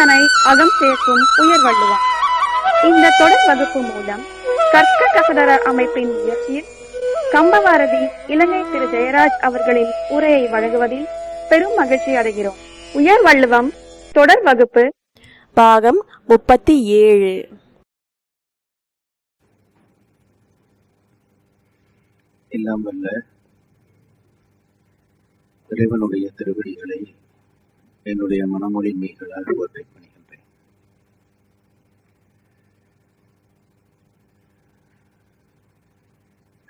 சிந்தனை அகம் சேர்க்கும் உயர் வள்ளுவம். இந்த தொடர் வகுப்பு மூலம் கற்க கசடர அமைப்பின் முயற்சியில் கம்பவாரதி இலங்கை திரு ஜெயராஜ் அவர்களின் உரையை வழங்குவதில் பெரும் மகிழ்ச்சி அடைகிறோம். உயர் வள்ளுவம் தொடர் வகுப்பு பாகம் 37. எல்லாம் வல்ல இறைவனுடைய திருவடிகளை என்னுடைய மனமொழி மெய்களால் போற்றி பணிகின்றேன்.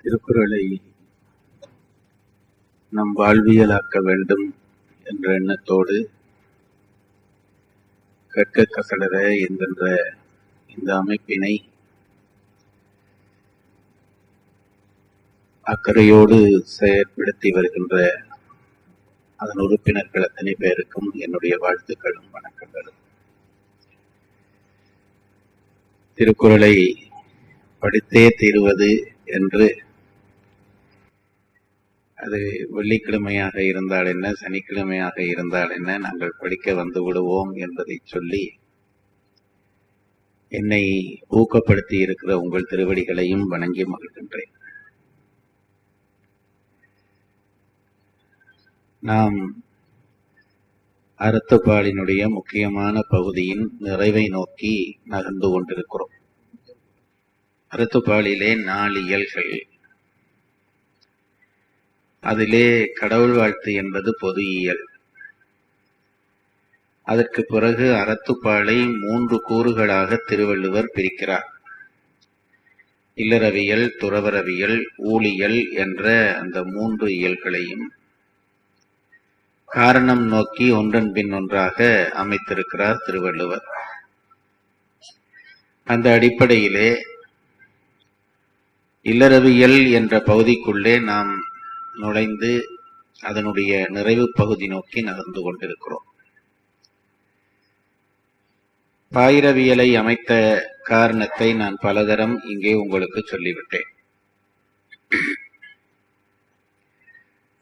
திருக்குறளை நம் வாழ்வியலாக்க வேண்டும் என்ற எண்ணத்தோடு கற்க கசடர என்கின்ற இந்த அமைப்பினை அக்கறையோடு செயற்படுத்தி வருகின்ற அதன் உறுப்பினர்கள் அத்தனை பேருக்கும் என்னுடைய வாழ்த்துக்களும் வணக்கங்களும். திருக்குறளை படித்தே தீருவது என்று, அது வெள்ளிக்கிழமையாக இருந்தால் என்ன, சனிக்கிழமையாக இருந்தால் என்ன, நாங்கள் படிக்க வந்து விடுவோம் என்பதை சொல்லி என்னை ஊக்கப்படுத்தி இருக்கிற உங்கள் திருவடிகளையும் வணங்கி மகிழ்கின்றேன். நாம் அறத்துப்பாலினுடைய முக்கியமான பகுதியின் நிறைவை நோக்கி நகர்ந்து கொண்டிருக்கிறோம். அறத்துப்பாலிலே 4 இயல்கள். அதிலே கடவுள் வாழ்த்து என்பது பொது இயல். அதற்கு பிறகு அறத்துப்பாலை 3 கூறுகளாக திருவள்ளுவர் பிரிக்கிறார். இல்லறவியல், துறவரவியல், ஊழியல் என்ற அந்த 3 இயல்களையும் காரணம் நோக்கி ஒன்றன் பின் ஒன்றாக அமைத்திருக்கிறார் திருவள்ளுவர். அந்த அடிப்படையிலே இல்லறவியல் என்ற பகுதிக்குள்ளே நாம் நுழைந்து அதனுடைய நிறைவு பகுதி நோக்கி நகர்ந்து கொண்டிருக்கிறோம். பாயிரவியலை அமைத்த காரணத்தை நான் பலதரம் இங்கே உங்களுக்கு சொல்லிவிட்டேன்.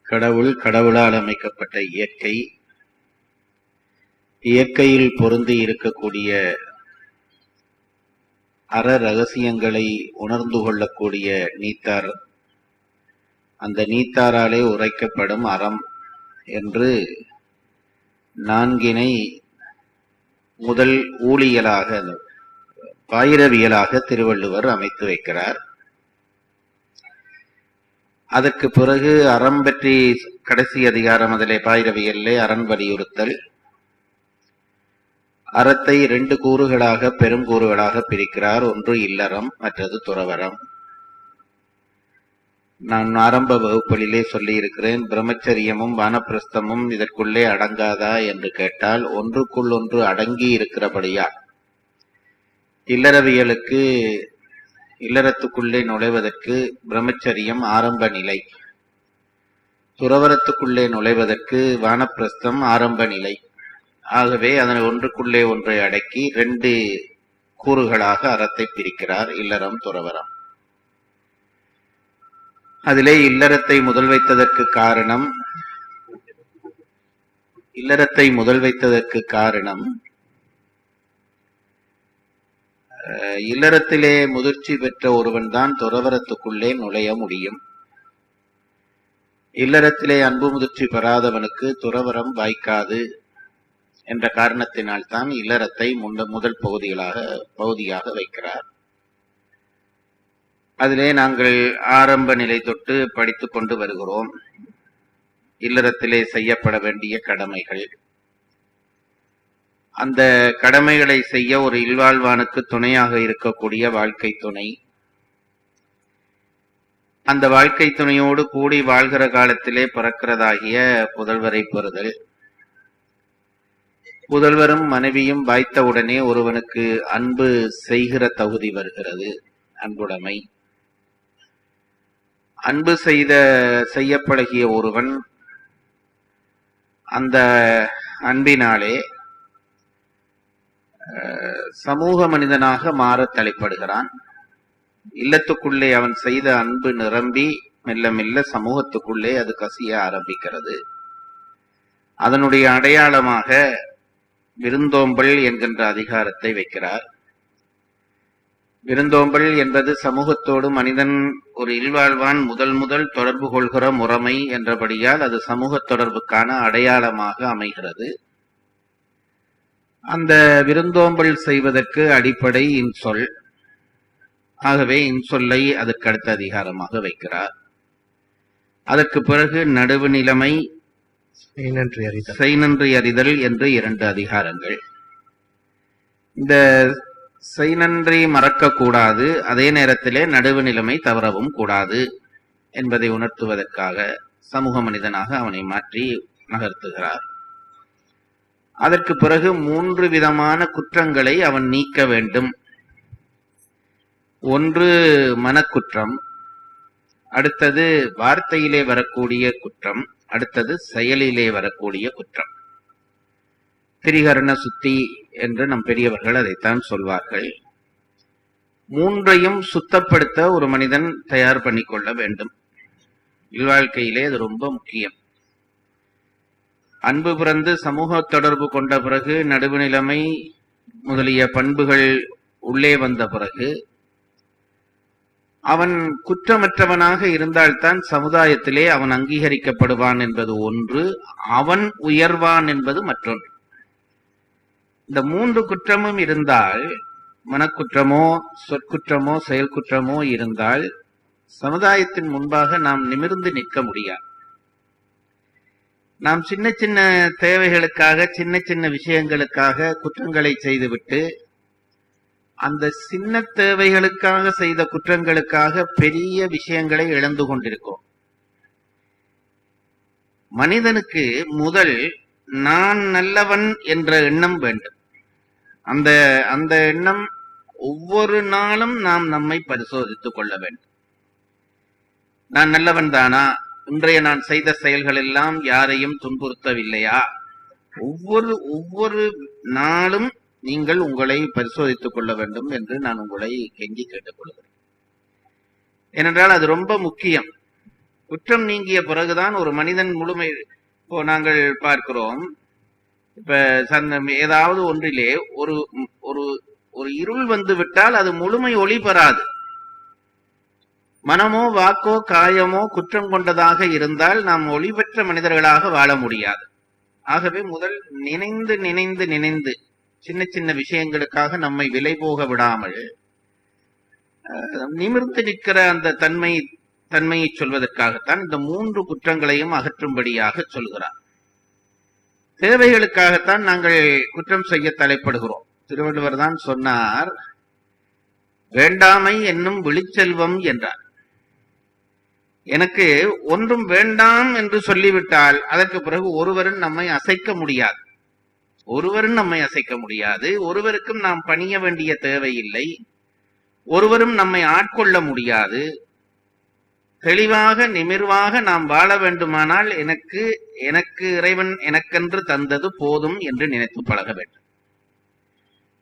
கடவுள், கடவுளால் அமைக்கப்பட்ட இயற்கை, இயற்கையில் பொருந்தி இருக்கக்கூடிய அற ரகசியங்களை உணர்ந்து கொள்ளக்கூடிய நீத்தார், அந்த நீத்தாராலே உரைக்கப்படும் அறம் என்று 4 முதல் ஊழியலாக, பாயிரவியலாக திருவள்ளுவர் அமைத்து வைக்கிறார். அதற்கு பிறகு அறம் பற்றி கடைசி அதிகாரம், அதிலே பாயிரவியல்லே அரண் வலியுறுத்தல். அறத்தை 2 கூறுகளாக, பெருங்கூறுகளாக பிரிக்கிறார். ஒன்று இல்லறம், மற்றது துறவரம். நான் ஆரம்ப வகுப்புகளிலே சொல்லி இருக்கிறேன், பிரம்மச்சரியமும் வானப்பிரஸ்தமும் இதற்குள்ளே அடங்காதா என்று கேட்டால் ஒன்றுக்குள் ஒன்று அடங்கி இருக்கிறபடியால் இல்லறவியலுக்கு, இல்லறத்துக்குள்ளே நுழைவதற்கு பிரம்மச்சரியம் ஆரம்ப நிலை, துறவரத்துக்குள்ளே நுழைவதற்கு வானப்பிரஸ்தம் ஆரம்ப நிலை. ஆகவே அதனை ஒன்றுக்குள்ளே ஒன்றை அடக்கி 2 கூறுகளாக அறத்தை பிரிக்கிறார், இல்லறம் துறவரம். அதிலே இல்லறத்தை முதல் வைத்ததற்கு காரணம் இல்லறத்திலே முதிர்ச்சி பெற்ற ஒருவன் தான் துறவரத்துக்குள்ளே நுழைய முடியும். இல்லறத்திலே அன்பு முதிர்ச்சி பெறாதவனுக்கு துறவரம் வாய்க்காது என்ற காரணத்தினால் தான் இல்லறத்தை முதல் பகுதியாக வைக்கிறார். அதிலே நாங்கள் ஆரம்ப நிலை தொட்டு படித்துக் கொண்டு வருகிறோம். இல்லறத்திலே செய்யப்பட வேண்டிய கடமைகள், அந்த கடமைகளை செய்ய ஒரு இல்வாழ்வானுக்கு துணையாக இருக்கக்கூடிய வாழ்க்கை துணை, அந்த வாழ்க்கை துணையோடு கூடி வாழ்கிற காலத்திலே பிறக்கிறதாகிய புதல்வரை பெறுதல், புதல்வரும் மனைவியும் வாய்த்தவுடனே ஒருவனுக்கு அன்பு செய்கிற தகுதி வருகிறது, அன்புடைமை. அன்பு செய்ய பழகிய ஒருவன் அந்த அன்பினாலே சமூக மனிதனாக மாற தலைப்படுகிறான். இல்லத்துக்குள்ளே அவன் செய்த அன்பு நிரம்பி மெல்ல மெல்ல சமூகத்துக்குள்ளே அது கசிய ஆரம்பிக்கிறது. அதனுடைய அடையாளமாக விருந்தோம்பல் என்கின்ற அதிகாரத்தை வைக்கிறார். விருந்தோம்பல் என்பது சமூகத்தோடு மனிதன் ஒரு இல்வாழ்வான் முதல் தொடர்பு கொள்கிற முறைமை என்றபடியால் அது சமூக தொடர்புக்கான அடையாளமாக அமைகிறது. அந்த விருந்தோம்பல் செய்வதற்கு அடிப்படை இன்சொல். ஆகவே இன்சொல்லை அதற்கு அடுத்த அதிகாரமாக வைக்கிறார். அதற்கு பிறகு நடுவு நிலைமை, செய்நன்றி அறிதல் என்று 2 அதிகாரங்கள். இந்த செய்நன்றி மறக்கக்கூடாது, அதே நேரத்திலே நடுவு நிலைமை தவறவும் கூடாது என்பதை உணர்த்துவதற்காக சமூக மனிதனாக அவனை மாற்றி நகர்த்துகிறார். அதற்கு பிறகு 3 விதமான குற்றங்களை அவன் நீக்க வேண்டும். ஒன்று மனக்குற்றம், அடுத்தது வார்த்தையிலே வரக்கூடிய குற்றம், அடுத்தது செயலிலே வரக்கூடிய குற்றம். திரிகரண சுத்தி என்று நம் பெரியவர்கள் அதைத்தான் சொல்வார்கள். 3ஐயும் சுத்தப்படுத்த ஒரு மனிதன் தயார் பண்ணிக்கொள்ள வேண்டும். இல்வாழ்க்கையிலே அது ரொம்ப முக்கியம். அன்பு பிறந்து சமூக தொடர்பு கொண்ட பிறகு, நடுவு நிலைமை முதலிய பண்புகள் உள்ளே வந்த பிறகு, அவன் குற்றமற்றவனாக இருந்தால்தான் சமுதாயத்திலே அவன் அங்கீகரிக்கப்படுவான் என்பது ஒன்று, அவன் உயர்வான் என்பது மற்றொன்று. இந்த 3 குற்றமும் இருந்தால், மனக்குற்றமோ சொற்குற்றமோ செயல் குற்றமோ இருந்தால் சமுதாயத்தின் முன்பாக நாம் நிமிர்ந்து நிற்க முடியாது. நாம் சின்ன சின்ன தேவைகளுக்காக, சின்ன விஷயங்களுக்காக குற்றங்களை செய்துவிட்டு, அந்த சின்ன தேவைகளுக்காக செய்த குற்றங்களுக்காக பெரிய விஷயங்களை இழந்து கொண்டிருக்கிறோம். மனிதனுக்கு முதல் நான் நல்லவன் என்ற எண்ணம் வேண்டும். அந்த எண்ணம் ஒவ்வொரு நாளும் நாம் நம்மை பரிசோதித்துக் கொள்ள வேண்டும். நான் நல்லவன் தானா? இன்றைய நான் செய்த செயல்கள் எல்லாம் யாரையும் துன்புறுத்தவில்லையா? ஒவ்வொரு நாளும் நீங்கள் உங்களை பரிசோதித்துக் கொள்ள வேண்டும் என்று நான் உங்களை கெஞ்சி கேட்டுக்கொள்கிறேன். ஏனென்றால் அது ரொம்ப முக்கியம். குற்றம் நீங்கிய பிறகுதான் ஒரு மனிதன் முழுமை. இப்போ நாங்கள் பார்க்கிறோம், இப்ப ஏதாவது ஒன்றிலே ஒரு ஒரு இருள் வந்து விட்டால் அது முழுமை ஒளி பெறாது. மனமோ வாக்கோ காயமோ குற்றம் கொண்டதாக இருந்தால் நாம் ஒளி பெற்ற மனிதர்களாக வாழ முடியாது. ஆகவே முதல் நினைந்து சின்ன விஷயங்களுக்காக நம்மை விலை போக விடாமல் நிமிர்ந்து நிற்கிற அந்த தன்மையை சொல்வதற்காகத்தான் இந்த 3 குற்றங்களையும் அகற்றும்படியாக சொல்கிறார். தேவைகளுக்காகத்தான் நாங்கள் குற்றம் செய்ய தலைப்படுகிறோம். திருவள்ளுவர் தான் சொன்னார், வேண்டாமை என்னும் விழிச்செல்வம் என்றார். எனக்கு ஒன்றும் வேண்டாம் என்று சொல்லிவிட்டால் அதற்கு பிறகு ஒருவரும் நம்மை அசைக்க முடியாது. ஒருவருக்கும் நாம் பணிய வேண்டிய தேவையில்லை. ஒருவரும் நம்மை ஆட்கொள்ள முடியாது. தெளிவாக நிமிர்வாக நாம் வாழ வேண்டுமானால் எனக்கு இறைவன் எனக்கென்று தந்தது போதும் என்று நினைத்து பழக வேண்டும்.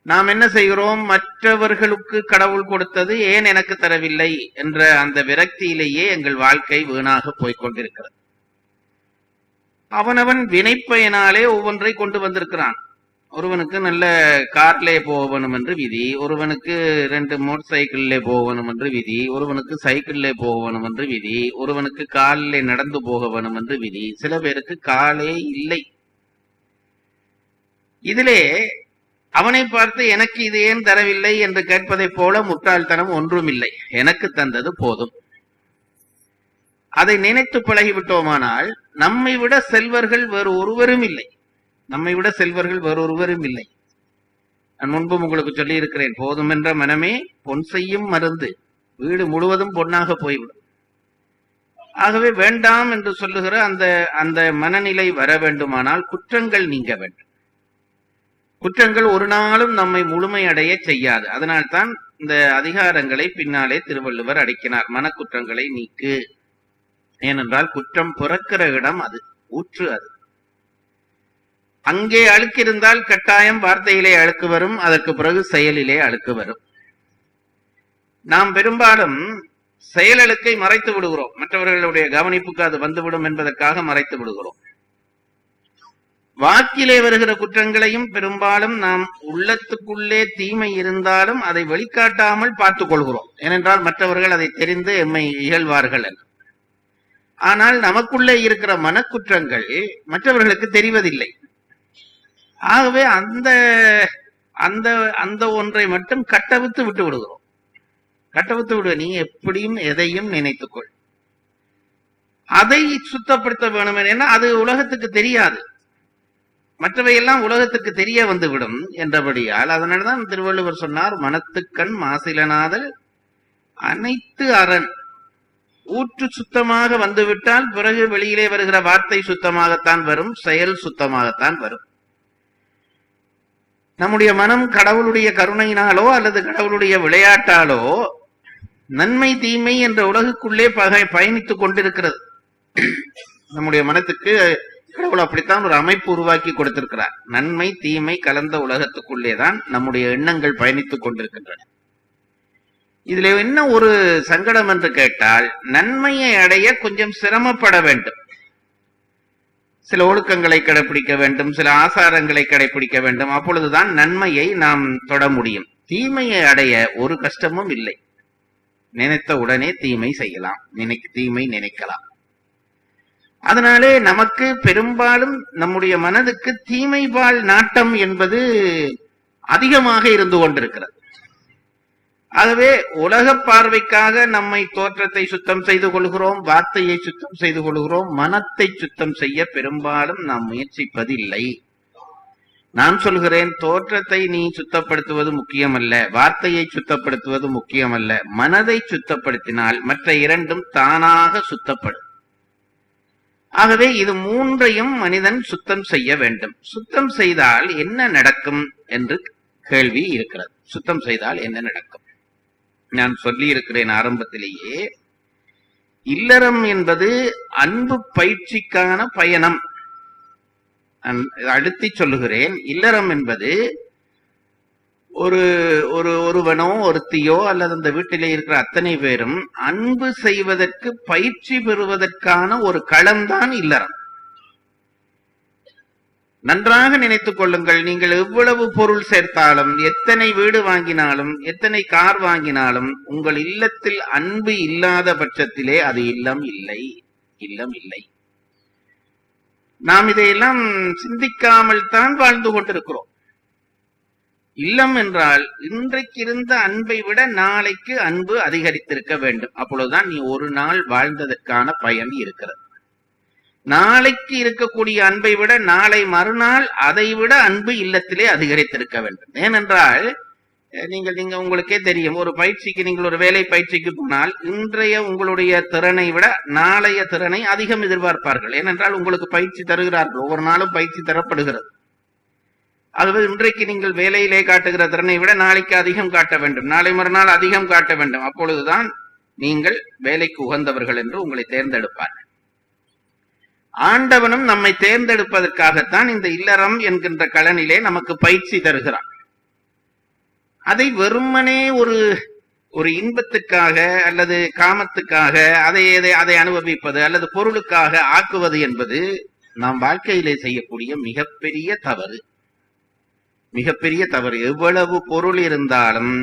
நாம் என்ன செய்கிறோம்? மற்றவர்களுக்கு கடவுள் கொடுத்தது ஏன் எனக்கு தரவில்லை என்ற அந்த விரக்தியிலேயே எங்கள் வாழ்க்கை வீணாக போய்கொண்டிருக்கிறது. அவனவன் வினைப்பயனாலே ஒவ்வொன்றை கொண்டு வந்திருக்கிறான். ஒருவனுக்கு நல்ல கார்லே போகணும் என்று விதி, ஒருவனுக்கு 2 மோட்டார் சைக்கிள்லே போகணும் என்று விதி, ஒருவனுக்கு சைக்கிள்லே போகணும் என்று விதி, ஒருவனுக்கு காலிலே நடந்து போக வேணும் என்று விதி. சில பேருக்கு காலே இல்லை. இதிலே அவனை பார்த்து எனக்கு இது ஏன் தரவில்லை என்று கேட்பதை போல முட்டாள்தனம் ஒன்றும் இல்லை. எனக்கு தந்தது போதும். அதை நினைத்து பழகிவிட்டோமானால் நம்மை விட செல்வர்கள் வேறு ஒருவரும் இல்லை. நான் முன்பு உங்களுக்கு சொல்லி இருக்கிறேன், போதும் என்ற மனமே பொன் செய்யும் மருந்து, வீடு முழுவதும் பொன்னாக போய்விடும். ஆகவே வேண்டாம் என்று சொல்லுகிற அந்த மனநிலை வர வேண்டுமானால் குற்றங்கள் நீங்க வேண்டும். குற்றங்கள் ஒரு நாளும் நம்மை முழுமையடைய செய்யாது. அதனால்தான் இந்த அதிகாரங்களை பின்னாலே திருவள்ளுவர் அடக்கினார். மனக்குற்றங்களை நீக்கு. ஏனென்றால் குற்றம் பிறக்கிற இடம் அது, ஊற்று அது. அங்கே அழுக்கு இருந்தால் கட்டாயம் வார்த்தையிலே அழுக்கு வரும், அதற்கு பிறகு செயலிலே அழுக்கு வரும். நாம் பெரும்பாலும் செயலழுக்கை மறைத்து விடுகிறோம். மற்றவர்களுடைய கவனிப்புக்கு அது வந்துவிடும் என்பதற்காக மறைத்து விடுகிறோம். வாக்கிலே வருகிற குற்றங்களையும் பெரும்பாலும் நாம் உள்ளத்துக்குள்ளே தீமை இருந்தாலும் அதை வெளிக்காட்டாமல் பார்த்துக் கொள்கிறோம். ஏனென்றால் மற்றவர்கள் அதை தெரிந்து எம்மை இகழ்வார்கள் என்று. ஆனால் நமக்குள்ளே இருக்கிற மனக்குற்றங்கள் மற்றவர்களுக்கு தெரிவதில்லை. ஆகவே அந்த அந்த அந்த ஒன்றை மட்டும் கட்டவித்து விட்டு விடுகிறோம். கட்டவித்து விடுவ, நீ எப்படியும் எதையும் நினைத்துக்கொள், அதை சுத்தப்படுத்த வேணும். ஏன்னா அது உலகத்துக்கு தெரியாது, மற்றவையெல்லாம் உலகத்துக்கு தெரிய வந்துவிடும் என்றபடியால் அதனால்தான் திருவள்ளுவர் சொன்னார், மனத்துக்கண் மாசிலனாதல் அனைத்து அரண். ஊற்று சுத்தமாக வந்துவிட்டால் பிறகு வெளியிலே வருகிற வார்த்தை சுத்தமாகத்தான் வரும், செயல் சுத்தமாகத்தான் வரும். நம்முடைய மனம் கடவுளுடைய கருணையினாலோ அல்லது கடவுளுடைய விளையாட்டாலோ நன்மை தீமை என்ற உலகுக்குள்ளே பயணித்துக் கொண்டிருக்கிறது. நம்முடைய மனத்துக்கு கடவுள் அப்படித்தான் ஒரு அமைப்பு உருவாக்கி கொடுத்திருக்கிறார். நன்மை தீமை கலந்த உலகத்துக்குள்ளேதான் நம்முடைய எண்ணங்கள் பயணித்துக் கொண்டிருக்கின்றன. இதுல என்ன ஒரு சங்கடம் என்று கேட்டால், நன்மையை அடைய கொஞ்சம் சிரமப்பட வேண்டும். சில ஒழுக்கங்களை கடைபிடிக்க வேண்டும், சில ஆசாரங்களை கடைபிடிக்க வேண்டும். அப்பொழுதுதான் நன்மையை நாம் தொட முடியும். தீமையை அடைய ஒரு கஷ்டமும் இல்லை. நினைத்த உடனே தீமை செய்யலாம், தீமை நினைக்கலாம். அதனாலே நமக்கு பெரும்பாலும் நம்முடைய மனதுக்கு தீமைபால் நாட்டம் என்பது அதிகமாக இருந்து கொண்டிருக்கிறது. ஆகவே உலக பார்வைக்காக நம்மை தோற்றத்தை சுத்தம் செய்து கொள்கிறோம், வார்த்தையை சுத்தம் செய்து கொள்கிறோம், மனத்தை சுத்தம் செய்ய பெரும்பாலும் நாம் முயற்சிப்பதில்லை. நான் சொல்கிறேன், தோற்றத்தை நீ சுத்தப்படுத்துவது முக்கியமல்ல, வார்த்தையை சுத்தப்படுத்துவது முக்கியமல்ல. மனதை சுத்தப்படுத்தினால் மற்ற இரண்டும் தானாக சுத்தப்படும். ஆகவே இது மூன்றையும் மனிதன் சுத்தம் செய்ய வேண்டும். சுத்தம் செய்தால் என்ன நடக்கும் என்று கேள்வி இருக்கிறது. சுத்தம் செய்தால் என்ன நடக்கும்? நான் சொல்லி இருக்கிறேன் ஆரம்பத்திலேயே, இல்லறம் என்பது அன்பு பயிற்சிக்கான பயணம். அழுத்தி சொல்லுகிறேன், இல்லறம் என்பது ஒருவனோ ஒருத்தியோ அல்லது அந்த வீட்டிலே இருக்கிற அத்தனை பேரும் அன்பு செய்வதற்கு பயிற்சி பெறுவதற்கான ஒரு களம்தான் இல்லறம். நன்றாக நினைத்துக் கொள்ளுங்கள், நீங்கள் எவ்வளவு பொருள் சேர்த்தாலும், எத்தனை வீடு வாங்கினாலும், எத்தனை கார் வாங்கினாலும், உங்கள் இல்லத்தில் அன்பு இல்லாத பட்சத்திலே அது இல்லம் இல்லை, இல்லம் இல்லை. நாம் இதையெல்லாம் சிந்திக்காமல் தான் வாழ்ந்து கொண்டிருக்கிறோம். இல்லம் என்றால் இன்றைக்கு இருந்த அன்பை விட நாளைக்கு அன்பு அதிகரித்திருக்க வேண்டும். அப்பொழுதுதான் நீ ஒரு நாள் வாழ்ந்ததற்கான பயன் இருக்கிறது. நாளைக்கு இருக்கக்கூடிய அன்பை விட நாளை மறுநாள் அதை விட அன்பு இல்லத்திலே அதிகரித்திருக்க வேண்டும். ஏனென்றால் நீங்க உங்களுக்கே தெரியும், ஒரு பயிற்சிக்கு, நீங்கள் ஒரு வேலை பயிற்சிக்கு போனால் இன்றைய உங்களுடைய திறனை விட நாளைய திறனை அதிகம் எதிர்பார்ப்பார்கள். ஏனென்றால் உங்களுக்கு பயிற்சி தருகிறார்கள், ஒவ்வொரு நாளும் பயிற்சி தரப்படுகிறது. ஆகவே இன்றைக்கு நீங்கள் வேலையிலே காட்டுகிற திறனை விட நாளைக்கு அதிகம் காட்ட வேண்டும், நாளை மறுநாள் அதிகம் காட்ட வேண்டும். அப்பொழுதுதான் நீங்கள் வேலைக்கு உகந்தவர்கள் என்று உங்களை தேர்ந்தெடுப்பார்கள். ஆண்டவனும் நம்மை தேர்ந்தெடுப்பதற்காகத்தான் இந்த இல்லறம் என்கின்ற களனிலே நமக்கு பயிற்சி தருகிறான். அதை வெறுமனே ஒரு இன்பத்துக்காக அல்லது காமத்துக்காக அதை அனுபவிப்பது அல்லது பொருளுக்காக ஆக்குவது என்பது நாம் வாழ்க்கையிலே செய்யக்கூடிய மிகப்பெரிய தவறு, மிகப்பெரிய தவறு. எவ்வளவு பொருள் இருந்தாலும்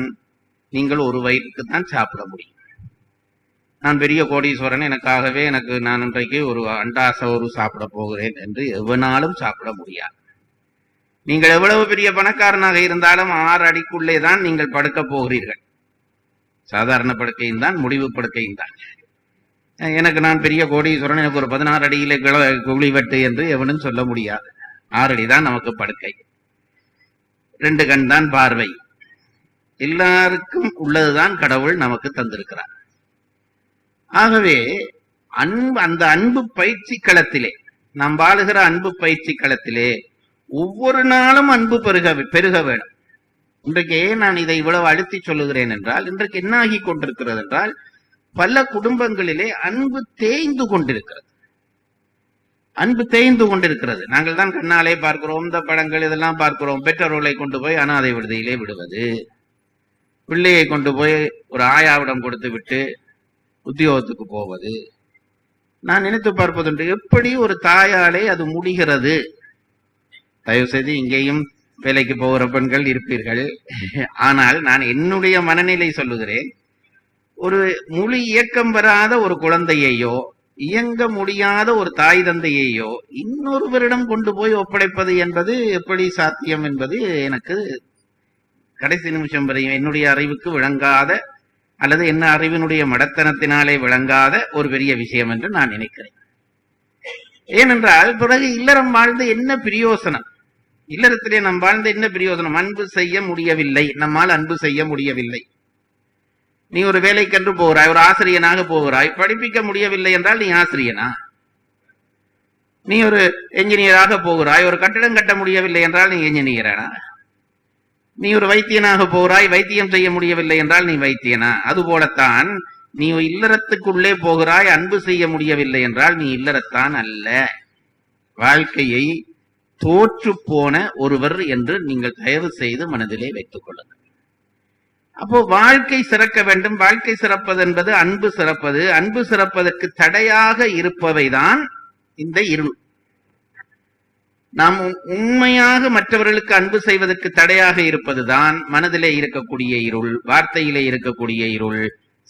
நீங்கள் ஒரு வயிற்றுக்கு தான் சாப்பிட முடியும். நான் பெரிய கோடீஸ்வரன், எனக்காகவே நான் இன்றைக்கு ஒரு அண்டா சோறு சாப்பிட போகிறேன் என்று எவனாலும் சாப்பிட முடியாது. நீங்கள் எவ்வளவு பெரிய பணக்காரனாக இருந்தாலும் 6 அடிக்குள்ளே தான் நீங்கள் படுக்க போகிறீர்கள். சாதாரண படுக்கையும் தான், முடிவு படுக்கையும் தான். நான் பெரிய கோடீஸ்வரன், எனக்கு ஒரு 16 அடியிலே குழி வெட்டு என்று எவனும் சொல்ல முடியாது. 6 அடி தான் நமக்கு படுக்கை, 2 கண் தான் பார்வை. எல்லாருக்கும் உள்ளதுதான் கடவுள் நமக்கு தந்திருக்கிறார். ஆகவே அந்த அன்பு பயிற்சி களத்திலே, நாம் வாழுகிற அன்பு பயிற்சி களத்திலே ஒவ்வொரு நாளும் அன்பு பெருக வேணும். இன்றைக்கு நான் இதை இவ்வளவு அழுத்தி சொல்லுகிறேன் என்றால், இன்றைக்கு என்ன ஆகி கொண்டிருக்கிறது என்றால், பல குடும்பங்களிலே அன்பு தேய்ந்து கொண்டிருக்கிறது. அன்பு தேய்ந்து கொண்டிருக்கிறது. நாங்கள் தான் கண்ணாலே பார்க்கிறோம், இந்த படங்கள் இதெல்லாம் பார்க்கிறோம். பெற்றோர்களை கொண்டு போய் அனாதை விடுதியிலே விடுவது, பிள்ளையை கொண்டு போய் ஒரு ஆயாவிடம் கொடுத்து விட்டு உத்தியோகத்துக்கு போவது. நான் நினைத்து பார்ப்பதுண்டு, எப்படி ஒரு தாயாலே அது முடிகிறது? தயவு செய்து இங்கேயும் வேலைக்கு போகிற பெண்கள் இருப்பீர்கள். ஆனால் நான் என்னுடைய மனநிலை சொல்லுகிறேன். ஒரு முழு இயக்கம் வராத ஒரு குழந்தையையோ, இயங்க முடியாத ஒரு தாய் தந்தையையோ இன்னொருவரிடம் கொண்டு போய் ஒப்படைப்பது என்பது எப்படி சாத்தியம் என்பது எனக்கு கடைசி நிமிஷம் வரையும் என்னுடைய அறிவுக்கு விளங்காத, அல்லது என்ன அறிவினுடைய மடத்தனத்தினாலே விளங்காத ஒரு பெரிய விஷயம் என்று நான் நினைக்கிறேன். ஏனென்றால் பிறகு இல்லறம் வாழ்ந்து என்ன பிரயோசனம்? இல்லறத்திலே நாம் வாழ்ந்த என்ன பிரயோஜனம்? அன்பு செய்ய முடியவில்லை, நம்மால் அன்பு செய்ய முடியவில்லை. நீ ஒரு வேலைக்கென்று போகிறாய், ஒரு ஆசிரியனாக போகிறாய், படிப்பிக்க முடியவில்லை என்றால் நீ ஆசிரியனா? நீ ஒரு என்ஜினியராக போகிறாய், ஒரு கட்டிடம் கட்ட முடியவில்லை என்றால் நீ என்ஜினியரானா? நீ ஒரு வைத்தியனாக போகிறாய், வைத்தியம் செய்ய முடியவில்லை என்றால் நீ வைத்தியனா? அதுபோலத்தான் நீ இல்லறத்துக்குள்ளே போகிறாய், அன்பு செய்ய முடியவில்லை என்றால் நீ இல்லறத்தான் அல்ல. வாழ்க்கையை தோற்று போன ஒருவர் என்று நீங்கள் தயவு செய்து மனதிலே வைத்துக் கொள்ளுங்கள். அப்போ வாழ்க்கை சிறக்க வேண்டும். வாழ்க்கை சிறப்பது என்பது அன்பு சிறப்பது. அன்பு சிறப்பதற்கு தடையாக இருப்பவைதான் இந்த இருள். நாம் உண்மையாக மற்றவர்களுக்கு அன்பு செய்வதற்கு தடையாக இருப்பதுதான் மனதிலே இருக்கக்கூடிய இருள், வார்த்தையிலே இருக்கக்கூடிய இருள்,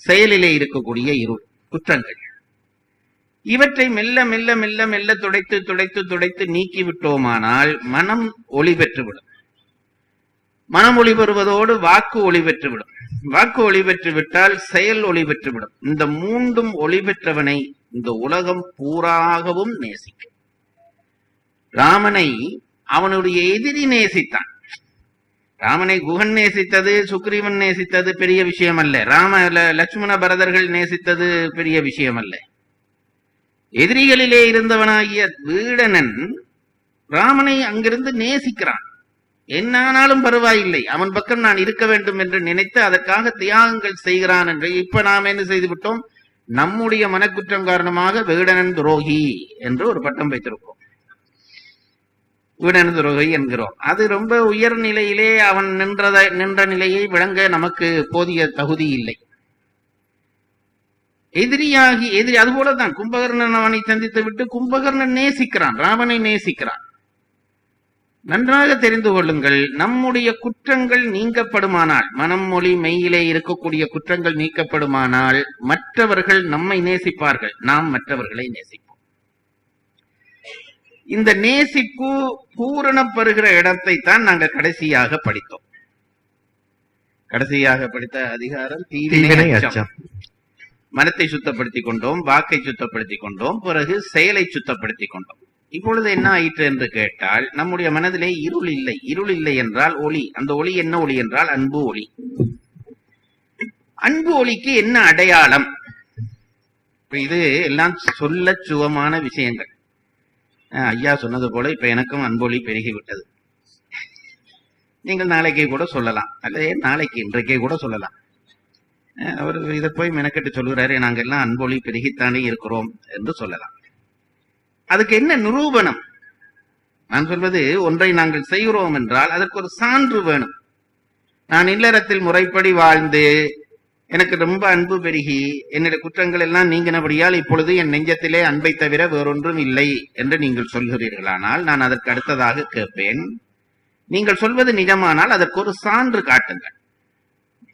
செயலிலே இருக்கக்கூடிய இருள், குற்றங்கள். இவற்றை மெல்ல மெல்ல மெல்ல மெல்ல துடைத்து துடைத்து துடைத்து நீக்கி விட்டோமானால் மனம் ஒளி பெற்றுவிடும். மனம் ஒளி பெறுவதோடு வாக்கு ஒளி பெற்றுவிடும். வாக்கு ஒளி பெற்று விட்டால் செயல் ஒளி பெற்றுவிடும். இந்த மூன்றும் ஒளி பெற்றவனை இந்த உலகம் பூராகவும் நேசிக்கும். ராமனை அவனுடைய எதிரி நேசித்தான். ராமனை குகன் நேசித்தது, சுக்ரீவன் நேசித்தது பெரிய விஷயம் அல்ல. லட்சுமண பரதர்கள் நேசித்தது பெரிய விஷயம் அல்ல. எதிரிகளிலே இருந்தவனாகிய வீடனன் ராமனை அங்கிருந்து நேசிக்கிறான். என்னானாலும் பரவாயில்லை, அவன் பக்கம் நான் இருக்க வேண்டும் என்று நினைத்து அதற்காக தியாகங்கள் செய்கிறான் என்று இப்ப நாம் என்ன செய்து விட்டோம்? நம்முடைய மனக்குற்றம் காரணமாக வீடனன் துரோகி என்று ஒரு பட்டம் வைத்திருக்கிறோம். வீடனன் துரோகி என்கிறோம். அது ரொம்ப உயர் நிலையிலே அவன் நின்ற நிலையை விளங்க நமக்கு போதிய தகுதி இல்லை. எதிரி அதுபோலதான் கும்பகர்ணன் அவனை சந்தித்து விட்டு கும்பகர்ணன் நேசிக்கிறான், ராவனை நேசிக்கிறான். நன்றாக தெரிந்து கொள்ளுங்கள், நம்முடைய குற்றங்கள் நீங்கப்படுமானால், மனம் மொழி மெய்யிலே இருக்கக்கூடிய குற்றங்கள் நீக்கப்படுமானால் மற்றவர்கள் நம்மை நேசிப்பார்கள், நாம் மற்றவர்களை நேசிப்போம். இந்த நேசிப்பு பூரணப்படுகிற இடத்தை தான் நாங்கள் கடைசியாக படித்தோம். கடைசியாக படித்த அதிகாரம் தீவினை அச்சம். மனத்தை சுத்தப்படுத்திக் கொண்டோம், வாக்கை சுத்தப்படுத்திக் கொண்டோம், பிறகு செயலை சுத்தப்படுத்திக் கொண்டோம். இப்பொழுது என்ன ஆயிற்று என்று கேட்டால், நம்முடைய மனதிலே இருள் இல்லை. இருள் இல்லை என்றால் ஒளி. அந்த ஒளி என்ன ஒளி என்றால் அன்பு ஒளி. அன்பு ஒளிக்கு என்ன அடையாளம்? இது எல்லாம் சொல்ல சுகமான விஷயங்கள். ஐயா சொன்னது போல இப்ப எனக்கும் அன்பொலி பெருகிவிட்டது. நீங்கள் நாளைக்கே கூட சொல்லலாம், அல்லது நாளைக்கு இன்றைக்கே கூட சொல்லலாம். அவர் இதை போய் மெனக்கெட்டு சொல்லுகிறாரு, நாங்க எல்லாம் அன்பொலி பெருகித்தானே இருக்கிறோம் என்று சொல்லலாம். அதுக்கு என்ன நிரூபணம்? நான் சொல்வது, ஒன்றை நாங்கள் செய்கிறோம் என்றால் அதற்கு ஒரு சான்று வேணும். நான் இல்லறத்தில் முறைப்படி வாழ்ந்து எனக்கு ரொம்ப அன்பு பெருகி என்னுடைய குற்றங்கள் எல்லாம் நீங்கினபடியால் இப்பொழுது என் நெஞ்சத்திலே அன்பை தவிர வேறொன்றும் இல்லை என்று நீங்கள் சொல்கிறீர்களானால் நான் அதற்கு அடுத்ததாக கேட்பேன், நீங்கள் சொல்வது நிஜமானால் அதற்கு ஒரு சான்று காட்டுங்கள்.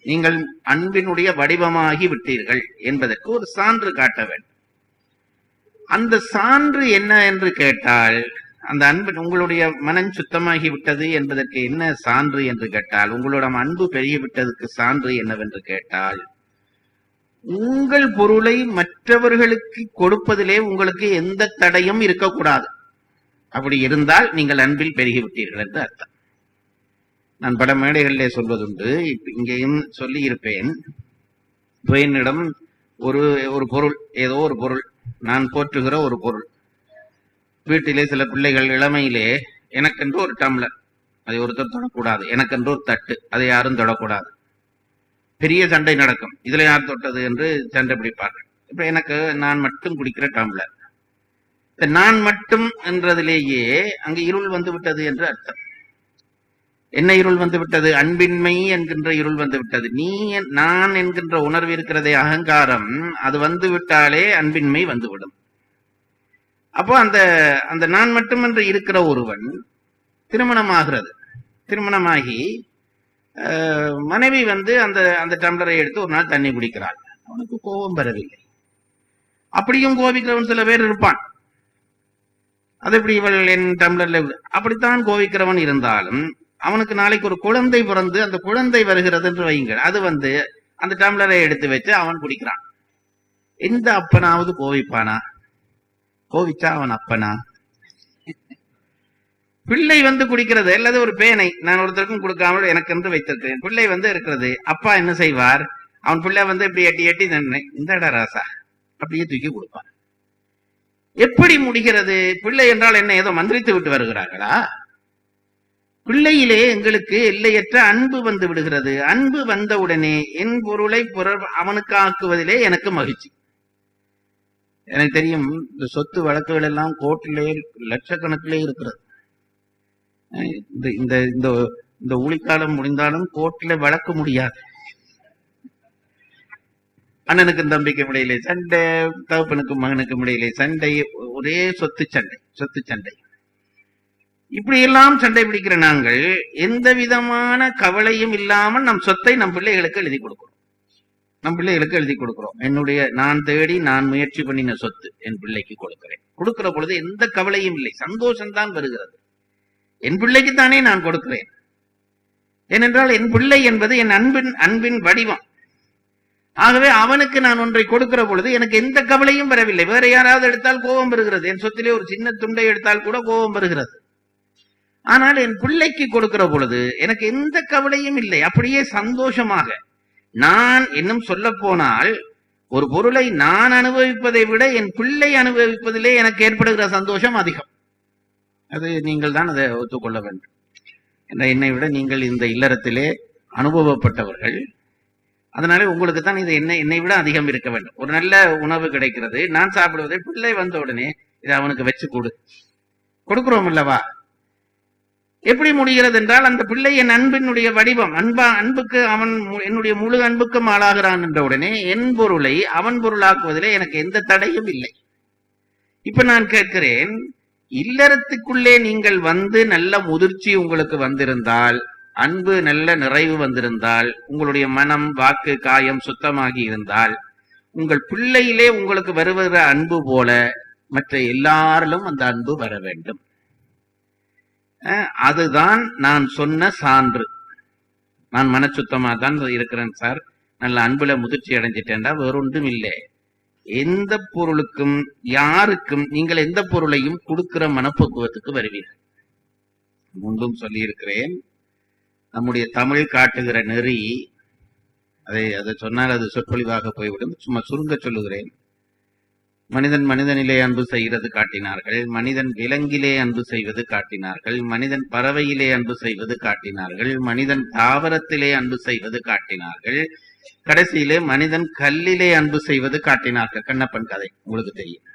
நீங்கள் அன்பினுடைய வடிவமாகி விட்டீர்கள் என்பதற்கு ஒரு சான்று காட்ட வேண்டும். அந்த சான்று என்ன என்று கேட்டால், அந்த அன்பு உங்களுடைய மனம் சுத்தமாகி விட்டது என்பதற்கு என்ன சான்று என்று கேட்டால், உங்களோட அன்பு பெருகிவிட்டதற்கு சான்று என்னவென்று கேட்டால், உங்கள் பொருளை மற்றவர்களுக்கு கொடுப்பதிலே உங்களுக்கு எந்த தடையும் இருக்கக்கூடாது. அப்படி இருந்தால் நீங்கள் அன்பில் பெருகிவிட்டீர்கள் என்று அர்த்தம். நான் பல மேடைகளிலே சொல்வதுண்டு, இங்கேயும் சொல்லி இருப்பேன். என்னிடம் ஒரு பொருள், ஏதோ ஒரு பொருள், நான் போற்றுகிற ஒரு பொருள், வீட்டிலே சில பிள்ளைகள் இளமையிலே எனக்கென்று ஒரு டம்ளர், அதை ஒருத்தர் தொடக்கூடாது, எனக்கென்று ஒரு தட்டு, அதை யாரும் தொடக்கூடாது. பெரிய சண்டை நடக்கும், இதுல யார் தொட்டது என்று சண்டை பிடிப்பார்கள். இப்ப எனக்கு நான் மட்டும் குடிக்கிற டம்ளர், நான் மட்டும் என்றதிலேயே அங்கு இருள் வந்து விட்டது என்று அர்த்தம். என்ன இருள் வந்து விட்டது? அன்பின்மை என்கின்ற இருள் வந்து விட்டது. நான் என்கின்ற உணர்வு இருக்கிறதே, அகங்காரம், அது வந்து விட்டாலே அன்பின்மை வந்துவிடும். அப்போ அந்த நான் மட்டும் என்று இருக்கிற ஒருவன் திருமணமாகிறது. திருமணமாகி மனைவி அந்த அந்த டம்ளரை எடுத்து ஒரு நாள் தண்ணி குடிக்கிறாள். அவனுக்கு கோபம் வரவில்லை. அப்படியும் கோபிக்கிறவன் சில பேர் இருப்பான். அது எப்படி இவள் என் டம்ளர்ல, அப்படித்தான் கோபிக்கிறவன் இருந்தாலும் அவனுக்கு நாளைக்கு ஒரு குழந்தை பிறந்து அந்த குழந்தை வருகிறது என்று வையுங்கள். அது அந்த டம்ளரை எடுத்து வச்சு அவன் குடிக்கிறான். எந்த அப்பனாவது கோவிப்பானா? கோவிச்சா அவன் அப்பனா? பிள்ளை குடிக்கிறது அல்லது ஒரு பேனை நான் ஒருத்தருக்கும் கொடுக்காமல் எனக்கு என்று வைத்திருக்கிறேன். பிள்ளை இருக்கிறது. அப்பா என்ன செய்வார்? அவன் பிள்ளை இப்படி எட்டி எட்டி இந்தடா ராசா அப்படியே தூக்கி கொடுப்பான். எப்படி முடிகிறது? பிள்ளை என்றால் என்ன, ஏதோ மந்திரித்து விட்டு வருகிறார்களா? பிள்ளையிலே எங்களுக்கு எல்லையற்ற அன்பு வந்து விடுகிறது. அன்பு வந்தவுடனே என் பொருளை அவனுக்கு ஆக்குவதிலே எனக்கு மகிழ்ச்சி. எனக்கு தெரியும், இந்த சொத்து வழக்குகள் எல்லாம் கோர்ட்டிலே லட்சக்கணக்கிலே இருக்கிறது. இந்த இந்த இந்த ஊழிக்காலம் முடிந்தாலும் கோர்ட்ல வழக்கு முடியாது. அண்ணனுக்கும் தம்பிக்கும் இடையிலே சண்டை, தகப்பனுக்கும் மகனுக்கும் இடையிலே சண்டை, ஒரே சொத்து சண்டை. இப்படி எல்லாம் சண்டை பிடிக்கிற நாங்கள் எந்த விதமான கவலையும் இல்லாமல் நம் சொத்தை நம் பிள்ளைகளுக்கு எழுதி கொடுக்கிறோம். நான் தேடி நான் முயற்சி பண்ணின சொத்து என் பிள்ளைக்கு கொடுக்கிற பொழுது எந்த கவலையும் இல்லை, சந்தோஷம்தான் வருகிறது. என் பிள்ளைக்குத்தானே நான் கொடுக்கிறேன். ஏனென்றால் என் பிள்ளை என்பது என் அன்பின் வடிவம். ஆகவே அவனுக்கு நான் ஒன்றை கொடுக்கிற பொழுது எனக்கு எந்த கவலையும் வரவில்லை. வேற யாராவது எடுத்தால் கோபம் வருகிறது. என் சொத்திலே ஒரு சின்ன துண்டை எடுத்தால் கூட கோபம் வருகிறது. ஆனால் என் பிள்ளைக்கு கொடுக்கிற பொழுது எனக்கு எந்த கவலையும் இல்லை. அப்படியே சந்தோஷமாக நான் இன்னும் சொல்ல போனால் ஒரு பொருளை நான் அனுபவிப்பதை விட என் பிள்ளை அனுபவிப்பதிலே எனக்கு ஏற்படுகிற சந்தோஷம் அதிகம். அது நீங்கள் தான் அதை ஒத்துக்கொள்ள வேண்டும். என்னை விட நீங்கள் இந்த இல்லறத்திலே அனுபவப்பட்டவர்கள். அதனால உங்களுக்கு தான் இது என்னை விட அதிகம் இருக்க வேண்டும். ஒரு நல்ல உணவு கிடைக்கிறது, நான் சாப்பிடுவதை பிள்ளை வந்த உடனே இதை அவனுக்கு வச்சு கொடுக்கிறோம் அல்லவா? எப்படி முடிகிறது என்றால் அந்த பிள்ளை என் அன்பினுடைய வடிவம். அன்புக்கு அவன் என்னுடைய முழு அன்புக்கும் ஆளாகிறான் என்ற உடனே என் பொருளை அவன் பொருளாக்குவதிலே எனக்கு எந்த தடையும் இல்லை. இப்ப நான் கேட்கிறேன், இல்லறத்துக்குள்ளே நீங்கள் நல்ல முதிர்ச்சி உங்களுக்கு வந்திருந்தால், அன்பு நல்ல நிறைவு வந்திருந்தால், உங்களுடைய மனம் வாக்கு காயம் சுத்தமாகி இருந்தால், உங்கள் பிள்ளையிலே உங்களுக்கு வருகிற அன்பு போல மற்ற எல்லாரிலும் அந்த அன்பு வர வேண்டும். அதுதான் நான் சொன்ன சான்று. நான் மனச்சுத்தமா தான் இருக்கிறேன் சார், நல்ல அன்புல முதிர்ச்சி அடைஞ்சிட்டேன்டா, வேறொன்றும் இல்லை. எந்த பொருளுக்கும் யாருக்கும் நீங்கள் எந்த பொருளையும் கொடுக்கிற மனப்பக்குவத்துக்கு வருவீர்கள். முன்பும் சொல்லி இருக்கிறேன், நம்முடைய தமிழ் காட்டுகிற நெறி, அதை சொன்னால் அது சொற்பொழிவாக போய்விடும். சும்மா சுருங்க சொல்லுகிறேன். மனிதன் மனிதனிலே அன்பு செய்கிறது காட்டினார்கள், மனிதன் விலங்கிலே அன்பு செய்வது காட்டினார்கள், மனிதன் பறவையிலே அன்பு செய்வது காட்டினார்கள், மனிதன் தாவரத்திலே அன்பு செய்வது காட்டினார்கள், கடைசியிலே மனிதன் கல்லிலே அன்பு செய்வது காட்டினார்கள். கண்ணப்பன் கதை உங்களுக்கு தெரியும்.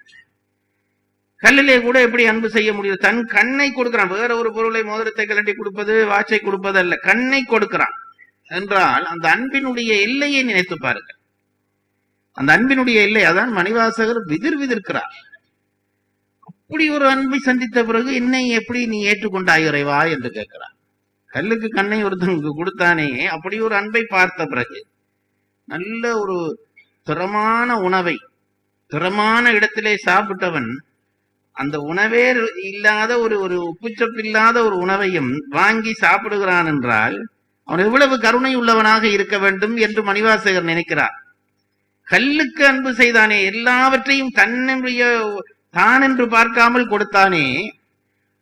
கல்லிலே கூட எப்படி அன்பு செய்ய முடியும்? தன் கண்ணை கொடுக்கிறான். வேற ஒரு பொருளை, மோதிரத்தை கலட்டி கொடுப்பது, வாட்சை கொடுப்பது அல்ல, கண்ணை கொடுக்கிறான் என்றால் அந்த அன்பினுடைய எல்லையை நினைத்து பாருங்கள். அந்த அன்பினுடைய எல்லை, அதான் மணிவாசகர் விதிர்க்கிறார். அப்படி ஒரு அன்பை சந்தித்த பிறகு என்னை எப்படி நீ ஏற்றுக்கொண்டாய் இறைவா என்று கேட்கிறார். கல்லுக்கு கண்ணை ஒருத்தனுக்கு கொடுத்தானே, அப்படி ஒரு அன்பை பார்த்த பிறகு நல்ல ஒரு திறமான உணவை திறமான இடத்திலே சாப்பிட்டவன் அந்த உணவே இல்லாத ஒரு உப்புச்சப்பில்லாத ஒரு உணவையும் வாங்கி சாப்பிடுகிறான் என்றால் அவன் எவ்வளவு கருணை உள்ளவனாக இருக்க வேண்டும் என்று மணிவாசகர் நினைக்கிறார். கல்லுக்கு அன்பு செய்தானே, எல்லாவற்றையும் தான் என்று பார்க்காமல் கொடுத்தானே,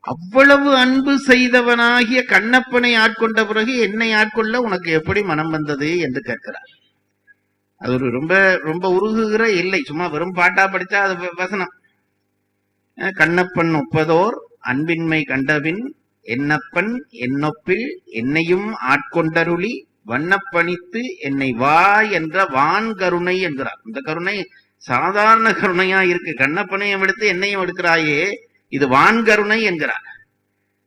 அவ்வளவு அன்பு செய்தவனாகிய கண்ணப்பனை ஆட்கொண்ட பிறகு என்னை ஆட்கொள்ள உனக்கு எப்படி மனம் வந்தது என்று கேட்கிறார். அது ஒரு ரொம்ப ரொம்ப உருகுகிற இல்லை. சும்மா வெறும் பாட்டா படிச்சா அது வசனம். கண்ணப்பன் ஒப்பதோர் அன்பின்மை கண்டபின் என்னப்பன் என்னொப்பில் என்னையும் ஆட்கொண்டருளி வண்ணப்பணித்து என்னை வா என்ற வான் கருணை என்கிறார். இந்த கருணை சாதாரண கருணையா இருக்கு. கண்ணப்பனையும் எடுத்து என்னையும் எடுக்கிறாயே, இது வான் கருணை என்கிறார்.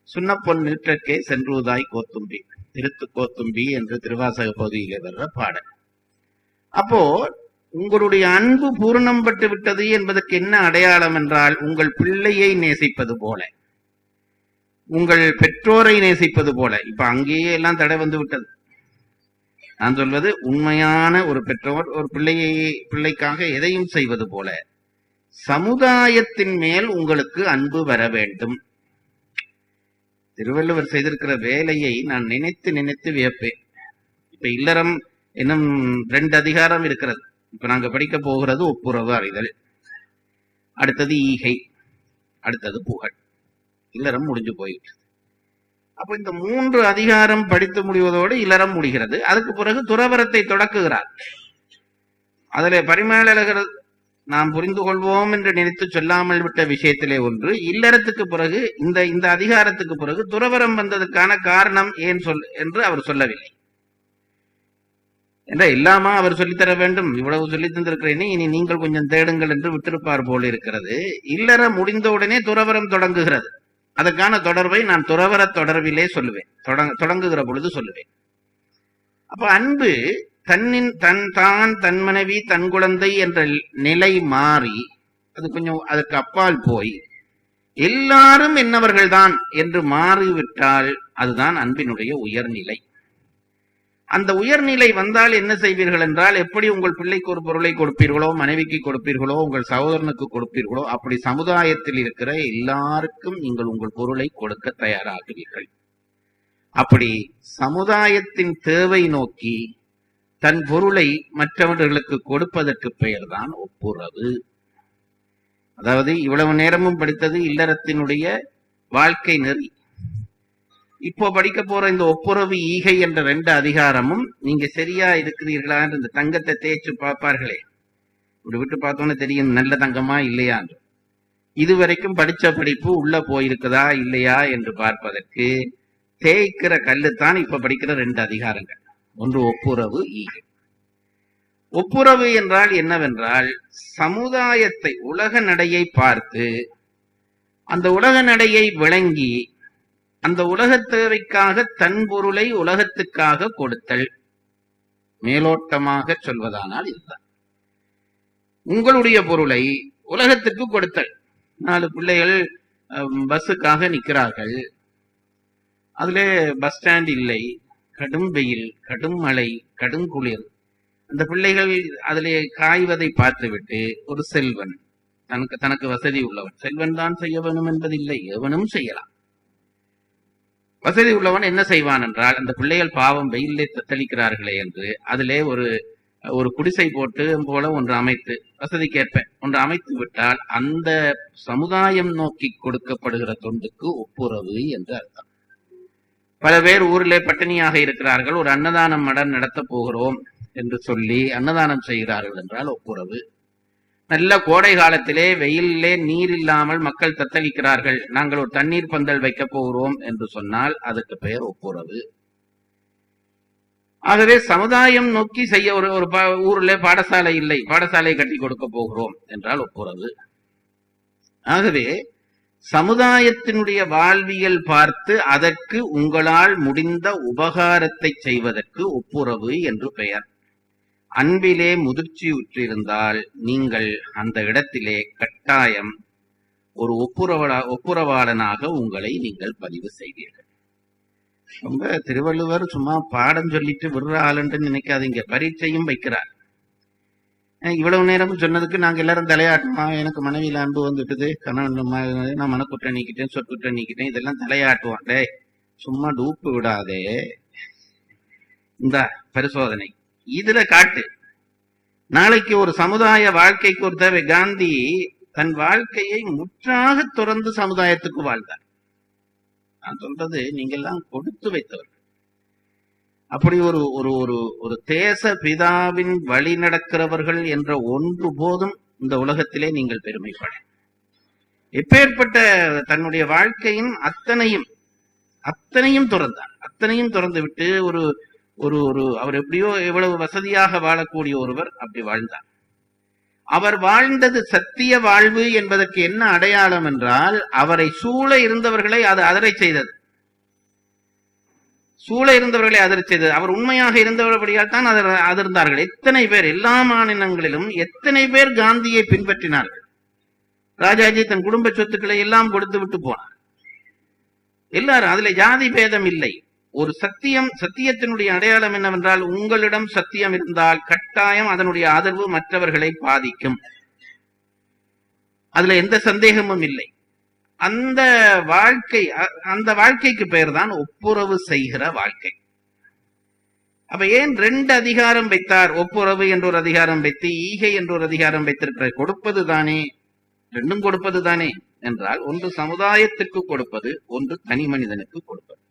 சுண்ணப்பொன் நிற்றற்கே சென்றுவதாய் கோத்தும்பி, திருத்து கோத்தும்பி என்று திருவாசக பகுதியிலே வர்ற பாடல். அப்போ உங்களுடைய அன்பு பூரணம் பட்டு விட்டது என்பதற்கு என்ன அடையாளம் என்றால், உங்கள் பிள்ளையை நேசிப்பது போல உங்கள் பெற்றோரை நேசிப்பது போல. இப்ப அங்கேயே எல்லாம் தடை வந்து விட்டது. நான் சொல்வது உண்மையான ஒரு பெற்றோர் ஒரு பிள்ளைக்காக எதையும் செய்வது போல சமுதாயத்தின் மேல் உங்களுக்கு அன்பு வர வேண்டும். திருவள்ளுவர் செய்திருக்கிற வேலையை நான் நினைத்து நினைத்து வியப்பேன். இப்ப இல்லறம் இன்னும் 2 அதிகாரம் இருக்கிறது. இப்ப நாங்க படிக்க போகிறது ஒப்புரவு அறிதல், அடுத்தது ஈகை, அடுத்தது புகழ். இல்லறம் முடிஞ்சு போயிட்டு. அப்ப இந்த 3 அதிகாரம் படித்து முடிவதோடு இல்லறம் முடிகிறது. அதுக்கு பிறகு துறவரத்தை தொடக்குகிறார். அதிலே பரிமேலழகர் நாம் புரிந்து கொள்வோம் என்று நினைத்து சொல்லாமல் விட்ட விஷயத்திலே ஒன்று, இல்லறத்துக்கு பிறகு இந்த அதிகாரத்துக்கு பிறகு துறவரம் வந்ததுக்கான காரணம் ஏன் என்று அவர் சொல்லவில்லை. என்ற எல்லாமா அவர் சொல்லித்தர வேண்டும், இவ்வளவு சொல்லி தந்திருக்கிறேனே இனி நீங்கள் கொஞ்சம் தேடுங்கள் என்று விட்டிருப்பார் போல் இருக்கிறது. இல்லறம் முடிந்தவுடனே துறவரம் தொடங்குகிறது. அதற்கான தொடர்பை நான் துறவர தொடர்பிலே சொல்லுவேன், தொடங்குகிற பொழுது சொல்லுவேன். அப்ப அன்பு தன் மனைவி தன் குழந்தை என்ற நிலை மாறி அது கொஞ்சம் அதற்கு அப்பால் போய் எல்லாரும் என்னவர்கள் தான் என்று மாறிவிட்டால் அதுதான் அன்பினுடைய உயர்நிலை. அந்த உயர்நிலை வந்தால் என்ன செய்வீர்கள் என்றால், எப்படி உங்கள் பிள்ளைக்கு ஒரு பொருளை கொடுப்பீர்களோ, மனைவிக்கு கொடுப்பீர்களோ, உங்கள் சகோதரனுக்கு கொடுப்பீர்களோ, அப்படி சமுதாயத்தில் இருக்கிற எல்லாருக்கும் நீங்கள் உங்கள் பொருளை கொடுக்க தயாராகுவீர்கள். அப்படி சமுதாயத்தின் தேவை நோக்கி தன் பொருளை மற்றவர்களுக்கு கொடுப்பதற்கு பெயர்தான் ஒப்புரவு. அதாவது இவ்வளவு நேரமும் படித்தது இல்லறத்தினுடைய வாழ்க்கை நெறி. இப்போ படிக்க போற இந்த ஒப்புரவு ஈகை என்ற 2 அதிகாரமும் நீங்க சரியா இருக்கிறீர்களா என்று இந்த தங்கத்தை தேய்ச்சு பார்ப்பார்களே, இப்படி விட்டு பார்த்தோன்னே தெரியும் நல்ல தங்கமா இல்லையா என்று. இதுவரைக்கும் படிச்ச படிப்பு உள்ள போயிருக்குதா இல்லையா என்று பார்ப்பதற்கு தேய்க்கிற கல்லுத்தான் இப்ப படிக்கிற 2 அதிகாரங்கள். ஒன்று ஒப்புரவு ஈகை. ஒப்புரவு என்றால் என்னவென்றால், சமுதாயத்தை உலக நடையை பார்த்து அந்த உலக நடையை விளங்கி அந்த உலகத் தேவைக்காக தன் பொருளை உலகத்துக்காக கொடுத்தல். மேலோட்டமாக சொல்வதானால் இதுதான். உங்களுடைய பொருளை உலகத்துக்கு கொடுத்தல். 4 பிள்ளைகள் பஸ்ஸுக்காக நிற்கிறார்கள். அதுல பஸ் ஸ்டாண்ட் இல்லை, கடும் வெயில், கடும் மழை, கடும் குளிர். அந்த பிள்ளைகள் அதிலே காய்வதை பார்த்துவிட்டு ஒரு செல்வன், தனக்கு வசதி உள்ளவன், செல்வன் தான் செய்ய வேணும் என்பதில்லை, எவனும் செய்யலாம். வசதி உள்ளவன் என்ன செய்வான் என்றால், அந்த பிள்ளைகள் பாவம் வெயிலே தத்தளிக்கிறார்களே என்று அதிலே ஒரு குடிசை போட்டு போல ஒன்று அமைத்து, வசதிக்கேற்ப ஒன்று அமைத்து விட்டால் அந்த சமுதாயம் நோக்கி கொடுக்கப்படுகிற தொண்டுக்கு ஒப்புரவு என்று அர்த்தம். பல பேர் ஊரிலே பட்டினியாக இருக்கிறார்கள், ஒரு அன்னதானம் மடம் நடத்த போகிறோம் என்று சொல்லி அன்னதானம் செய்கிறார்கள் என்றால் ஒப்புரவு. நல்ல கோடை காலத்திலே வெயிலே நீர் இல்லாமல் மக்கள் தத்தளிக்கிறார்கள், நாங்கள் ஒரு தண்ணீர் பந்தல் வைக்க போகிறோம் என்று சொன்னால் அதுக்கு பெயர் ஒப்புரவு. ஆகவே சமுதாயம் நோக்கி செய்ய ஒரு ஊரிலே பாடசாலை இல்லை, பாடசாலை கட்டி கொடுக்க போகிறோம் என்றால் ஒப்புரவு. ஆகவே சமுதாயத்தினுடைய வாழ்வியல் பார்த்து அதற்கு உங்களால் முடிந்த உபகாரத்தை செய்வதற்கு ஒப்புரவு என்று பெயர். அன்பிலே முதிர்ச்சியுற்றிருந்தால் நீங்கள் அந்த இடத்திலே கட்டாயம் ஒரு ஒப்புரவாளனாக உங்களை நீங்கள் பதிவு செய்வீர்கள். ரொம்ப திருவள்ளுவர் சும்மா பாடம் சொல்லிட்டு விடுற ஆளுன்னு நினைக்காதீங்க, பரீட்சையும் வைக்கிறார். இவ்வளவு நேரம் சொன்னதுக்கு நாங்க எல்லாரும் தலையாட்டுமா, எனக்கு மனைவியில அன்பு வந்துட்டுது, கணவன் நான் மனக்குற்றம் நீக்கிட்டேன், சொற்குற்றம் நீக்கிட்டேன், இதெல்லாம் தலையாட்டுவான். டே சும்மா டூப்பு விடாதே, இந்த பரிசோதனை இதுல காட்டு. நாளைக்கு ஒரு சமுதாய வாழ்க்கைக்கு ஒரு தேவை. காந்தி தன் வாழ்க்கையை முற்றாக துறந்து சமுதாயத்துக்கு வாழ்ந்தார். நான் சொல்றது நீங்க எல்லாம் கொடுத்து வைத்தவர்கள். அப்படி ஒரு ஒரு ஒரு ஒரு தேச பிதாவின் வழி நடக்கிறவர்கள் என்ற ஒன்று போதும் இந்த உலகத்திலே நீங்கள் பெருமைப்பட. எப்பேற்பட்ட தன்னுடைய வாழ்க்கையின் அத்தனையும் துறந்தார். அத்தனையும் துறந்து விட்டு ஒரு ஒரு ஒரு அவர் எப்படியோ எவ்வளவு வசதியாக வாழக்கூடிய ஒருவர் அப்படி வாழ்ந்தார். அவர் வாழ்ந்தது சத்திய வாழ்வு என்பதற்கு என்ன அடையாளம் என்றால், அவரை சூழ இருந்தவர்களை அது அதரை செய்தது. சூழ இருந்தவர்களை அதரை செய்தது. அவர் உண்மையாக இருந்தவர்களால் தான் அதிர்ந்தார்கள். எத்தனை பேர், எல்லா மாநிலங்களிலும் எத்தனை பேர் காந்தியை பின்பற்றினார்கள். ராஜாஜி தன் குடும்ப சொத்துக்களை எல்லாம் கொடுத்து விட்டு போனார். எல்லாரும் அதுல ஜாதி பேதம் இல்லை. ஒரு சத்தியத்தினுடைய அடையாளம் என்னவென்றால், உங்களிடம் சத்தியம் இருந்தால் கட்டாயம் அதனுடைய ஆதரவு மற்றவர்களை பாதிக்கும். அதுல எந்த சந்தேகமும் இல்லை. அந்த வாழ்க்கைக்கு பெயர் தான் ஒப்புரவு செய்கிற வாழ்க்கை. அப்ப ஏன் 2 அதிகாரம் வைத்தார்? ஒப்புரவு என்ற ஒரு அதிகாரம் வைத்து ஈகை என்ற ஒரு அதிகாரம் வைத்திருக்கிற. கொடுப்பது தானே, 2ம் கொடுப்பது தானே என்றால், ஒன்று சமுதாயத்துக்கு கொடுப்பது, ஒன்று தனி மனிதனுக்கு கொடுப்பது.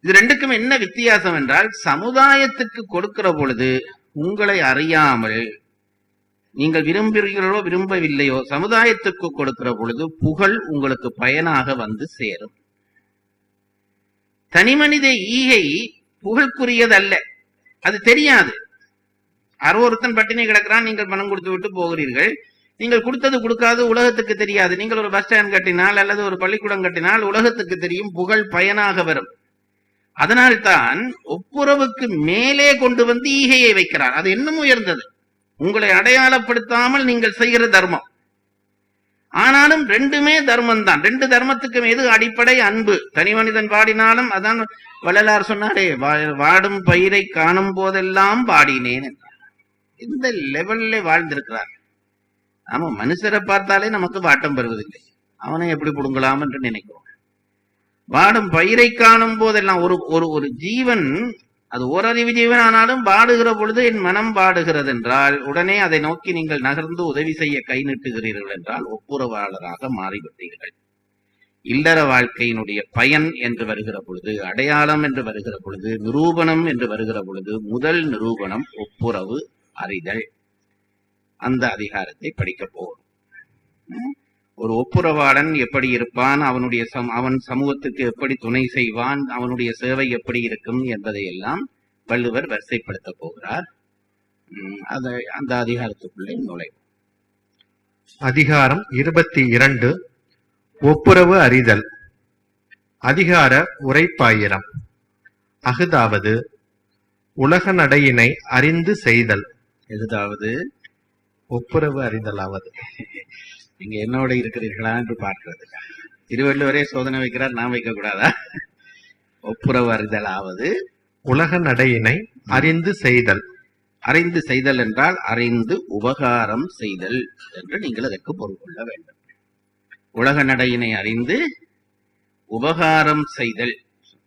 இது 2க்கும் என்ன வித்தியாசம் என்றால், சமுதாயத்துக்கு கொடுக்கிற பொழுது உங்களை அறியாமல் நீங்கள் விரும்புகிறீர்களோ விரும்பவில்லையோ, சமுதாயத்துக்கு கொடுக்கிற பொழுது புகழ் உங்களுக்கு பயனாக வந்து சேரும். தனி மனித ஈகை புகழ்க்குரியதல்ல, அது தெரியாது. ஒருத்தன் பட்டினி கிடக்கிறான், நீங்கள் பணம் கொடுத்து விட்டு போகிறீர்கள். நீங்கள் கொடுத்தது கொடுக்காது உலகத்துக்கு தெரியாது. நீங்கள் ஒரு பஸ் ஸ்டாண்ட் கட்டினால் அல்லது ஒரு பள்ளிக்கூடம் கட்டினால் உலகத்துக்கு தெரியும், புகழ் பயனாக வரும். அதனால்தான் ஒப்புரவுக்கு மேலே கொண்டு வந்து ஈகையை வைக்கிறார். அது இன்னும் உயர்ந்தது. உங்களை அடையாளப்படுத்தாமல் நீங்கள் செய்கிற தர்மம். ஆனாலும் 2மே தர்மம் தான். 2 தர்மத்துக்கும் எது அடிப்படை? அன்பு. தனி மனிதன் பாடினாலும், அதான் வள்ளலார் சொன்னாரே, வாடும் பயிரை காணும் போதெல்லாம் பாடினேன் என்றார். இந்த லெவல்ல வாழ்ந்திருக்கிறார். ஆமா, மனுஷரை பார்த்தாலே நமக்கு வாட்டம் பெறுவதில்லை. அவனை எப்படி புடுங்கலாம் என்று நினைக்கிறோம். வாடும் பயிரை காணும் போதெல்லாம் ஒரு ஜீவன், அது ஓரறிவு ஜீவன் ஆனாலும் பாடுகிற பொழுது என் மனம் பாடுகிறது என்றால், உடனே அதை நோக்கி நீங்கள் நகர்ந்து உதவி செய்ய கை நீட்டுகிறீர்கள் என்றால் ஒப்புரவாளராக மாறிவிட்டீர்கள். இல்லற வாழ்க்கையினுடைய பயன் என்று வருகிற பொழுது, அடையாளம் என்று வருகிற பொழுது, நிரூபணம் என்று வருகிற பொழுது, முதல் நிரூபணம் ஒப்புரவு அறிதல். அந்த அதிகாரத்தை படிக்க போகிறோம். ஒரு ஒப்புரவாளன் எப்படி இருப்பான், அவன் சமூகத்துக்கு எப்படி துணை செய்வான், அவனுடைய சேவை எப்படி இருக்கும் என்பதை எல்லாம் வள்ளுவர் வரிசைப்படுத்த போகிறார். அந்த அதிகாரத்துக்குள்ளே நுழைவோம். அதிகாரம் 22, ஒப்புரவு அறிதல். அதிகார உரைப்பாயிரம். அஃதாவது உலக நடையினை அறிந்து செய்தல். எதாவது ஒப்புரவு அறிதலாவது. நீங்க என்னோட இருக்கிறீர்களா என்று பார்க்கிறது. திருவள்ளுவரே சோதனை வைக்கிறார், நான் வைக்க கூடாதா? ஒப்புரவு அறிதலாவது உலக நடையினை அறிந்து செய்தல். அறிந்து செய்தல் என்றால் அறிந்து உபகாரம் செய்தல் என்று நீங்கள் அதற்கு பொருள் கொள்ள வேண்டும். உலக நடையினை அறிந்து உபகாரம் செய்தல்.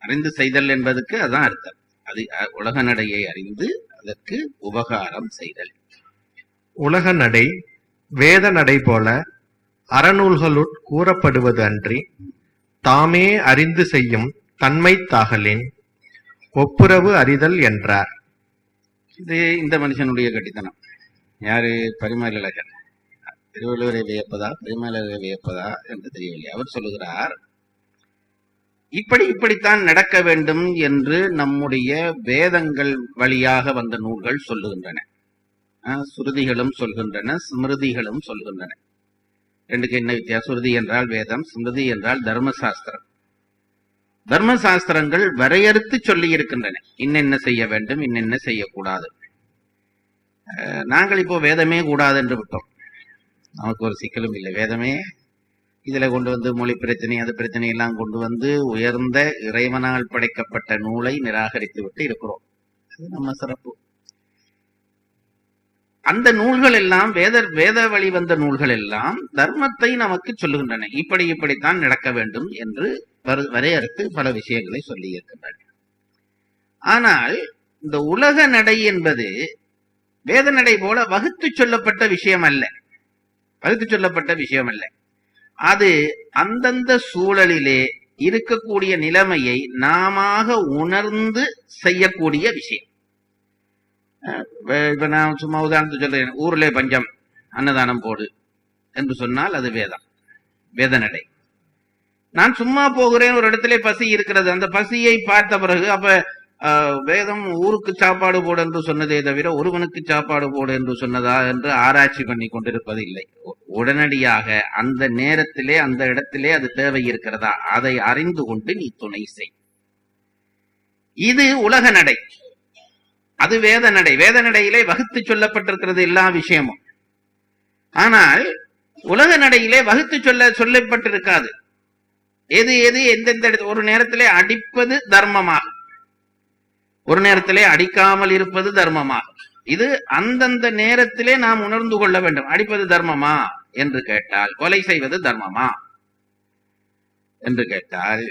அறிந்து செய்தல் என்பதற்கு அதான் அர்த்தம். அது உலக நடையை அறிந்து அதற்கு உபகாரம் செய்தல். உலக நடை வேத நடை போல அறநூல்களுட் கூறப்படுவது அன்றி தாமே அறிந்து செய்யும் தன்மை தாகலின் ஒப்புரவு அறிதல் என்றார். இது இந்த மனுஷனுடைய கட்டித்தனம். யாரு? பரிமேலழகர். திருவள்ளுவரை வியப்பதா பரிமேலழகரை வியப்பதா என்று தெரியவில்லை. அவர் சொல்லுகிறார், இப்படித்தான் நடக்க வேண்டும் என்று நம்முடைய வேதங்கள் வழியாக வந்த நூல்கள் சொல்லுகின்றன. சுருதிகளும் சொல்கின்றன, ஸ்மிருதிகளும் சொல்கின்றன. ரெண்டுக்கு என்ன வித்தியாசம்? சுருதி என்றால் வேதம், ஸ்மிருதி என்றால் தர்மசாஸ்திரம். தர்மசாஸ்திரங்கள் வரையறுத்து சொல்லி இருக்கின்றன, இன்னென்ன செய்ய வேண்டும், இன்னென்ன செய்யக்கூடாது. நாங்கள் இப்போ வேதமே கூடாது என்று விட்டோம். நமக்கு ஒரு சிக்கலும் இல்லை. வேதமே இதுல கொண்டு வந்து மொழி பிரச்சனை, அது பிரச்சனை எல்லாம் கொண்டு வந்து உயர்ந்த இறைவனால் படைக்கப்பட்ட நூலை நிராகரித்து விட்டு இருக்கிறோம். அது நம்ம சிறப்பு. அந்த நூல்கள் எல்லாம் வேத வழி வந்த நூல்கள் எல்லாம் தர்மத்தை நமக்கு சொல்லுகின்றன. இப்படித்தான் நடக்க வேண்டும் என்று வரையறுத்து பல விஷயங்களை சொல்லி இருக்கின்றன. ஆனால் இந்த உலக நடை என்பது வேத நடை போல வகுத்து சொல்லப்பட்ட விஷயம் அல்ல. அது அந்தந்த சூழலிலே இருக்கக்கூடிய நிலைமையை நாம உணர்ந்து செய்யக்கூடிய விஷயம். இப்ப நான் சும்மா உதாரணத்துக்கு சொல்றேன். ஊர்ல பஞ்சம், அன்னதானம் போடு என்று சொன்னால் அது வேத நடை. நான் சும்மா போகிறேன், ஒரு இடத்துல பசி இருக்கிறது, அந்த பசியை பார்த்த பிறகு அப்ப வேதம் ஊருக்கு சாப்பாடு போடு என்று சொன்னதே தவிர ஒருவனுக்கு சாப்பாடு போடு என்று சொன்னதா என்று ஆராய்ச்சி பண்ணி கொண்டிருப்பது இல்லை. உடனடியாக அந்த நேரத்திலே அந்த இடத்திலே அது தேவை இருக்கிறதா அதை அறிந்து கொண்டு நீ துணை செய். இது உலக நடை, அது வேத நடை. வேத நடையிலே வகுத்து சொல்லப்பட்டிருக்கிறது எல்லா விஷயமும். ஆனால் உலக நடையிலே வகுத்து சொல்லப்பட்டிருக்காது. எது எது எந்தெந்த இடத்துல ஒரு நேரத்திலே அடிப்பது தர்மமாகும், ஒரு நேரத்திலே அடிக்காமல் இருப்பது தர்மமாகும். இது அந்தந்த நேரத்திலே நாம் உணர்ந்து கொள்ள வேண்டும். அடிப்பது தர்மமா என்று கேட்டால், கொலை செய்வது தர்மமா என்று கேட்டால்,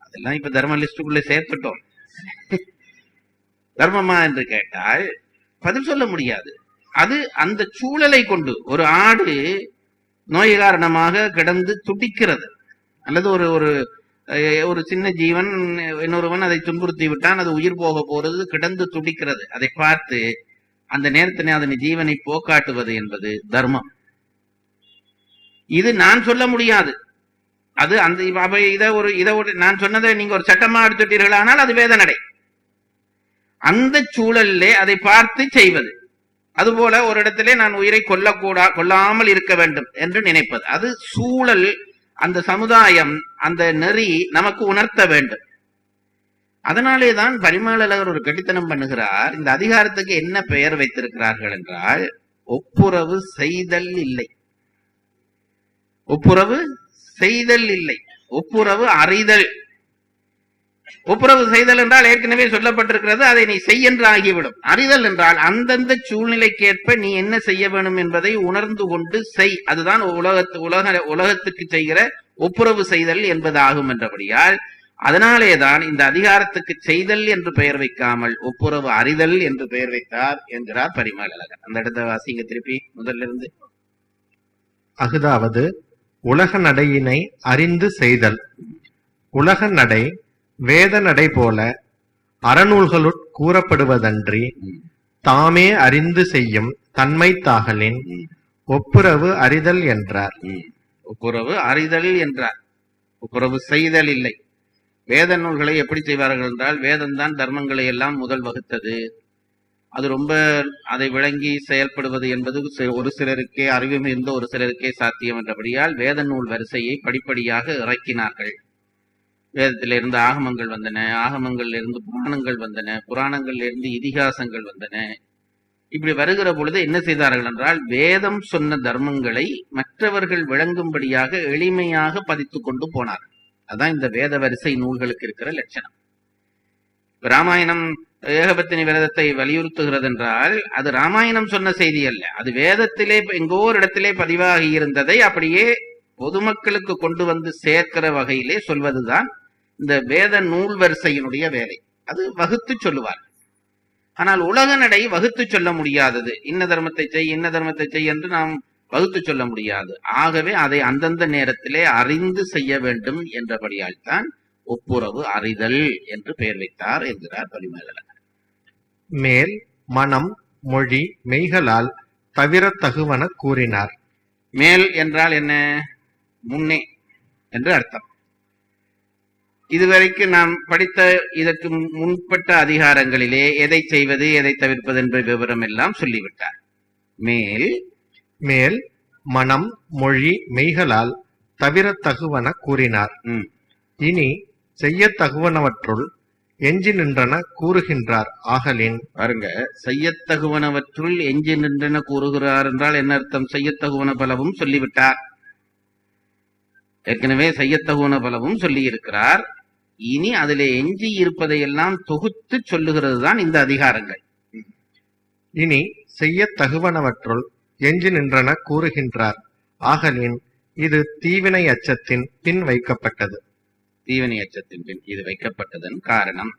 அதெல்லாம் இப்ப தர்ம லிஸ்டுக்குள்ள சேர்த்துட்டோம். தர்மமா என்று கேட்டால் பதில் சொல்ல முடியாது. அது அந்த சூழலை கொண்டு, ஒரு ஆடு நோய் காரணமாக கிடந்து துடிக்கிறது, அல்லது ஒரு ஒரு ஒரு சின்ன ஜீவன் இன்னொருவன் அதை துன்புறுத்தி விட்டான், அது உயிர் போக போறது, கிடந்து துடிக்கிறது. அதை பார்த்து அந்த நேரத்தினை அதன் ஜீவனை போக்காட்டுவது என்பது தர்மம். இது நான் சொல்ல முடியாது. அது அந்த இதை நான் சொன்னதை நீங்க ஒரு சட்டமா எடுத்துட்டீர்களானால் அது வேத நடை. அந்த சூழலிலே அதை பார்த்து செய்வது. அதுபோல ஒரு இடத்திலே நான் உயிரை கொல்லாமல் இருக்க வேண்டும் என்று நினைப்பது. அது சூழல், அந்த சமுதாயம், அந்த நெறி நமக்கு உணர்த்த வேண்டும். அதனாலேதான் பரிமேலழகர் ஒரு கட்டித்தனம் பண்ணுகிறார். இந்த அதிகாரத்துக்கு என்ன பெயர் வைத்திருக்கிறார்கள் என்றால், ஒப்புரவு செய்தல் இல்லை. ஒப்புரவு செய்தல் இல்லை, ஒப்புரவு அறிதல். ஒப்புரவு செய்தல் என்றால் ஏற்கனவே சொல்லப்பட்டிருக்கிறது, அதை நீ செய்யென்று ஆகிவிடும். அறிதல் என்றால் அந்தந்த சூழ்நிலைக்கேற்ப நீ என்ன செய்ய வேண்டும் என்பதை உணர்ந்து கொண்டு செய். அதுதான் உலகத்துக்கு செய்கிற ஒப்புரவு செய்தல் என்பதாகும் என்றபடியால், அதனாலேதான் இந்த அதிகாரத்துக்கு செய்தல் என்று பெயர் வைக்காமல் ஒப்புரவு அறிதல் என்று பெயர் வைத்தார் என்கிறார் பரிமேலழகர். அந்த இடத்தை வாசிங்க திருப்பி முதல்ல இருந்து. அஃதாவது உலக நடையினை அறிந்து செய்தல். உலக நடை வேத நடை போல அறநூல்களுட் கூறப்படுவதன்றி தாமே அறிந்து செய்யும் தன்மை தாகலின் ஒப்புரவு அறிதல் என்றார். ஒப்புரவு அறிதல் என்றார், ஒப்புரவு செய்தல் இல்லை. வேத நூல்களை எப்படி செய்வார்கள் என்றால், வேதம்தான் தர்மங்களை எல்லாம் முதல் வகுத்தது. அது ரொம்ப அதை விளங்கி செயல்படுவது என்பது ஒரு சிலருக்கே, அறிவு மிகுந்த ஒரு சிலருக்கே சாத்தியம் என்றபடியால் வேத நூல் வரிசையை படிப்படியாக இறக்கினார்கள். வேதத்திலிருந்து ஆகமங்கள் வந்தன, ஆகமங்கள்ல இருந்து புராணங்கள் வந்தன, புராணங்கள்ல இருந்து இதிகாசங்கள் வந்தன. இப்படி வருகிற பொழுது என்ன செய்தார்கள் என்றால், வேதம் சொன்ன தர்மங்களை மற்றவர்கள் விளங்கும்படியாக எளிமையாக பதித்து கொண்டு போனார்கள். அதான் இந்த வேத வரிசை நூல்களுக்கு இருக்கிற லட்சணம். ராமாயணம் ஏகபத்தினி விரதத்தை வலியுறுத்துகிறது என்றால், அது ராமாயணம் சொன்ன செய்தி அல்ல, அது வேதத்திலே எங்கோ ஒரு இடத்திலே பதிவாகி இருந்ததை அப்படியே பொதுமக்களுக்கு கொண்டு வந்து சேர்க்கிற வகையிலே சொல்வதுதான் இந்த வேத நூல் வரிசையினுடைய வேலை. அது வகுத்து சொல்லுவார். ஆனால் உலக நடை வகுத்து சொல்ல முடியாதது. இன்ன தர்மத்தை செய், இன்ன தர்மத்தை செய் என்று நாம் வகுத்து சொல்ல முடியாது. ஆகவே அதை அந்தந்த நேரத்திலே அறிந்து செய்ய வேண்டும் என்றபடியால் தான் ஒப்புரவு அறிதல் என்று பெயர் வைத்தார் என்கிறார் பரிமேலழகர். மேல் மனம் மொழி மெய்களால் தவிர தகுவன கூறினார். மேல் என்றால் என்ன? முன்னே என்று அர்த்தம். இதுவரைக்கும் நாம் படித்த இதற்கு முன்பட்ட அதிகாரங்களிலே எதை செய்வது எதை தவிர்ப்பது என்ற விவரம் எல்லாம் சொல்லிவிட்டார். மேல் மேல் மனம் மொழி மெய்களால் தவிர தகுவன கூறினார். இனி செய்ய தகுவனவற்றுள் எஞ்சி நின்றன கூறுகின்றார். ஆகலின் பாருங்க, செய்யத்தகுவனவற்றுள் எஞ்சி நின்றன கூறுகிறார் என்றால் என்ன அர்த்தம்? செய்யத்தகுவன பலவும் சொல்லிவிட்டார். ஏற்கனவே செய்யத்தகுவன பலவும் சொல்லி இருக்கிறார். இனி அதிலே எஞ்சி இருப்பதையெல்லாம் தொகுத்து சொல்லுகிறது தான் இந்த அதிகாரங்கள். இனி செய்ய தகுவனவற்றுள் எஞ்சி நின்றன கூறுகின்றார். ஆகலின் இது தீவினை அச்சத்தின் பின் வைக்கப்பட்டது. தீவினை அச்சத்தின் பின் இது வைக்கப்பட்டதன் காரணம்,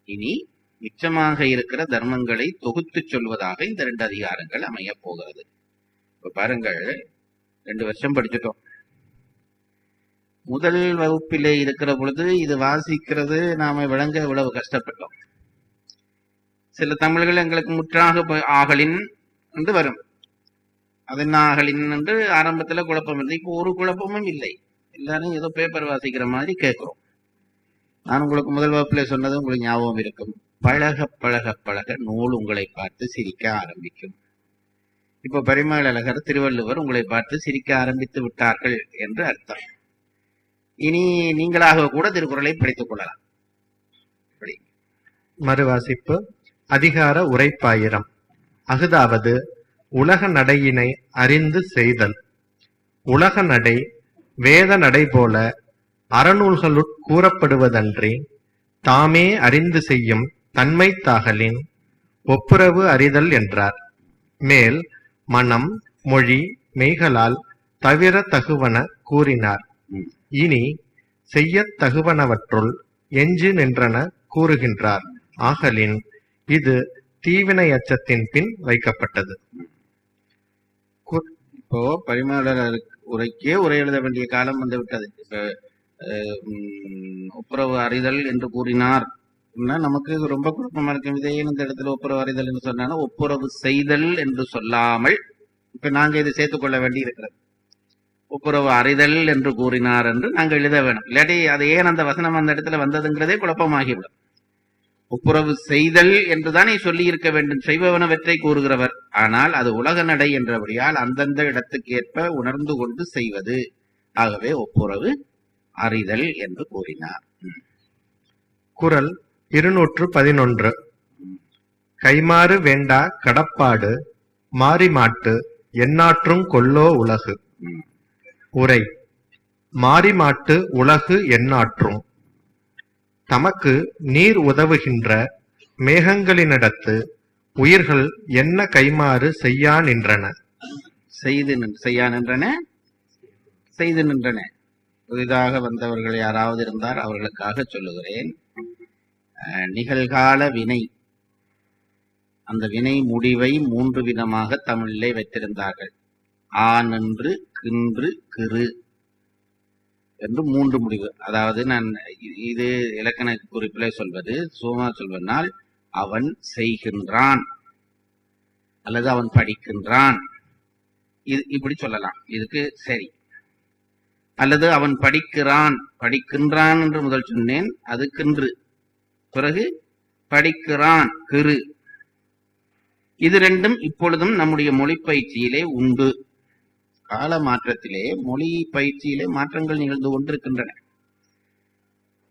இனி மிச்சமாக இருக்கிற தர்மங்களை தொகுத்து சொல்வதாக இந்த 2 அதிகாரங்கள் அமைய போகிறது. இப்ப பாருங்கள், 2 வருஷம் படிச்சுட்டோம். முதல் வகுப்பிலே இருக்கிற பொழுது இது வாசிக்கிறது நாம விளங்க இவ்வளவு கஷ்டப்பட்டோம். சில தமிழ்கள் எங்களுக்கு முற்றாக ஆகலின் என்று வரும். அது என்ன ஆகலின் என்று ஆரம்பத்துல குழப்பம் இல்லை. இப்போ ஒரு குழப்பமும் இல்லை. எல்லாரும் ஏதோ பேப்பர் வாசிக்கிற மாதிரி கேட்கிறோம். நான் உங்களுக்கு முதல் வகுப்பிலே சொன்னது உங்களுக்கு ஞாபகம் இருக்கும். பழக பழக பழக நூல் உங்களை பார்த்து சிரிக்க ஆரம்பிக்கும். இப்போ பரிமேலழகர், திருவள்ளுவர் உங்களை பார்த்து சிரிக்க ஆரம்பித்து விட்டார்கள் என்று அர்த்தம். இனி நீங்களாக கூட திருக்குறளை படித்துக் கொள்ளலாம். மறுவாசிப்பு. அதிகார உரைப்பாயிரம். அஃதாவது உலக நடையினை அறிந்து செய்தல். உலக நடை வேத நடை போல அறநூல்களுட் கூறப்படுவதன்றி தாமே அறிந்து செய்யும் தன்மைத்தாகலின் ஒப்புரவு அறிதல் என்றார். மேல் மனம் மொழி மெய்களால் தவிர தகுவன கூறினார். இனி செய்யத் தகுவனவற்றுள் எஞ்சி நின்றன கூறுகின்றார். ஆகலின் இது தீவினை அச்சத்தின் பின் வைக்கப்பட்டது. இப்போ பரிமாளர் உரைக்கே உரை எழுத வேண்டிய காலம் வந்து விட்டது. இப்ப ஒப்புரவு அறிதல் என்று கூறினார். நமக்கு இது ரொம்ப குழப்பமா இருக்கும். இதே இந்த இடத்துல ஒப்புரவு அறிதல் என்று சொன்னா ஒப்புரவு செய்தல் என்று சொல்லாமல் இப்ப நாங்க இதை சேர்த்துக் கொள்ள வேண்டி இருக்கிறது. ஒப்புரவு அறிதல் என்று கூறினார் என்று நாங்கள் எழுத வேணும். இல்லாட்டி அது ஏன் அந்த வசனம் அந்த இடத்துல வந்ததுங்கிறதே குழப்பமாகிவிடும். ஒப்புரவு செய்தல் என்றுதானே சொல்லி இருக்க வேண்டும். செய்பவனவற்றை கூறுகிறவர். ஆனால் அது உலக நடை என்றபடியால் அந்தந்த இடத்துக்கு ஏற்ப உணர்ந்து கொண்டு செய்வது. ஆகவே ஒப்புரவு அறிதல் என்று கூறினார். குறள் 211. கைமாறு வேண்டா கடப்பாடு மாறிமாட்டு எந்நாற்றும் கொல்லோ உலகு. உரை: மாறிமாட்டு உலகு எந்நாற்றும். தமக்கு நீர் உதவுகின்ற மேகங்களினிடத்து உயிர்கள் என்ன கைமாறு செய்யா நின்றன. செய்யா நின்றன. புதிதாக வந்தவர்கள் யாராவது இருந்தால் அவர்களுக்காக சொல்லுகிறேன். நிகழ்கால வினை, அந்த வினை முடிவை 3 விதமாக தமிழிலே வைத்திருந்தார்கள். ஆனென்று, கின்று, கிறு என்று 3 முடிவு. அதாவது நான் இது இலக்கண குறிப்பிலே சொல்வது, சும்மா சொல்வதனால் அவன் செய்கின்றான் அல்லது அவன் படிக்கின்றான், இது இப்படி சொல்லலாம். இதுக்கு சரி. அல்லது அவன் படிக்கின்றான் என்று முதல் சொன்னேன், அது கின்று. பிறகு படிக்கிறான், கிறு. இது ரெண்டும் இப்பொழுதும் நம்முடைய மொழி பயிற்சியிலே உண்டு. கால மாற்றத்திலே மொழி பயிற்சியிலே மாற்றங்கள் நிகழ்ந்து கொண்டிருக்கின்றன.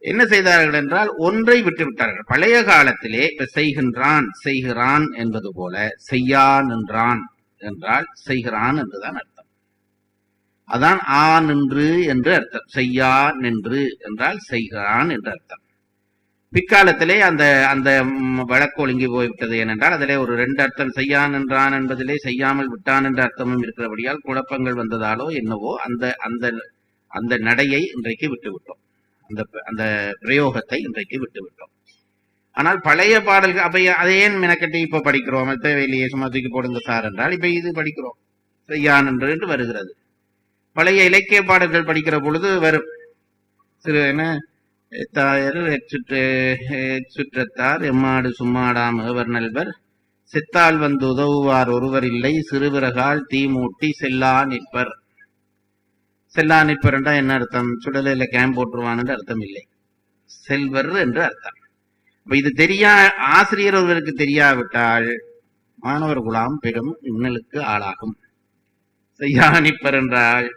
என்ன செய்தார்கள் என்றால் ஒன்றை விட்டுவிட்டார்கள். பழைய காலத்திலே இப்ப செய்கிறான் என்பது போல செய்யா நின்றான் என்றால் செய்கிறான் என்றுதான் அர்த்தம். அதான் ஆ நின்று என்று அர்த்தம். செய்யா நின்று என்றால் செய்கிறான் என்று அர்த்தம். பிற்காலத்திலே அந்த அந்த வழக்கு ஒழுங்கி போய்விட்டது. ஏனென்றால் அதிலே ஒரு 2 அர்த்தம், செய்யான் என்றான் என்பதிலே செய்யாமல் விட்டான் என்ற அர்த்தமும் இருக்கிறபடியால் குழப்பங்கள் வந்ததாலோ என்னவோ அந்த அந்த அந்த நடையை இன்றைக்கு விட்டுவிட்டோம். அந்த பிரயோகத்தை இன்றைக்கு விட்டுவிட்டோம். ஆனால் பழைய பாடல்கள் அப்ப அதையேன் மெனக்கட்டி இப்ப படிக்கிறோம். தேவையிலேயே சும்மா தூக்கி போடுங்க சார் என்றால் இப்ப இது படிக்கிறோம். செய்யான் என்று வருகிறது. பழைய இலக்கிய பாடல்கள் படிக்கிற பொழுது வரும். என்ன தாயர் சுற்றத்தார் எம்மாடு சும்மாடாம் ஏவர் நல்வர் செத்தால் வந்து உதவுவார் ஒருவர் இல்லை சிறுவிறகால் தீமூட்டி செல்லா நிற்பர். செல்லா நிற்பர் என்றா என்ன அர்த்தம்? சுடலையில கேம்ப் போட்டுருவான் என்று அர்த்தம் இல்லை, செல்வர் என்று அர்த்தம். அப்ப இது ஆசிரியர் ஒருவருக்கு தெரியாவிட்டால் மாணவர் குலாம் பெரும் இன்னலுக்கு ஆளாகும். செய்யா நிற்பர் என்றால்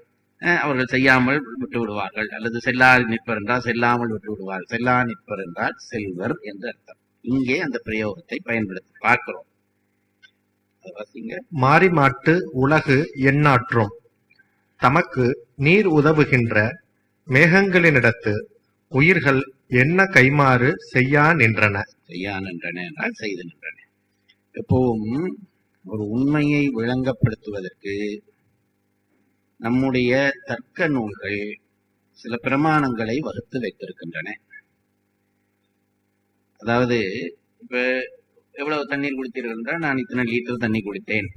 அவர்கள் செய்யாமல் விட்டு விடுவார்கள், அல்லது செல்லா நிற்பர் என்றால் செல்லாமல் விட்டு விடுவார்கள். செல்லா நிற்பர் என்றால் செல்வர் என்று அர்த்தம். இங்கே அந்த பிரயோகத்தை பயன்படுத்தி பார்க்கிறோம். மாறிமாட்டு உலகு எந்நாற்றும். தமக்கு நீர் உதவுகின்ற மேகங்களினிடத்து உயிர்கள் என்ன கைமாறு செய்யா நின்றன. என்றால் செய்து நின்றன. எப்பவும் ஒரு உண்மையை விளங்கப்படுத்துவதற்கு நம்முடைய தர்க்க நூல்கள் சில பிரமாணங்களை வகுத்து வைத்திருக்கின்றன. அதாவது இப்ப எவ்வளவு தண்ணீர் குடித்தீர்கள் என்றால் நான் இத்தனை லிட்டர் தண்ணி குடித்தேன்.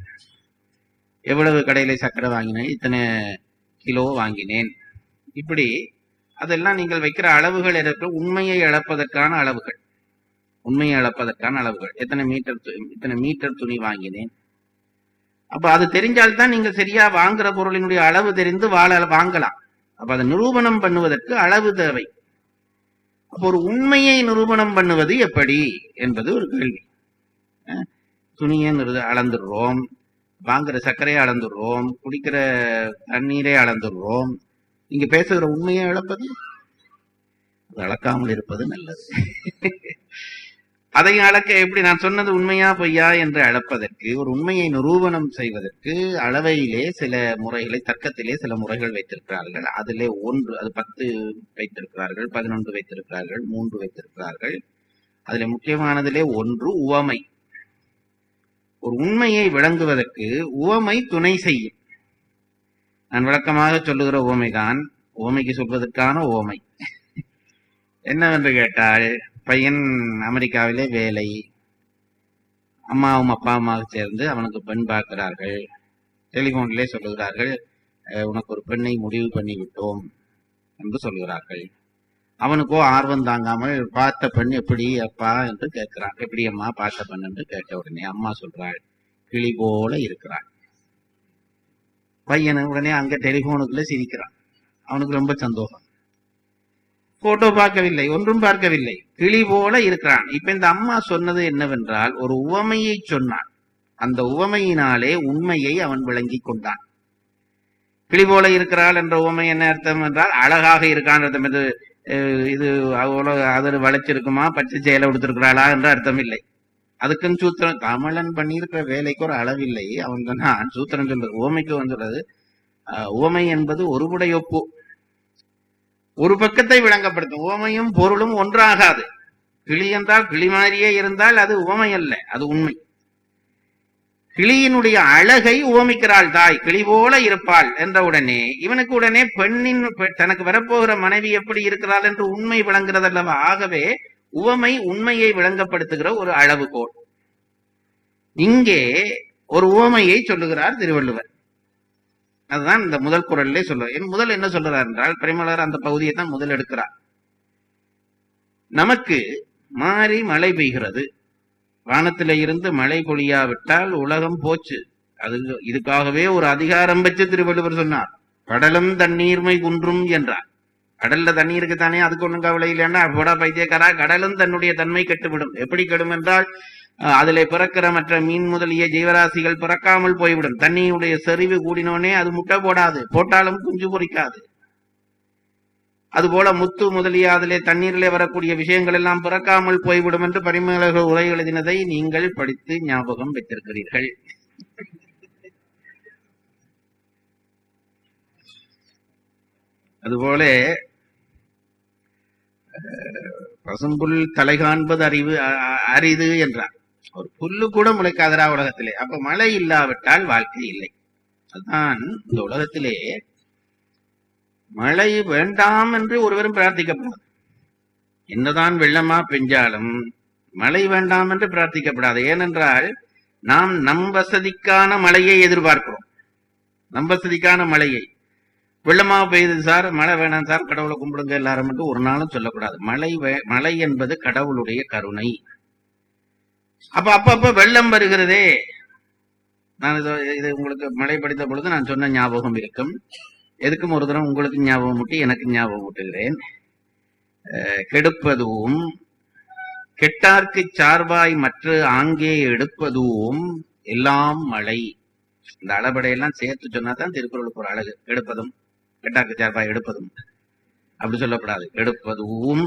எவ்வளவு கடையில சர்க்கரை வாங்கினேன், இத்தனை கிலோ வாங்கினேன். இப்படி அதெல்லாம் நீங்கள் வைக்கிற அளவுகள் எதற்கு? உண்மையை அளப்பதற்கான அளவுகள். இத்தனை மீட்டர் துணி வாங்கினேன். அப்ப அது தெரிஞ்சால்தான் நீங்க சரியா வாங்குற பொருளினுடைய அளவு தெரிந்து வாங்கலாம். அப்ப அதை நிரூபணம் பண்ணுவதற்கு அளவு தேவை. அப்போ ஒரு உண்மையை நிரூபணம் பண்ணுவது எப்படி என்பது ஒரு கேள்வி. துணியை அளந்துடுறோம், வாங்குற சர்க்கரையை அளந்துடுறோம், குடிக்கிற தண்ணீரை அளந்துடுறோம். நீங்க பேசுகிற உண்மையை அளப்பது, அது அளக்காமல் இருப்பது நல்லது. அதை அளக்க எப்படி, நான் சொன்னது உண்மையா பொய்யா என்று அளப்பதற்கு, ஒரு உண்மையை நிரூபணம் செய்வதற்கு அளவையிலே சில முறைகளை, தர்க்கத்திலே சில முறைகள் வைத்திருக்கிறார்கள். அதிலே ஒன்று, அது 10 வைத்திருக்கிறார்கள், 11 வைத்திருக்கிறார்கள், 3 வைத்திருக்கிறார்கள். அதிலே முக்கியமானதிலே ஒன்று உவமை. ஒரு உண்மையை விளங்குவதற்கு உவமை துணை செய்யும். நான் விளக்கமாக சொல்லுகிற உவமைதான் உவமைக்கு சொல்வதற்கான உவமை. என்னவென்று கேட்டால், பையன் அமெரிக்காவிலே வேலை, அம்மாவும் அப்பாவுமாக சேர்ந்து அவனுக்கு பெண் பார்க்கிறார்கள். டெலிபோனிலே சொல்லுகிறார்கள், உனக்கு ஒரு பெண்ணை முடிவு பண்ணி விட்டோம் என்று சொல்லுகிறார்கள். அவனுக்கோ ஆர்வம் தாங்காமல், பார்த்த பெண் எப்படி அப்பா என்று கேட்கிறான். எப்படி அம்மா பார்த்த பெண் என்று கேட்ட உடனே அம்மா சொல்றாள், கிளி போல இருக்கிறாள். பையன் உடனே அங்க டெலிபோனுக்குள்ள சிரிக்கிறான். அவனுக்கு ரொம்ப சந்தோஷம். போட்டோ பார்க்கவில்லை, ஒன்றும் பார்க்கவில்லை, கிளி போல இருக்கிறான். இப்ப இந்த அம்மா சொன்னது என்னவென்றால், ஒரு உவமையை சொன்னான். அந்த உவமையினாலே உண்மையை அவன் விளங்கி கொண்டான். கிளி போல இருக்கிறாள் என்ற உவமை என்ன அர்த்தம் என்றால், அழகாக இருக்கான் அர்த்தம். இது அவ்வளவு அது வளைச்சிருக்குமா, பச்சை சேலை கொடுத்திருக்கிறாளா என்ற அர்த்தம் இல்லை. அதுக்குன்னு சூத்திரம், தமிழன் பண்ணியிருக்கிற வேலைக்கு ஒரு அளவில்லை. அவன் சொன்னான், சூத்திரம் சொல்றது, உவமைக்கு வந்துள்ளது. உவமை என்பது ஒருபுடையொப்பு, ஒரு பக்கத்தை விளங்கப்படுத்தும். உவமையும் பொருளும் ஒன்றாகாது. கிளி என்றால் கிளி மாதிரியே இருந்தால் அது உவமை அல்ல, அது உண்மை. கிளியினுடைய அழகை உவமிக்கிறாள் தாய், கிளி போல இருப்பாள் என்ற உடனே இவனுக்கு உடனே பெண்ணின், தனக்கு வரப்போகிற மனைவி எப்படி இருக்கிறாள் என்று உண்மை விளங்குறது அல்லவா. ஆகவே உவமை உண்மையை விளங்கப்படுத்துகிற ஒரு அளவுகோல். இங்கே ஒரு உவமையை சொல்லுகிறார் திருவள்ளுவர். அதுதான் இந்த முதல் குறளிலே சொல்லுவார். முதல் என்ன சொல்றார் என்றால், பரிமளர் அந்த பகுதியை தான் முதல் எடுக்கிறார். நமக்கு மாறி மழை பெய்கிறது, வானத்தில இருந்து மழை பொழியாவிட்டால் உலகம் போச்சு. அது இதுக்காகவே ஒரு அதிகாரம் வச்சு திருவள்ளுவர் சொன்னார், கடலும் தண்ணீர்மை குன்றும் என்றார். கடல்ல தண்ணீருக்கு தானே, அதுக்கு ஒண்ணும் கவலை இல்லைன்னா போடா பைத்தியக்காரா, கடலும் தன்னுடைய தன்மை கெட்டுவிடும். எப்படி கெடும் என்றால், அதிலே பிறக்கிற மற்ற மீன் முதலிய ஜீவராசிகள் பிறக்காமல் போய்விடும். தண்ணியுடைய செறிவு கூடினோடனே அது முட்டை போடாது, போட்டாலும் குஞ்சு பொறிக்காது. அதுபோல முத்து முதலிய அதிலே தண்ணீரிலே வரக்கூடிய விஷயங்கள் எல்லாம் பிறக்காமல் போய்விடும் என்று பரிமேலழகர் உரை எழுதினதை நீங்கள் படித்து ஞாபகம் வைத்திருக்கிறீர்கள். அதுபோல பசும்புல் தலை காண்பது அரிது என்றார். ஒரு புல்லு கூட முளைக்காதரா உலகத்திலே. அப்ப மழை இல்லாவிட்டால் வாழ்க்கை இல்லை. அதுதான் இந்த உலகத்திலே மழை வேண்டாம் என்று ஒருவரும் பிரார்த்திக்கப்படாது. என்னதான் வெள்ளமா பெஞ்சாலும் மழை வேண்டாம் என்று பிரார்த்திக்கப்படாது. ஏனென்றால் நாம் நம் வசதிக்கான மழையை எதிர்பார்க்கிறோம். நம் வசதிக்கான மழையை. வெள்ளமா பெய்யுது சார், மழை வேணாம் சார், கடவுளை கும்பிடுங்க எல்லாரும் என்று ஒரு நாளும் சொல்லக்கூடாது. மழை என்பது கடவுளுடைய கருணை. அப்பப்ப வெள்ளம் வருகிறதே. நான் இது உங்களுக்கு மழை படித்த பொழுது நான் சொன்ன ஞாபகம் இருக்கும். எதுக்கும் ஒரு தரம் உங்களுக்கு ஞாபகம் ஊட்டி எனக்கு ஞாபகம் ஊட்டுகிறேன். கெடுப்பதும் கெட்டார்க்கு சார்பாய் மற்ற ஆங்கே எடுப்பதும் எல்லாம் மழை. இந்த அளபடையெல்லாம் சேர்த்து சொன்னாதான் திருக்குறளுக்கு ஒரு அழகு. எடுப்பதும் கெட்டார்க்கு சார்பாய் எடுப்பதும் அப்படி சொல்லப்படாது. எடுப்பதும்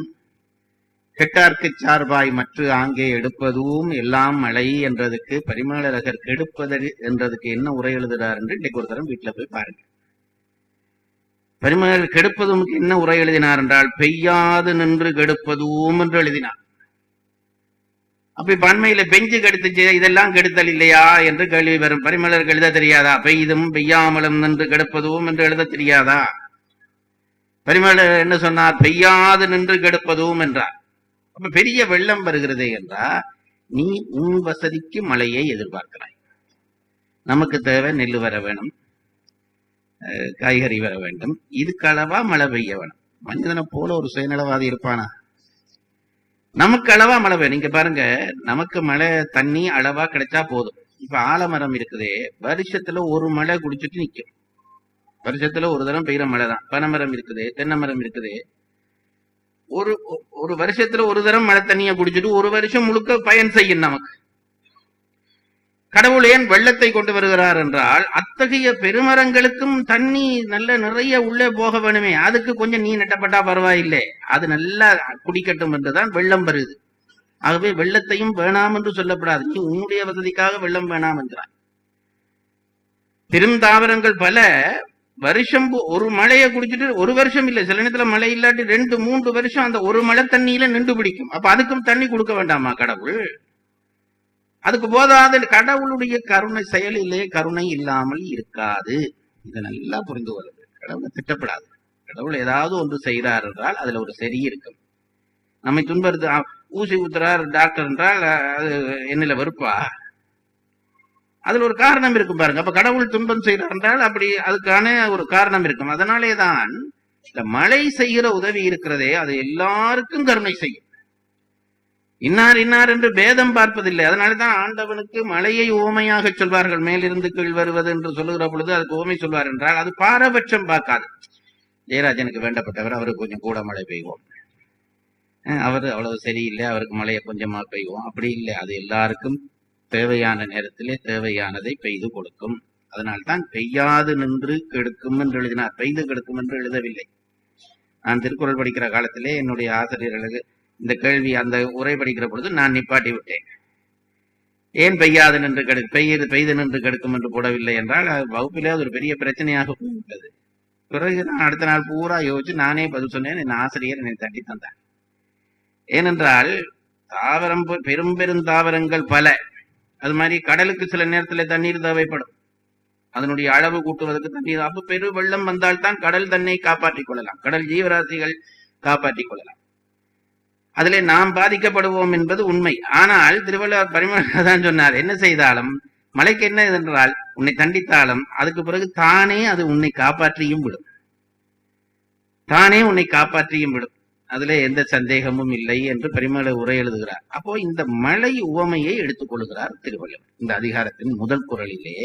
கெட்டார்க்கு சார்பாய் மற்ற ஆங்கே எடுப்பதும் எல்லாம் மழை என்றதுக்கு பரிமேலழகர் கெடுப்பது என்றதுக்கு என்ன உரை எழுதுகிறார் என்று இன்னைக்கு ஒரு தரம் வீட்டுல போய் பாருங்க. பரிமேலழகர் கெடுப்பதும் என்ன உரை எழுதினார் என்றால், பெய்யாது நின்று கெடுப்பதும் என்று எழுதினார். அப்ப இப்ப அண்மையில பெஞ்சு கெடுத்துச்சு, இதெல்லாம் கெடுத்தல் இல்லையா என்று கேள்வி வரும். பரிமேலழகருக்கு எழுத தெரியாதா? பெய்தும் பெய்யாமலும் நின்று கெடுப்பதும் என்று எழுத தெரியாதா? பரிமேலழகர் என்ன சொன்னார்? பெய்யாது நின்று கெடுப்பதும் என்றார். அப்ப பெரிய வெள்ளம் வருகிறதே என்றா, நீ உன் வசதிக்கு மழையை எதிர்பார்க்கிறாய். நமக்கு தேவை நெல் வர வேணும், காய்கறி வர வேண்டும், இதுக்கு அளவா மழை பெய்ய வேணும். மனிதனை போல ஒரு சுயநலவாதி இருப்பானா? நமக்கு அளவா மழை பெய்யும். நீங்க பாருங்க, நமக்கு மழை தண்ணி அளவா கிடைச்சா போதும். இப்ப ஆலமரம் இருக்குதே, வருஷத்துல ஒரு மழை குடிச்சிட்டு நிக்கும். வருஷத்துல ஒரு தரம் பெய்யற மழை தான். பனைமரம் இருக்குது, தென்னை மரம் இருக்குது. ஒரு வருஷத்துல ஒரு தரம் மழை தண்ணியை குடிச்சிட்டு ஒரு வருஷம் முழுக்க பயன் செய்யும் நமக்கு. கடவுள் ஏன் வெள்ளத்தை கொண்டு வருகிறார் என்றால், அத்தகைய பெருமரங்களுக்கும் தண்ணி நல்ல நிறைய உள்ளே போக வேணுமே, அதுக்கு கொஞ்சம் நீ நட்டப்பட்டா பரவாயில்லை, அது நல்லா குடிக்கட்டும் என்றுதான் வெள்ளம் வருது. ஆகவே வெள்ளத்தையும் வேணாம் என்று சொல்லப்படாது. நீ உன்னுடைய வசதிக்காக வெள்ளம் வேணாம் என்கிறார். பெருந்தாவரங்கள் பல வருஷம் ஒரு மழையை குடிச்சிட்டு ஒரு வருஷம் இல்லை, சில நேரத்துல மழை இல்லாட்டி 2-3 வருஷம் அந்த ஒரு மழை தண்ணியில நின்று பிடிக்கும். அப்ப அதுக்கும் தண்ணி கொடுக்க வேண்டாமா கடவுள்? அதுக்கு போதாத கடவுளுடைய கருணை செயலிலே கருணை இல்லாமல் இருக்காது. இதை நல்லா புரிந்து கொள்ளுது. கடவுளை திட்டப்படாது. கடவுள் ஏதாவது ஒன்று செய்கிறார் என்றால் அதுல ஒரு சரி இருக்கும். நம்மை துன்புறுத்து ஊசி ஊத்துறார் டாக்டர் என்றால் அது என்னில வெறுப்பா? அதுல ஒரு காரணம் இருக்கும் பாருங்க. அப்ப கடவுள் துன்பம் செய்கிறார் என்றால் அப்படி அதுக்கான ஒரு காரணம் இருக்கும். அதனாலேதான் இந்த மழை செய்கிற உதவி இருக்கிறதே அது எல்லாருக்கும் கருணை செய்யும். இன்னார் இன்னார் என்று பேதம் பார்ப்பதில்லை. அதனாலதான் ஆண்டவனுக்கு மழையை உவமையாக சொல்வார்கள். மேலிருந்து கீழ் வருவது என்று சொல்லுகிற பொழுது அதுக்கு உவமை சொல்வார் என்றால் அது பாரபட்சம் பார்க்காது. ஜெயராஜனுக்கு வேண்டப்பட்டவர், அவருக்கு கொஞ்சம் கூட மழை பெய்வோம், அவரு அவ்வளவு சரியில்லை, அவருக்கு மழையை கொஞ்சமா பெய்வோம், அப்படி இல்லை. அது எல்லாருக்கும் தேவையான நேரத்திலே தேவையானதை பெய்து கொடுக்கும். அதனால்தான் பெய்யாது நின்று கெடுக்கும் என்று எழுதினார், பெய்து கெடுக்கும் என்று எழுதவில்லை. நான் திருக்குறள் படிக்கிற காலத்திலே என்னுடைய ஆசிரியர்களுக்கு இந்த கேள்வி அந்த உரை படிக்கிற பொழுது நான் நிப்பாட்டி விட்டேன். ஏன் பெய்யாது நின்று பெய்து நின்று கெடுக்கும் என்று போடவில்லை என்றால் வகுப்பிலே அது ஒரு பெரிய பிரச்சனையாக போய்விட்டது. பிறகு நான் அடுத்த நாள் பூரா யோசிச்சு நானே பதில் சொன்னேன். என் ஆசிரியர் என்னை தட்டி தந்தார். ஏனென்றால் தாவரம் பெரும் தாவரங்கள் பல. அது மாதிரி கடலுக்கு சில நேரத்தில் தண்ணீர் தேவைப்படும். அதனுடைய அளவு கூட்டுவதற்கு தண்ணீர். அப்ப பெரு வெள்ளம் வந்தால்தான் கடல் தன்னை காப்பாற்றிக் கொள்ளலாம், கடல் ஜீவராசிகள் காப்பாற்றிக் கொள்ளலாம். அதிலே நாம் பாதிக்கப்படுவோம் என்பது உண்மை. ஆனால் திருவள்ளுவர் பரிமாணம் சொன்னார், என்ன செய்தாலும் மழைக்கு என்ன என்றால் உன்னை தண்டித்தாலும் அதுக்கு பிறகு தானே அது உன்னை காப்பாற்றியும் விடும், தானே உன்னை காப்பாற்றியும் விடும். அதுல எந்த சந்தேகமும் இல்லை என்று பரிமள உரை எழுதுகிறார். அப்போ இந்த மழை உவமையை எடுத்துக் கொள்கிறார் திருவள்ளுவர். இந்த அதிகாரத்தின் முதல் குறளிலே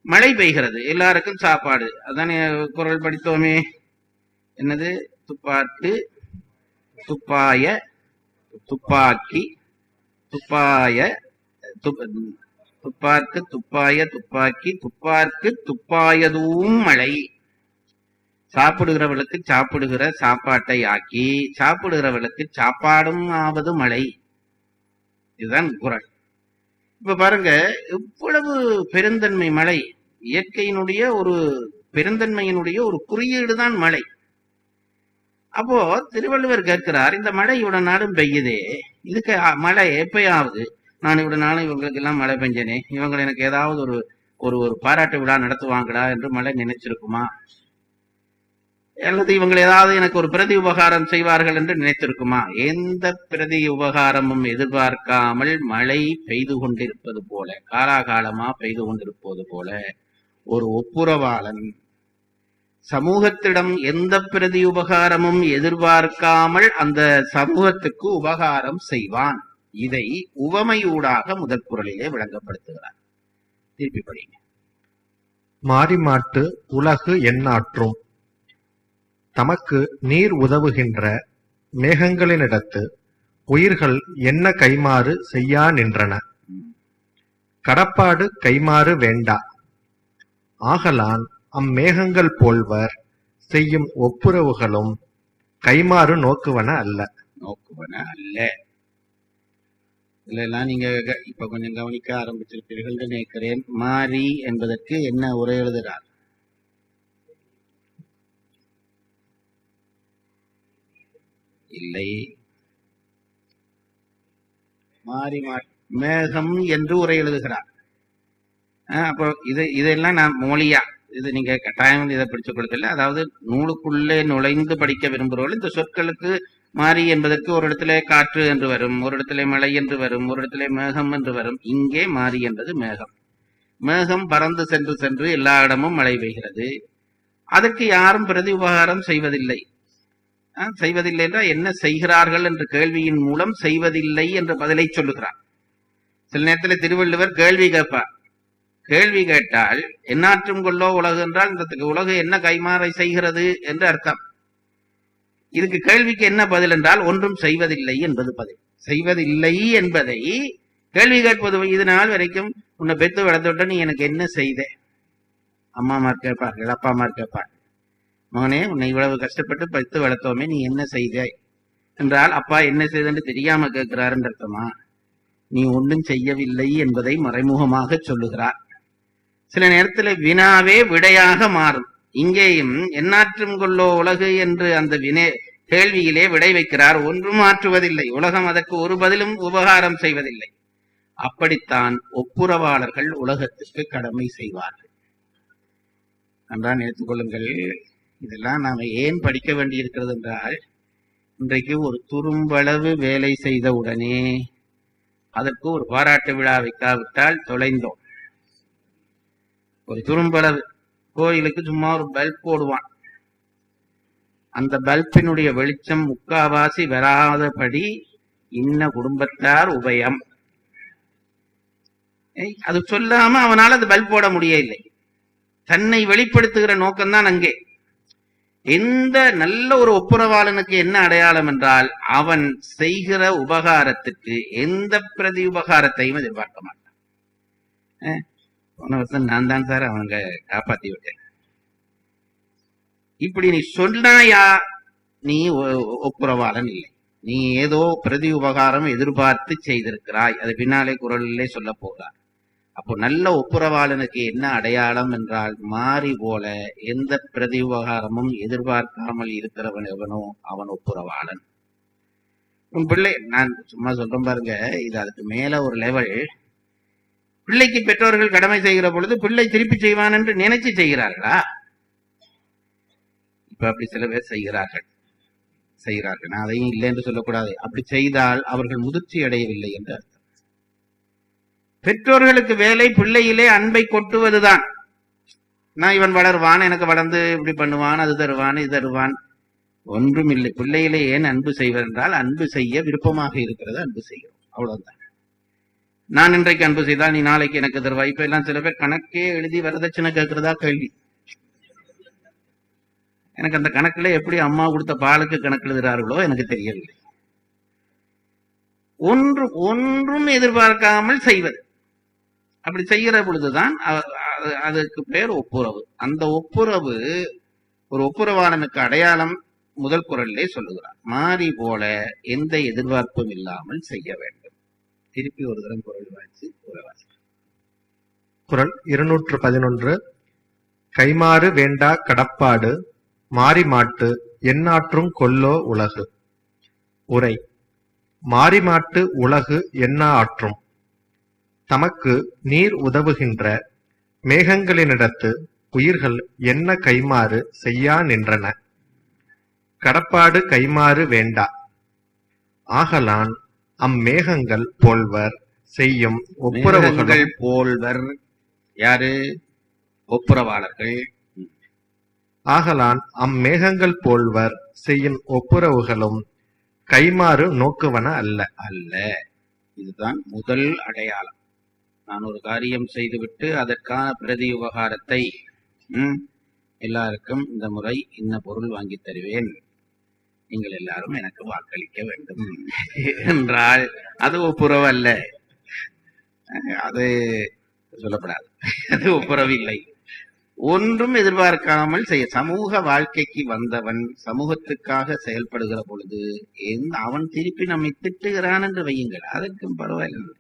மழை பெய்கிறது, எல்லாருக்கும் சாப்பாடு. அதானே குறள் படித்தோமே, என்னது? துப்பாட்டு துப்பாய துப்பாக்கி துப்பாய துப்பார்க்கு துப்பாய துப்பாக்கி துப்பார்க்கு துப்பாயதும் மழை. சாப்பிடுகிறவர்களுக்கு சாப்பிடுகிற சாப்பாட்டை ஆக்கி சாப்பிடுகிறவர்களுக்கு சாப்பாடும் ஆவது மழை. இதுதான் குறள். இப்ப பாருங்க, எவ்வளவு பெருந்தன்மை மழை. இயற்கையினுடைய ஒரு பெருந்தன்மையினுடைய ஒரு குறியீடு தான் மழை. அப்போ திருவள்ளுவர் கேட்கிறார், இந்த மழை இவ்வளவு நாடும் பெய்யுதே, இதுக்கு மழை எப்பயாவது நான் இவ்வளவு நாளும் இவங்களுக்கு எல்லாம் மழை பெஞ்சனே, இவங்க எனக்கு ஏதாவது ஒரு ஒரு பாராட்டு விழா நடத்துவாங்களா என்று மழை நினைச்சிருக்குமா? அல்லது இவங்க ஏதாவது எனக்கு ஒரு பிரதி உபகாரம் செய்வார்கள் என்று நினைத்திருக்குமா? எந்த பிரதி உபகாரமும் எதிர்பார்க்காமல் மழை பெய்து கொண்டிருப்பது போல, காலாகாலமா பெய்து கொண்டிருப்பது போல ஒரு ஒப்புரவாளன் சமூகத்திடம் எந்த பிரதி உபகாரமும் எதிர்பார்க்காமல் அந்த சமூகத்துக்கு உபகாரம் செய்வான். இதை உவமையூடாக முதற் குறளிலே விளங்கப்படுத்துகிறார். திருப்பி படிங்க. மாரிமாட்டு உலகு எண்ணாற்றும். தமக்கு நீர் உதவுகின்ற மேகங்களினிடத்து உயிர்கள் என்ன கைமாறு செய்யா நின்றன. கடப்பாடு கைமாறு வேண்டா. ஆகலான் அம்மேகங்கள் போல்வர் செய்யும் ஒப்புரவுகளும் கைமாறு நோக்குவன அல்ல. நோக்குவன அல்ல. இதெல்லாம் நீங்க இப்ப கொஞ்சம் கவனிக்க ஆரம்பிச்சிருப்பீர்கள் நினைக்கிறேன். மாறி என்பதற்கு என்ன உரை எழுதுகிறார்? இல்லை, மாறி மேகம் என்று உரை எழுதுகிறார். அப்போ இதெல்லாம் நான் மொழியா, இது நீங்க கட்டாயம் இதை படிச்சு கொடுக்கல. அதாவது நூலுக்குள்ளே நுழைந்து படிக்க விரும்புகிறவர்கள் இந்த சொற்களுக்கு மாறி என்பதற்கு ஒரு இடத்துல காற்று என்று வரும், ஒரு இடத்துல மழை என்று வரும், ஒரு இடத்துல மேகம் என்று வரும். இங்கே மாறி என்பது மேகம். மேகம் பறந்து சென்று சென்று எல்லா இடமும் மழை பெய்கிறது. அதற்கு யாரும் பிரதி உபகாரம் செய்வதில்லை. செய்வதில்லை என்றால் என்ன செய்கிறார்கள் என்ற கேள்வியின் மூலம் செய்வதில்லை என்ற பதிலை சொல்லுகிறார். சில நேரத்தில் திருவள்ளுவர் கேள்வி கேட்பார். கேள்வி கேட்டால் என்னாற்றும் கொள்ளோ உலகு என்றால் இந்த உலகு என்ன கைமாறை செய்கிறது என்று அர்த்தம். இதுக்கு கேள்விக்கு என்ன பதில் என்றால் ஒன்றும் செய்வதில்லை என்பது பதில். செய்வதில்லை என்பதை கேள்வி கேட்பது. இது நாள் வரைக்கும் உன்னை பெத்து வளர்த்து விட்ட, நீ எனக்கு என்ன செய்த? அம்மாமார் கேட்பார்கள், அப்பாமார் கேட்பார்கள், மகனே உன்னை இவ்வளவு கஷ்டப்பட்டு பெத்து வளர்த்தோமே, நீ என்ன செய்தாய்? என்றால் அப்பா என்ன செய்தன்னு தெரியாம கேட்கிறாருன்னு அர்த்தமா? நீ ஒன்றும் செய்யவில்லை என்பதை மறைமுகமாக சொல்லுகிறார். சில நேரத்தில் வினாவே விடையாக மாறும். இங்கேயும் எந்நாற்றும் கொள்ளோ உலகு என்று அந்த கேள்வியிலே விடை வைக்கிறார். ஒன்றும் மாற்றுவதில்லை, உலகம் அதற்கு ஒரு பதிலும் உபகாரம் செய்வதில்லை. அப்படித்தான் ஒப்புரவாளர்கள் உலகத்திற்கு கடமை செய்வார்கள். நன்றாக நினைத்துக் கொள்ளுங்கள். இதெல்லாம் நாம ஏன் படிக்க வேண்டியிருக்கிறது என்றால், இன்றைக்கு ஒரு துரும்பளவு வேலை செய்த உடனே அதற்கு ஒரு பாராட்டு விழா வைக்காவிட்டால் தொலைந்தோம். ஒரு துரும்பளவு கோயிலுக்கு சும்மா ஒரு பல்ப் போடுவான். அந்த பல்பினுடைய வெளிச்சம் முக்காவாசி வராதபடி இன்ன குடும்பத்தார் உபயம், அது சொல்லாம அவனால் அது பல்ப் போட முடியவில்லை. தன்னை வெளிப்படுத்துகிற நோக்கம்தான் அங்கே. எந்த நல்ல ஒரு ஒப்புரவாளனுக்கு என்ன அடையாளம் என்றால், அவன் செய்கிற உபகாரத்துக்கு எந்த பிரதி உபகாரத்தையும் எதிர்பார்க்க மாட்டான். போன வருஷம் நான் தான் சார் அவங்க காப்பாத்தி விட்டேன். இப்படி நீ சொன்னாயா, நீ ஒப்புரவாளன் இல்லை. நீ ஏதோ பிரதி உபகாரம் எதிர்பார்த்து செய்திருக்கிறாய். அது பின்னாலே குரலிலே சொல்ல போகிறார். அப்போ நல்ல ஒப்புரவாளனுக்கு என்ன அடையாளம் என்றால், மாறி போல எந்த பிரதி உபகாரமும் எதிர்பார்க்காமல் இருக்கிறவன் எவனோ அவன் ஒப்புரவாளன். உன் பிள்ளை, நான் சும்மா சொல்றேன் பாருங்க, இது அதுக்கு மேல ஒரு லெவல். பிள்ளைக்கு பெற்றோர்கள் கடமை செய்கிற பொழுது பிள்ளை திருப்பி செய்வான் என்று நினைச்சு செய்கிறார்களா? இப்ப அப்படி சில பேர் செய்கிறார்கள். நான் அதையும் இல்லை என்று சொல்லக்கூடாது. அப்படி செய்தால் அவர்கள் முதிர்ச்சி அடையவில்லை என்று அர்த்தம். பெற்றோர்களுக்கு வேலை பிள்ளையிலே அன்பை கொட்டுவதுதான். நான் இவன் வளருவான், எனக்கு வளர்ந்து இப்படி பண்ணுவான், அது தருவான், இது தருவான். ஒன்றும் இல்லை. பிள்ளையிலே ஏன் அன்பு செய்வது என்றால், அன்பு செய்ய விருப்பமாக இருக்கிறது, அன்பு செய்கிறோம், அவ்வளவுதான். நான் இன்றைக்கு அன்பு செய்தால் நீ நாளைக்கு எனக்கு தருவாய். இப்ப எல்லாம் சில பேர் கணக்கே எழுதி வரதட்சணை கேட்கிறதா கேள்வி. எனக்கு அந்த கணக்குல எப்படி அம்மா கொடுத்த பாலுக்கு கணக்கு எழுதுகிறார்களோ எனக்கு தெரியவில்லை. ஒன்றும் எதிர்பார்க்காமல் செய்வது. அப்படி செய்கிற பொழுதுதான் அதுக்கு பேர் ஒப்புரவு. அந்த ஒப்புரவு ஒரு ஒப்புரவாளனுக்கு அடையாளம் முதல் குரலிலே சொல்லுகிறார். மாறி போல எந்த எதிர்பார்ப்பும் இல்லாமல் செய்ய வேண்டும். திருப்பி ஒரு தரம் குரல் வாய்ச்சி உறவாசி. குரல் 211. கைமாறு வேண்டா கடப்பாடு மாறி மாட்டு எந்நாற்றும் கொல்லோ உலகு. உரை: மாறி மாட்டு உலகு என்னா ஆற்றும். தமக்கு நீர் உதவுகின்ற மேகங்களினிடத்து உயிர்கள் என்ன கைமாறு செய்யா நின்றன. கடப்பாடு கைமாறு வேண்டா. ஆகலான் அம்மேகங்கள் போல்வர் செய்யும் ஒப்புரவுகள் போல்வர் யாரு? ஒப்புரவாளர்கள். ஆகலான் அம்மேகங்கள் போல்வர் செய்யும் ஒப்புரவுகளும் கைமாறு நோக்குவன அல்ல. இதுதான் முதல் அடையாளம். நான் ஒரு காரியம் செய்துவிட்டு அதற்கான பிரதி உபகாரத்தை எல்லாருக்கும் இந்த முறை இன்ன பொருள் வாங்கி தருவேன், நீங்கள் எல்லாரும் எனக்கு வாக்களிக்க வேண்டும் என்றால் அது ஒப்புரவு அல்ல. அது சொல்லப்படாது. அது ஒப்புரவு இல்லை. ஒன்றும் எதிர்பார்க்காமல் செய்ய சமூக வாழ்க்கைக்கு வந்தவன் சமூகத்துக்காக செயல்படுகிற பொழுது அவன் திருப்பி நம்மை திட்டுகிறான் என்று வையுங்கள், அதற்கும் பரவாயில்லை.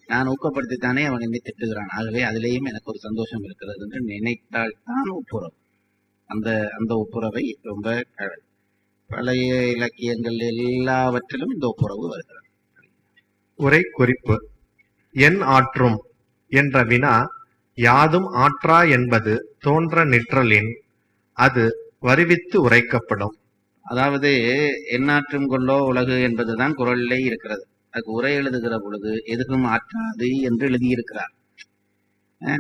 நான் ஊக்கப்படுத்தித்தானே அவன் என்னை திட்டுகிறான், ஆகவே அதிலேயும் எனக்கு ஒரு சந்தோஷம் இருக்கிறது என்று நினைத்தால் தான் ஒப்புரவு. அந்த ஒப்புரவை ரொம்ப பழைய இலக்கியங்கள் எல்லாவற்றிலும் இந்த ஒப்புரவு வருகிறது. உரை குறிப்பு: என் ஆற்றும் என்ற வினா யாதும் ஆற்றா என்பது தோன்ற நிற்றலின் அது வருவித்து உரைக்கப்படும். அதாவது எந்நாற்றும் கொள்ளோ உலகு என்பதுதான் குரலிலே இருக்கிறது. அதுக்கு உரை எழுதுகிற பொழுது எதுவும் ஆற்றாது என்று எழுதியிருக்கிறார்.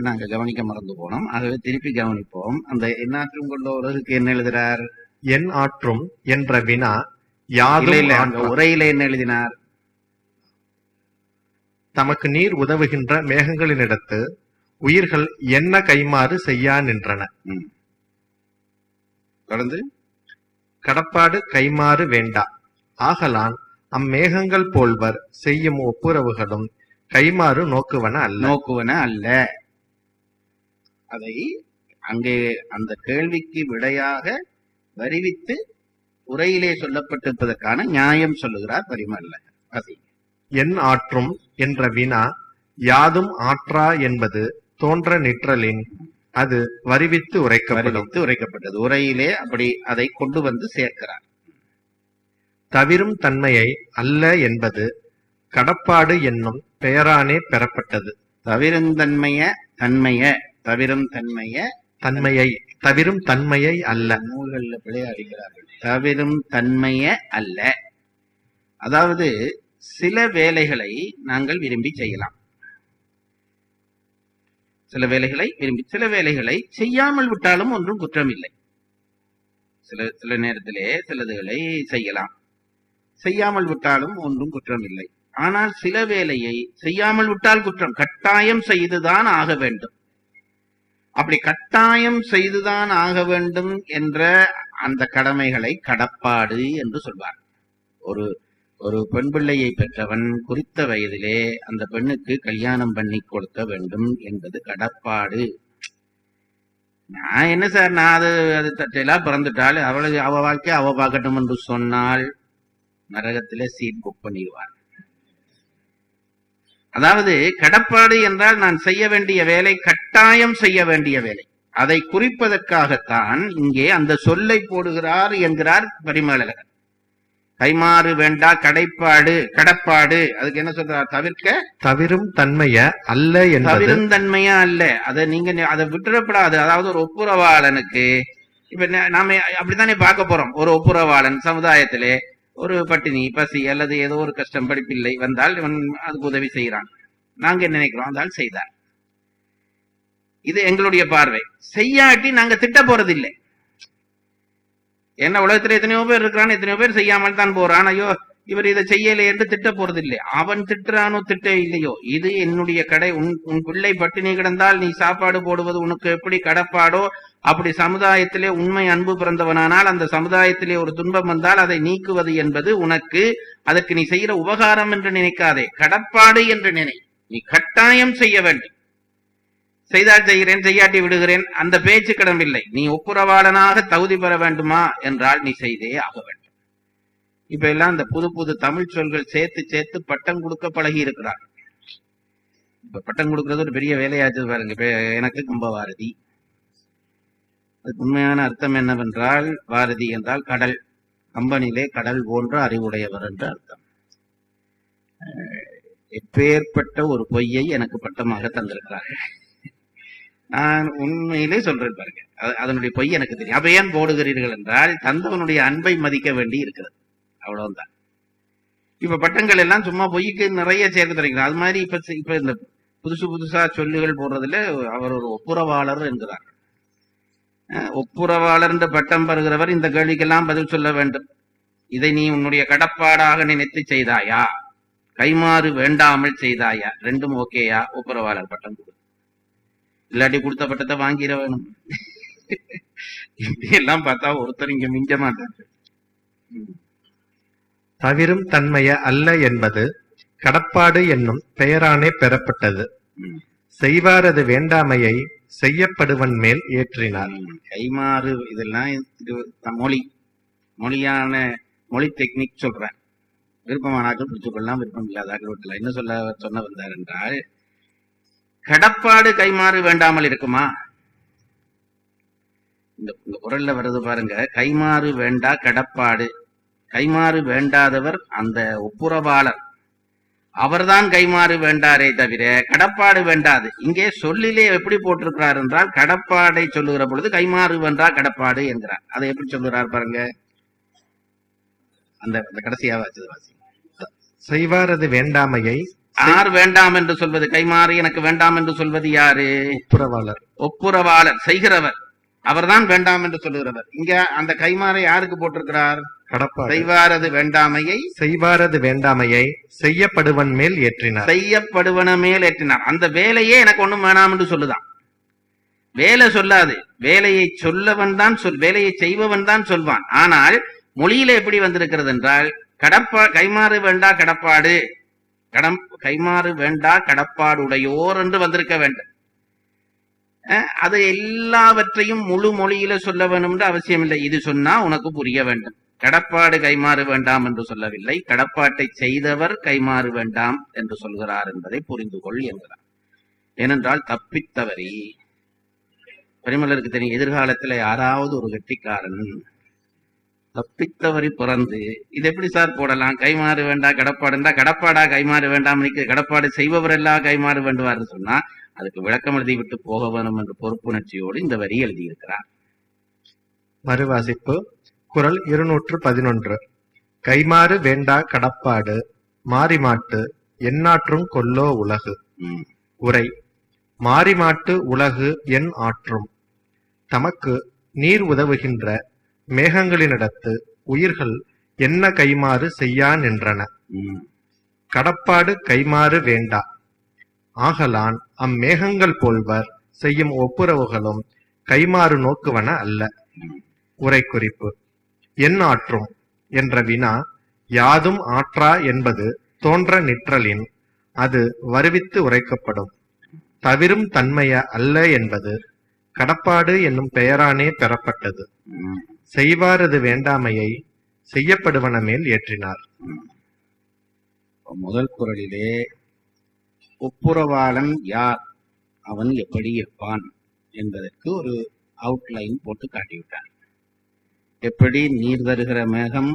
நாங்க கவனிக்க மறந்து போனோம், ஆகவே திருப்பி கவனிப்போம். அந்த எந்நாற்றும் கொள்ளோ உலகுக்கு என்ன எழுதுகிறார்? என் ஆற்றும் என்ற வினா யாதும் உரையில என்ன எழுதினார்? தமக்கு நீர் உதவுகின்ற மேகங்களினிடத்து உயிர்கள் என்ன கைமாறு செய்யா நின்றன. தொடர்ந்து கடப்பாடு கைமாறு வேண்டா. ஆகலான் அம்மேகங்கள் போல்வர் செய்யும் ஒப்புரவுகளும் கைமாறு நோக்குவன அல்ல. அதை அங்கே அந்த கேள்விக்கு விடையாக வருவித்து உரையிலே சொல்லப்பட்டிருப்பதற்கான நியாயம் சொல்லுகிறார் பரிமளகர். வாசி. என் ஆற்றும் என்ற வினா யாதும் ஆற்றா என்பது தோன்ற நிற்றலின் அது வருவித்து உரைக்கப்பட்டது. உரையிலே அப்படி அதை கொண்டு வந்து சேர்க்கிறார். தவிரும் தன்மையை அல்ல என்பது கடப்பாடு என்னும் பெயரானே பெறப்பட்டது. தவிரும் தன்மையை அல்ல. நூல்களில் பிழையா அடிக்கிறார்கள். தவிரும் தன்மைய அல்ல. அதாவது சில வேலைகளை நாங்கள் விரும்பி செய்யலாம், சில வேலைகளை செய்யாமல் விட்டாலும் ஒன்றும் குற்றம் இல்லை. சில நேரத்திலே சிலதுகளை செய்யலாம், செய்யாமல் விட்டாலும் ஒன்றும் குற்றம் இல்லை. ஆனால் சில வேலையை செய்யாமல் விட்டால் குற்றம். கட்டாயம் செய்துதான் ஆக வேண்டும். அப்படி கட்டாயம் செய்துதான் ஆக வேண்டும் என்ற அந்த கடமைகளை கடப்பாடு என்று சொல்வார். ஒரு பெண் பிள்ளையை பெற்றவன் குறித்த வயதிலே அந்த பெண்ணுக்கு கல்யாணம் பண்ணி கொடுக்க வேண்டும் என்பது கடப்பாடு. நான் என்ன சார், நான் அது தற்செயலா பிறந்துட்டால் அவ வாழ்க்கை அவ பார்க்கட்டும் என்று சொன்னால் நரகத்திலே சீட் புக் பண்ணிடுவார். அதாவது கடப்பாடு என்றால் நான் செய்ய வேண்டிய வேலை, கட்டாயம் செய்ய வேண்டிய வேலை, அதை குறிப்பதற்காகத்தான் இங்கே அந்த சொல்லை போடுகிறார் என்கிறார் பரிமளகர். கைமாறு வேண்டா கடப்பாடு. அதுக்கு என்ன சொல்றார்? தவிரும் தன்மைய அல்ல. தவிரும் தன்மையா அல்ல. அதை நீங்க அதை விட்டுறப்படாது. அதாவது ஒரு ஒப்புரவாளனுக்கு இப்ப நாம அப்படித்தானே பார்க்க போறோம். ஒரு ஒப்புரவாளன் சமுதாயத்திலே ஒரு பட்டினி, பசி அல்லது ஏதோ ஒரு கஷ்டம், படிப்பில்லை வந்தால் இவன் அதுக்கு உதவி செய்யறான். நாங்க என்ன நினைக்கிறோம்? அந்த ஆள் செய்தார். இது எங்களுடைய பார்வை. செய்யாட்டி நாங்க திட்ட போறதில்லை. என்ன உலகத்துல எத்தனையோ பேர் இருக்கிறான், எத்தனையோ பேர் செய்யாமல் தான் போறான். ஐயோ இவர் இதை செய்யலை என்று திட்ட போறதில்லை. அவன் திட்டுறானோ திட்ட இல்லையோ, இது என்னுடைய கடை. உன் பிள்ளை பட்டினி கிடந்தால் நீ சாப்பாடு போடுவது உனக்கு எப்படி கடப்பாடோ, அப்படி சமுதாயத்திலே உண்மை அன்பு பிறந்தவனானால் அந்த சமுதாயத்திலே ஒரு துன்பம் வந்தால் அதை நீக்குவது என்பது உனக்கு, அதற்கு நீ செய்கிற உபகாரம் என்று நினைக்காதே, கடப்பாடு என்று நினை. நீ கட்டாயம் செய்ய வேண்டும். செய்தால் செய்கிறேன், செய்யாட்டி விடுகிறேன், அந்த பேச்சு கிடமில்லை. நீ ஒப்புரவாளனாக தகுதி பெற வேண்டுமா என்றால் நீ செய்தே ஆக வேண்டும். இப்ப எல்லாம் இந்த புது தமிழ் சொல்கள் சேர்த்து பட்டம் கொடுக்க பழகி இருக்கிறார். இப்ப பட்டம் கொடுக்கறது ஒரு பெரிய வேலையாச்சு பாருங்க. இப்ப எனக்கு கம்பவாரதி. அதுக்கு உண்மையான அர்த்தம் என்னவென்றால், பாரதி என்றால் கடல், கம்பனிலே கடல் போன்ற அறிவுடையவர் என்று அர்த்தம். எப்பேற்பட்ட ஒரு பொய்யை எனக்கு பட்டமாக தந்திருக்கிறார்கள். நான் உண்மையிலே சொல்றேன் பாருங்க, அதனுடைய பொய் எனக்கு தெரியும். அப்ப ஏன் போடுகிறீர்கள் என்றால், தந்தவனுடைய அன்பை மதிக்க வேண்டி இருக்கிறது, அவ்வளவுதான். இப்ப பட்டங்கள் எல்லாம் சும்மா பொய்க்கு நிறைய சேர்த்து தருகிறார். அது மாதிரி இப்ப இந்த புதுசா சொல்லுகள் போடுறதுல அவர் ஒரு ஒப்புரவாளர் என்கிறார். ஒப்புரவாளர் என்ற பட்டம் பெறுகிறவர் இந்த கேள்விக்கெல்லாம் பதில் சொல்ல வேண்டும். இதை நீ உன்னுடைய கடப்பாடாக நினைத்து செய்தாயா, கைமாறு வேண்டாமல் செய்தாயா, ரெண்டும் ஓகேயா, ஒப்புரவாளர் பட்டம் கொடு. இல்லாட்டி கொடுத்த பட்டத்தை வாங்கிட வேணும். இப்படி எல்லாம் பார்த்தா ஒருத்தர் இங்க மிஞ்ச மாட்டாங்க. தவிரும் தன்மைய அல்ல என்பது கடப்பாடு என்னும் பெயரானே பெறப்பட்டது. செய்வாரது வேண்டாமையை செய்யப்படுவன் மேல் ஏற்றினார். கைமாறு இதெல்லாம் மொழி டெக்னிக் சொல்றேன். விருப்பமானாக்கள் பிடிச்சுக் கொள்ளலாம், விருப்பம் இல்லாதாக்கள் விட்டலாம். என்ன சொன்ன வந்தார் என்றால், கடப்பாடு கைமாறு வேண்டாமல் இருக்குமா? இந்த குரல்ல வருது பாருங்க, கைமாறு வேண்டா கடப்பாடு. கைமாறு வேண்டாதவர் அந்த ஒப்புரவாளர், அவர்தான் கைமாறு வேண்டாரே தவிர கடப்பாடு வேண்டாது. இங்கே சொல்லிலே எப்படி போட்டிருக்கிறார் என்றால், கடப்பாடை சொல்லுகிற பொழுது கைமாறு வேண்டா கடப்பாடு என்கிறார். அதை எப்படி சொல்லுகிறார் பாருங்க, அந்த கடைசியாக வச்சது வாசி. செய்வாரது வேண்டாமையை யார் வேண்டாம் என்று சொல்வது? கைமாறு எனக்கு வேண்டாம் என்று சொல்வது யாரு? ஒப்புரவாளர், செய்கிறவர், அவர்தான் வேண்டாம் என்று சொல்லுகிறவர். இங்க அந்த கைமாறை யாருக்கு போட்டிருக்கிறார்? செய்வாரது வேண்டாமையை செய்யப்படுவன் மேல் ஏற்றினார். செய்யப்படுவன மேல் ஏற்றினார். அந்த வேலையே எனக்கு ஒண்ணும் வேணாம் என்று சொல்லுதான். வேலை சொல்லாது, வேலையை சொல்லவன் தான் வேலையை செய்பவன் தான் சொல்வான். ஆனால் மொழியில எப்படி வந்திருக்கிறது என்றால், கைமாறு வேண்டா கடப்பாடு, கைமாறு வேண்டா கடப்பாடுடையோர் என்று வந்திருக்க வேண்டும். அது எல்லாவற்றையும் முழு மொழியில சொல்ல வேண்டும் என்று அவசியம் இல்லை. இது சொன்னா உனக்கு புரிய வேண்டும். கடப்பாடு கைமாறு வேண்டாம் என்று சொல்லவில்லை, கடப்பாட்டை செய்தவர் கைமாறு வேண்டாம் என்று சொல்கிறார் என்பதை புரிந்து கொள் என்கிறார். ஏனென்றால் தப்பித்தவரி பரிமலருக்கு தெரியும், எதிர்காலத்தில் யாராவது ஒரு கெட்டிக்காரன் தப்பித்தவரி பிறந்து இது எப்படி சார் போடலாம், கைமாறு வேண்டாம் கடப்பாடுண்டா கடப்பாடா கைமாறு வேண்டாம், கடப்பாடு செய்பவர் எல்லாம் கைமாறு வேண்டுவார் சொன்னா அதுக்கு விளக்கம் எழுதி விட்டு போக வேணும் என்ற பொறுப்புணர்ச்சியோடு இந்த வரி எழுதியிருக்கிறார். மறுவாசிப்பு. குறள் 211. கைமாறு வேண்டா கடப்பாடு மாறிமாட்டு எந்நாற்றும் கொல்லோ உலகு. உரை. மாறிமாட்டு உலகு என் ஆற்றும். தமக்கு நீர் உதவுகின்ற மேகங்களினிடத்து உயிர்கள் என்ன கைமாறு செய்யா நின்றன. கடப்பாடு கைமாறு வேண்டா. ஆகலான் அம்மேகங்கள் போல்வர் செய்யும் ஒப்புரவுகளும் கைமாறு நோக்குவன அல்ல. உரை குறிப்பு. என் ஆற்றும் என்ற வினா யாதும் ஆற்றா என்பது தோன்ற நிற்றலின் அது வருவித்து உரைக்கப்படும். தவிரும் தன்மைய அல்ல என்பது கடப்பாடு என்னும் பெயரானே பெறப்பட்டது. செய்வாரது வேண்டாமையை செய்யப்படுவன மேல் ஏற்றினார். முதல் குறளிலே ஒப்புரவாளன் யார், அவன் எப்படி இருப்பான் என்பதற்கு ஒரு அவுட்லைன் போட்டு காட்டிவிட்டார். எப்படி நீர் தருகிற மேகம்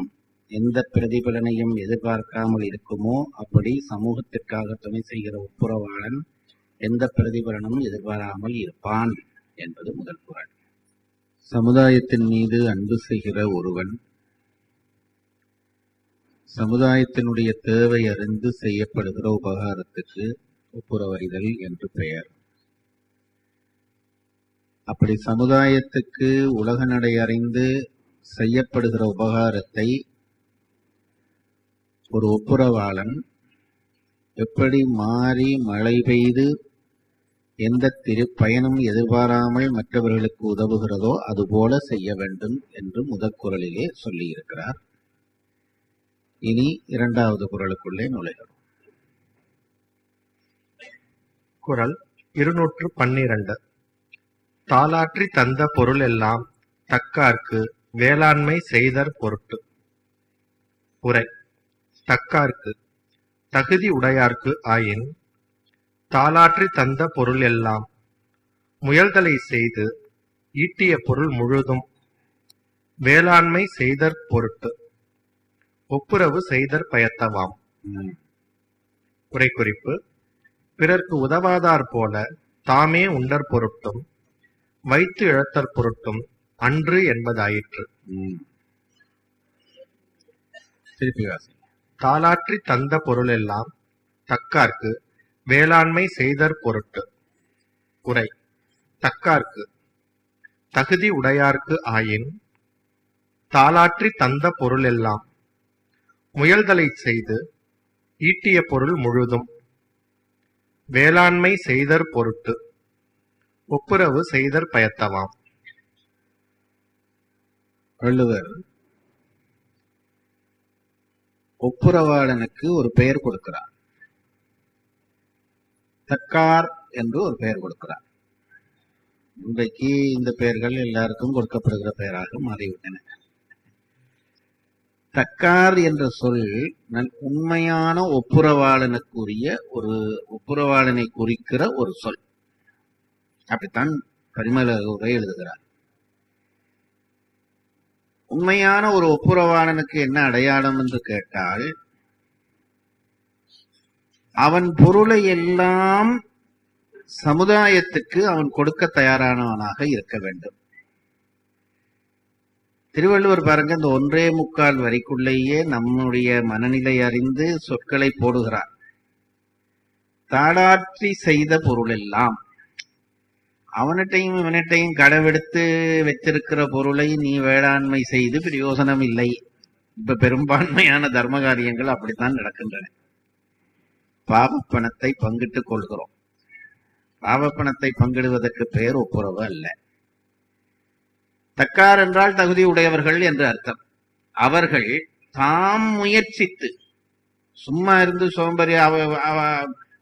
எந்த பிரதிபலனையும் எதிர்பார்க்காமல் இருக்குமோ அப்படி சமூகத்திற்காக துணை செய்கிற ஒப்புரவாளன் எந்த பிரதிபலனும் எதிர்பாராமல் இருப்பான் என்பது முதல் குறள். சமுதாயத்தின் மீது அன்பு செய்கிற ஒருவன் சமுதாயத்தினுடைய தேவை அறிந்து செய்யப்படுகிற உபகாரத்துக்கு ஒப்புரவறிதல் என்று பெயர். அப்படி சமுதாயத்துக்கு உலக நடை அறிந்து செய்யப்படுகிற உபகாரத்தை ஒரு ஒப்புரவாளன் எப்படி மாறி மழை பெய்து எந்த பயனும் எதிர்பாராமல் மற்றவர்களுக்கு உதவுகிறதோ அதுபோல செய்ய வேண்டும் என்று முதற் குறளிலே சொல்லியிருக்கிறார். இனி இரண்டாவது குறளுக்குள்ளே நுழைகிறோம். குறள் 212. தாலாற்றி தந்த பொருள் எல்லாம் தக்கார்க்கு வேளாண்மை செய்தற் பொருட்டு. உரை. தக்கார்க்கு தகுதி உடையார்க்கு ஆயின் தாலாற்றி தந்த பொருள் எல்லாம் முயல்தலை செய்து ஈட்டிய பொருள் முழுதும் வேளாண்மை செய்தற் பொருட்டு ஒப்புரவு செய்தற் பயத்தவாம். உரை குறிப்பு. பிறர்க்கு உதவாதார் போல தாமே உண்டற் பொருட்டும் வைத்து இழத்தற் பொருட்டும் அன்று என்பதாயிற்று. தாலாற்றி தந்த பொருளெல்லாம் தக்கார்க்கு வேளாண்மை செய்தற் பொருட்டு. உரை. தக்கார்க்கு தகுதி உடையார்க்கு ஆயின் தாலாற்றி தந்த பொருளெல்லாம் முயல்தலை செய்து ஈட்டிய பொருள் முழுதும் வேளாண்மை செய்தற் பொருட்டு ஒப்புரவு செய்தற் பயத்தவாம். வள்ளுவர் ஒப்புரவாளனுக்கு ஒரு பெயர் கொடுக்கிறார். தக்கார் என்று ஒரு பெயர் கொடுக்கிறார். இன்றைக்கு இந்த பெயர்கள் எல்லாருக்கும் கொடுக்கப்படுகிற பெயராக மாறிவிட்டன. தக்கார் என்ற சொல் உண்மையான ஒப்புரவாளனுக்குரிய ஒரு ஒப்புரவாளனை குறிக்கிற ஒரு சொல். அப்படித்தான் பரிமள உரை எழுதுகிறார். உண்மையான ஒரு ஒப்புரவாளனுக்கு என்ன அடையாளம் என்று கேட்டால் அவன் பொருளை எல்லாம் சமுதாயத்துக்கு அவன் கொடுக்க தயாரானவனாக இருக்க வேண்டும். திருவள்ளுவர் பாருங்க, இந்த 1.25 வரிக்குள்ளேயே நம்முடைய மனநிலை அறிந்து சொற்களை போடுகிறார். தாடாற்றி செய்த பொருள் எல்லாம், அவனிட்டையும் இவனிட்டையும் கடவெடுத்து வச்சிருக்கிற பொருளை நீ வேளாண்மை செய்து பிரயோசனம் இல்லை. இப்ப பெரும்பான்மையான தர்ம காரியங்கள் அப்படித்தான் நடக்கின்றன. பாவப்பணத்தை பங்கிட்டுக் கொள்கிறோம். பாவப்பணத்தை பங்கிடுவதற்கு பெயர் ஒப்புரவு அல்ல. தக்கார் என்றால் தகுதி உடையவர்கள் என்று அர்த்தம். அவர்கள் தாம் முயற்சித்து, சும்மா இருந்து சோம்பரி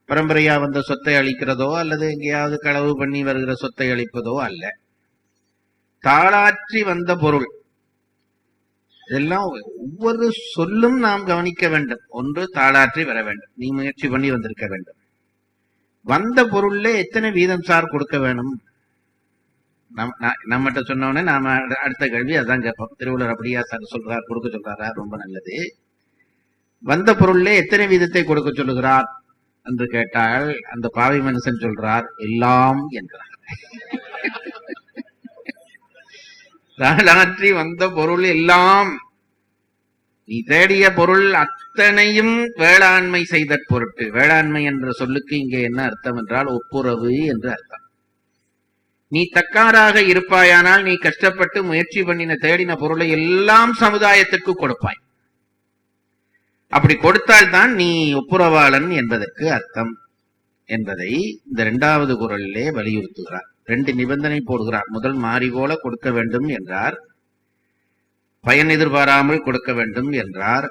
பரம்பரையா வந்த சொத்தை அளிக்கிறதோ அல்லது எங்கேயாவது களவு பண்ணி வருகிற சொத்தை அளிப்பதோ அல்ல. தாளாற்றி வந்த பொருள், இதெல்லாம் ஒவ்வொரு சொல்லும் நாம் கவனிக்க வேண்டும். ஒன்று தாளாற்றி வர வேண்டும். நீ முயற்சி பண்ணி வந்திருக்க வேண்டும். வந்த பொருள்ல எத்தனை வீதம் சார் கொடுக்க வேணும்? நம்மகிட்ட சொன்னோடனே நாம அடுத்த கேள்வி அதான் கேட்போம். திருவள்ளுவர் அப்படியா சார் சொல்றார், கொடுக்க சொல்றாரா? ரொம்ப நல்லது. வந்த பொருள்ல எத்தனை வீதத்தை கொடுக்க சொல்லுகிறார் என்று கேட்டால் அந்த பாவி மனுஷன் சொல்றார், எல்லாம் என்கிறார். தாளாற்றி வந்த பொருள் எல்லாம், நீ தேடிய பொருள் அத்தனையும் வேளாண்மை செய்த பொருட்டு. வேளாண்மை என்ற சொல்லுக்கு இங்கே என்ன அர்த்தம் என்றால் ஒப்புரவு என்று அர்த்தம். நீ தக்காராக இருப்பாயானால் நீ கஷ்டப்பட்டு முயற்சி பண்ணின தேடின பொருளை எல்லாம் சமுதாயத்திற்கு கொடுப்பாய். அப்படி கொடுத்தால்தான் நீ ஒப்புரவாளன் என்பதற்கு அர்த்தம் என்பதை இந்த 2வது குறளிலே வலியுறுத்துகிறார். 2 நிபந்தனை போடுகிறார். முதல் மாறி போல கொடுக்க வேண்டும் என்றார், பயன் எதிர்பாராமல் கொடுக்க வேண்டும் என்றார்.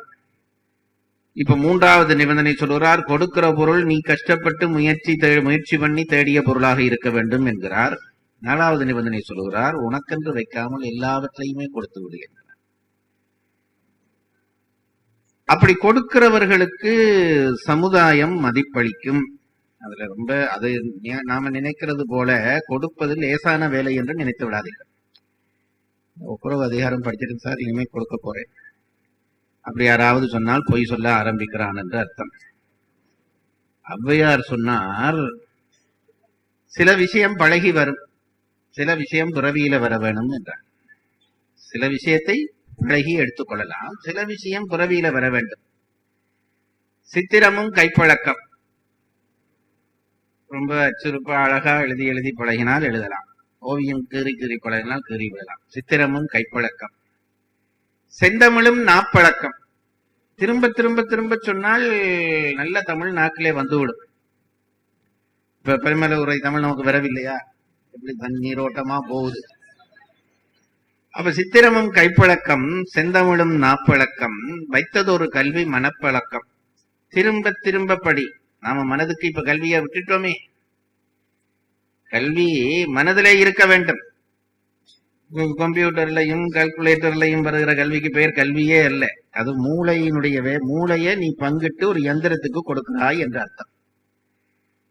இப்ப 3வது நிபந்தனை சொல்கிறார், கொடுக்கிற பொருள் நீ கஷ்டப்பட்டு முயற்சி பண்ணி தேடிய பொருளாக இருக்க வேண்டும் என்கிறார். 4வது நிபந்தனை சொல்கிறார், உனக்கென்று வைக்காமல் எல்லாவற்றையுமே கொடுத்து விடுகின்றார். அப்படி கொடுக்கிறவர்களுக்கு சமுதாயம் மதிப்பளிக்கும். அதுல ரொம்ப அது நாம நினைக்கிறது போல கொடுப்பது லேசான வேலை என்று நினைத்து விடாதீர்கள். ஒப்புரவு அதிகாரம் படிச்சிருக்கு சார், இனிமே கொடுக்க போறேன் அப்படி யாராவது சொன்னால் பொய் சொல்ல ஆரம்பிக்கிறான் என்று அர்த்தம். ஔவையார் சொன்னார், சில விஷயம் பழகி வரும், சில விஷயம் துறவியில வர வேணும் என்றார். சில விஷயத்தை பழகி எடுத்துக்கொள்ளலாம், சில விஷயம் துறவியில வர வேண்டும். சித்திரமும் கைப்பழக்கம். ரொம்ப அச்சுறுப்பா அழகா எழுதி பழகினால் எழுதலாம். ஓவியம் கீறி பழகினால் கீறி விடலாம். சித்திரமும் கைப்பழக்கம். செந்தமிழும் நாப்பழக்கம். திரும்ப திரும்ப திரும்ப சொன்னால் நல்ல தமிழ் நாக்கிலே வந்துவிடும். இப்ப பெருமள உரை தமிழ் நமக்கு வரவில்லையா? எப்படி தண்ணீரோட்டமா போகுது. அப்ப சித்திரமும் கைப்பழக்கம், செந்தமிழும் நாப்பழக்கம், வைத்ததொரு கல்வி மனப்பழக்கம். திரும்ப திரும்ப படி. நாம மனதுக்கு இப்ப கல்வியை விட்டுட்டோமே. கல்வி மனதிலே இருக்க வேண்டும். கம்ப்யூட்டர்லையும் கால்குலேட்டர்லையும் வருகிற கல்விக்கு பெயர் கல்வியே அல்ல. அது மூளையை நீ பங்கிட்டு ஒரு எந்திரத்துக்கு கொடுக்கிறாய் என்ற அர்த்தம்.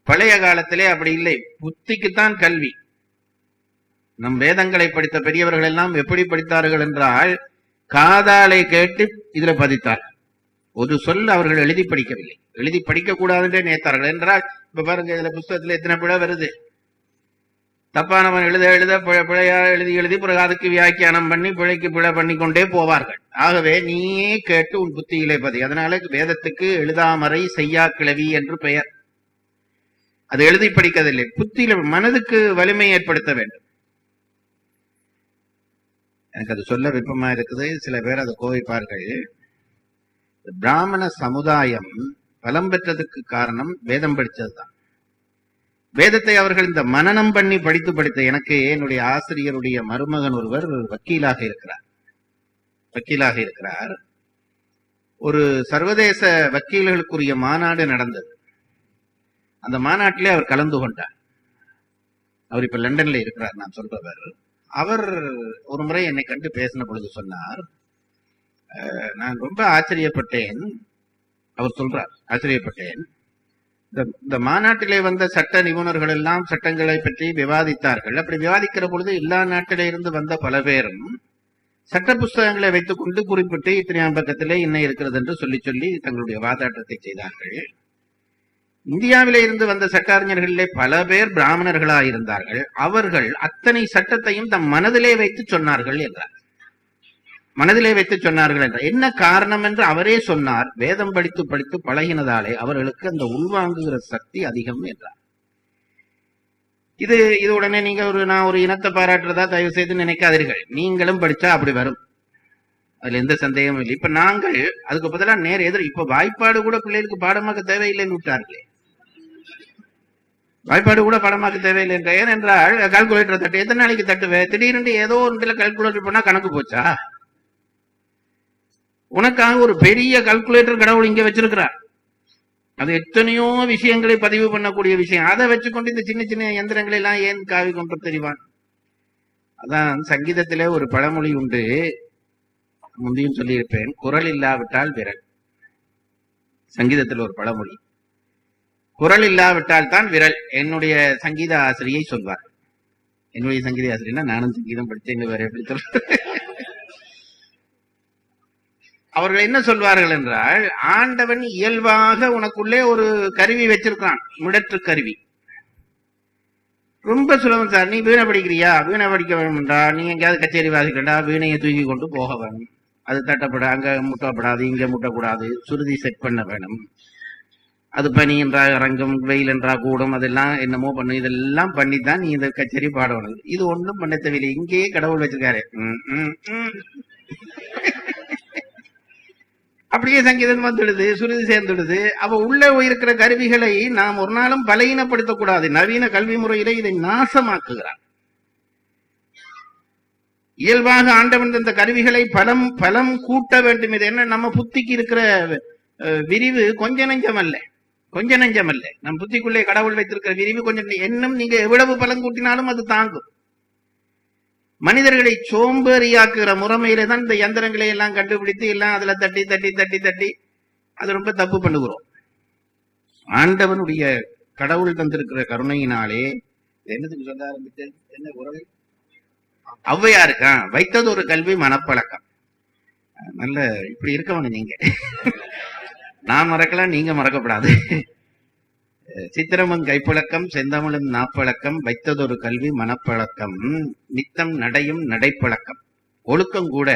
பழைய காலத்திலே அப்படி இல்லை, புத்திக்குத்தான் கல்வி. நம் வேதங்களை படித்த பெரியவர்கள் எல்லாம் எப்படி படித்தார்கள் என்றால், காதாலை கேட்டு இதுல பதித்தார். ஒரு சொல் அவர்கள் எழுதி படிக்கவில்லை. எழுதி படிக்க கூடாதுன்றே நினைத்தார்கள். என்றால் இப்ப பாருங்க, இதுல புஸ்தகத்துல எத்தனை பிழை வருது. தப்பானவன் எழுத பிழையா எழுதி பிறகு அதுக்கு வியாக்கியானம் பண்ணி பிழைக்கு பிழை பண்ணி கொண்டே போவார்கள். ஆகவே நீயே கேட்டு உன் புத்தியிலே பதி. அதனால வேதத்துக்கு எழுதாமறை செய்யா கிளவி என்று பெயர். அது எழுதி படிக்கதில்லை, புத்தியில மனதுக்கு வலிமை ஏற்படுத்த வேண்டும். எனக்கு அது சொல்ல விருப்பமா இருக்குது. சில பேர் அதை கோவிப்பார்கள். பிராமண சமுதாயம் பலம் பெற்றதுக்கு காரணம் வேதம் படித்ததுதான். வேதத்தை அவர்கள் இந்த மனனம் பண்ணி படித்து எனக்கு என்னுடைய ஆசிரியருடைய மருமகன் ஒருவர் வக்கீலாக இருக்கிறார். ஒரு சர்வதேச வக்கீல்களுக்குரிய மாநாடு நடந்தது. அந்த மாநாட்டிலே அவர் கலந்து கொண்டார். அவர் இப்ப லண்டன்ல இருக்கிறார், நான் சொல்றவர். அவர் ஒரு முறை என்னை கண்டு பேசின பொழுது சொன்னார், நான் ரொம்ப ஆச்சரியப்பட்டேன். அவர் சொல்றார், ஆச்சரியப்பட்டேன். இந்த மாநாட்டிலே வந்த சட்ட நிபுணர்கள் எல்லாம் சட்டங்களை பற்றி விவாதித்தார்கள். அப்படி விவாதிக்கிற பொழுது எல்லா நாட்டிலே இருந்து வந்த பல பேரும் சட்ட புஸ்தகங்களை வைத்துக் கொண்டு குறிப்பிட்டு இத்தனையாம் பக்கத்திலே என்ன இருக்கிறது என்று சொல்லி தங்களுடைய வாதாட்டத்தை செய்தார்கள். இந்தியாவிலே இருந்து வந்த சட்டாறிஞர்களிலே பல பேர் பிராமணர்களாயிருந்தார்கள். அவர்கள் அத்தனை சட்டத்தையும் தம் மனதிலே வைத்து சொன்னார்கள் என்றார். மனதிலே வைத்து சொன்னார்கள் என்ற என்ன காரணம் என்று அவரே சொன்னார். வேதம் படித்து பழகினதாலே அவர்களுக்கு அந்த உள்வாங்குகிற சக்தி அதிகம் என்றார். இது உடனே நீங்க நான் ஒரு இனத்தை பாராட்டுறதா தயவு செய்து நினைக்காதீர்கள். நீங்களும் படிச்சா அப்படி வரும், அதுல எந்த சந்தேகமும் இல்லை. இப்ப நாங்கள் அதுக்கு பதிலாக நேர் எதிர். இப்ப வாய்ப்பாடு கூட பிள்ளைகளுக்கு பாடமாக்க தேவையில்லைன்னு விட்டார்களே. வாய்ப்பாடு கூட பாடமாக்க தேவையில்லை என்ற. ஏனென்றால் கால்குலேட்டர் தட்டு எத்தனை நாளைக்கு தட்டுவேன்? திடீர்னு ஏதோ ஒன்றுல கால்குலேட்டர் பண்ணா கணக்கு போச்சா? உனக்காக ஒரு பெரிய கால்குலேட்டர் கடவுள் இங்க வச்சிருக்கிறார். அது எத்தனையோ விஷயங்களை பதிவு பண்ணக்கூடிய விஷயம். அதை வச்சுக்கொண்டு இந்த சின்ன சின்ன எந்திரங்களை எல்லாம் ஏன் காவி கொண்டு தெரிவான்? அதான் சங்கீதத்திலே ஒரு பழமொழி உண்டு. முந்தையும் சொல்லியிருப்பேன், குரல் இல்லாவிட்டால் விரல். சங்கீதத்தில் ஒரு பழமொழி, குரல் இல்லாவிட்டால் தான் விரல். என்னுடைய சங்கீத ஆசிரியை சொல்வார். என்னுடைய சங்கீத ஆசிரியர்னா நானும் சங்கீதம் படித்தேன், வேற எப்படி சொல்றேன். அவர்கள் என்ன சொல்வார்கள் என்றால், ஆண்டவன் இயல்பாக உனக்குள்ளே ஒரு கருவி வச்சிருக்கான், மிடற்று கருவி. ரொம்ப சுலபம் சார். நீ வீணை படிக்கிறியா? வீணை படிக்க வேணும்டா, நீ எங்கேயாவது கச்சேரி வாசிக்கண்டா, வீணையை தூக்கி கொண்டு போக வேணும். அது தட்டப்பட, அங்க முட்டப்படாது, இங்க முட்டக்கூடாது, சுருதி செட் பண்ண வேணும். அது பனி என்றா இறங்கும், வெயில் என்றா கூடும், அதெல்லாம் என்னமோ பண்ணு. இதெல்லாம் பண்ணித்தான் நீ இந்த கச்சேரி பாடணும். இது ஒன்றும் பண்ண தேவையில்லை, இங்கேயே கடவுள் வச்சிருக்காரு. அப்படியே சங்கீதம் வந்துடுது, சுருதி சேர்ந்துடுது. அப்ப உள்ள இருக்கிற கருவிகளை நாம் ஒரு நாளும் பலகீனப்படுத்தக்கூடாது. நவீன கல்வி முறையில இதை நாசமாக்குகிறார். இயல்பாக ஆண்டவன் இந்த கருவிகளை பலம் கூட்ட வேண்டும். இது என்ன, நம்ம புத்திக்கு இருக்கிற விரிவு கொஞ்ச நெஞ்சம் அல்ல, கொஞ்ச நெஞ்சம் அல்ல. நம் புத்திக்குள்ளே கடவுள் வைத்திருக்கிற விரிவு கொஞ்சம். இன்னும் நீங்க எவ்வளவு பலம் கூட்டினாலும் அது தாங்கும். மனிதர்களை சோம்பேறியாக்குகிற முறைமையில தான் இந்த யந்திரங்களை எல்லாம் கண்டுபிடித்து எல்லாம் அதுல தட்டி தட்டி தட்டி தட்டி அது ரொம்ப தப்பு பண்ணுகிறோம். ஆண்டவனுடைய கடவுள் தந்திருக்கிற கருணையினாலே என்னதுக்கு சொல்ல ஆரம்பித்தேன், என்ன குரல்? ஔவையாருக்கா வைத்தது ஒரு கல்வி மனப்பழக்கம். நல்ல இப்படி இருக்கவனு நீங்க. நான் மறக்கலாம், நீங்க மறக்கப்படாது. சித்திரமும் கைப்பழக்கம், செந்தமிழும் நாப்பழக்கம், வைத்ததொரு கல்வி மனப்பழக்கம், நித்தம் நடையும் நடைப்பழக்கம். ஒழுக்கம் கூட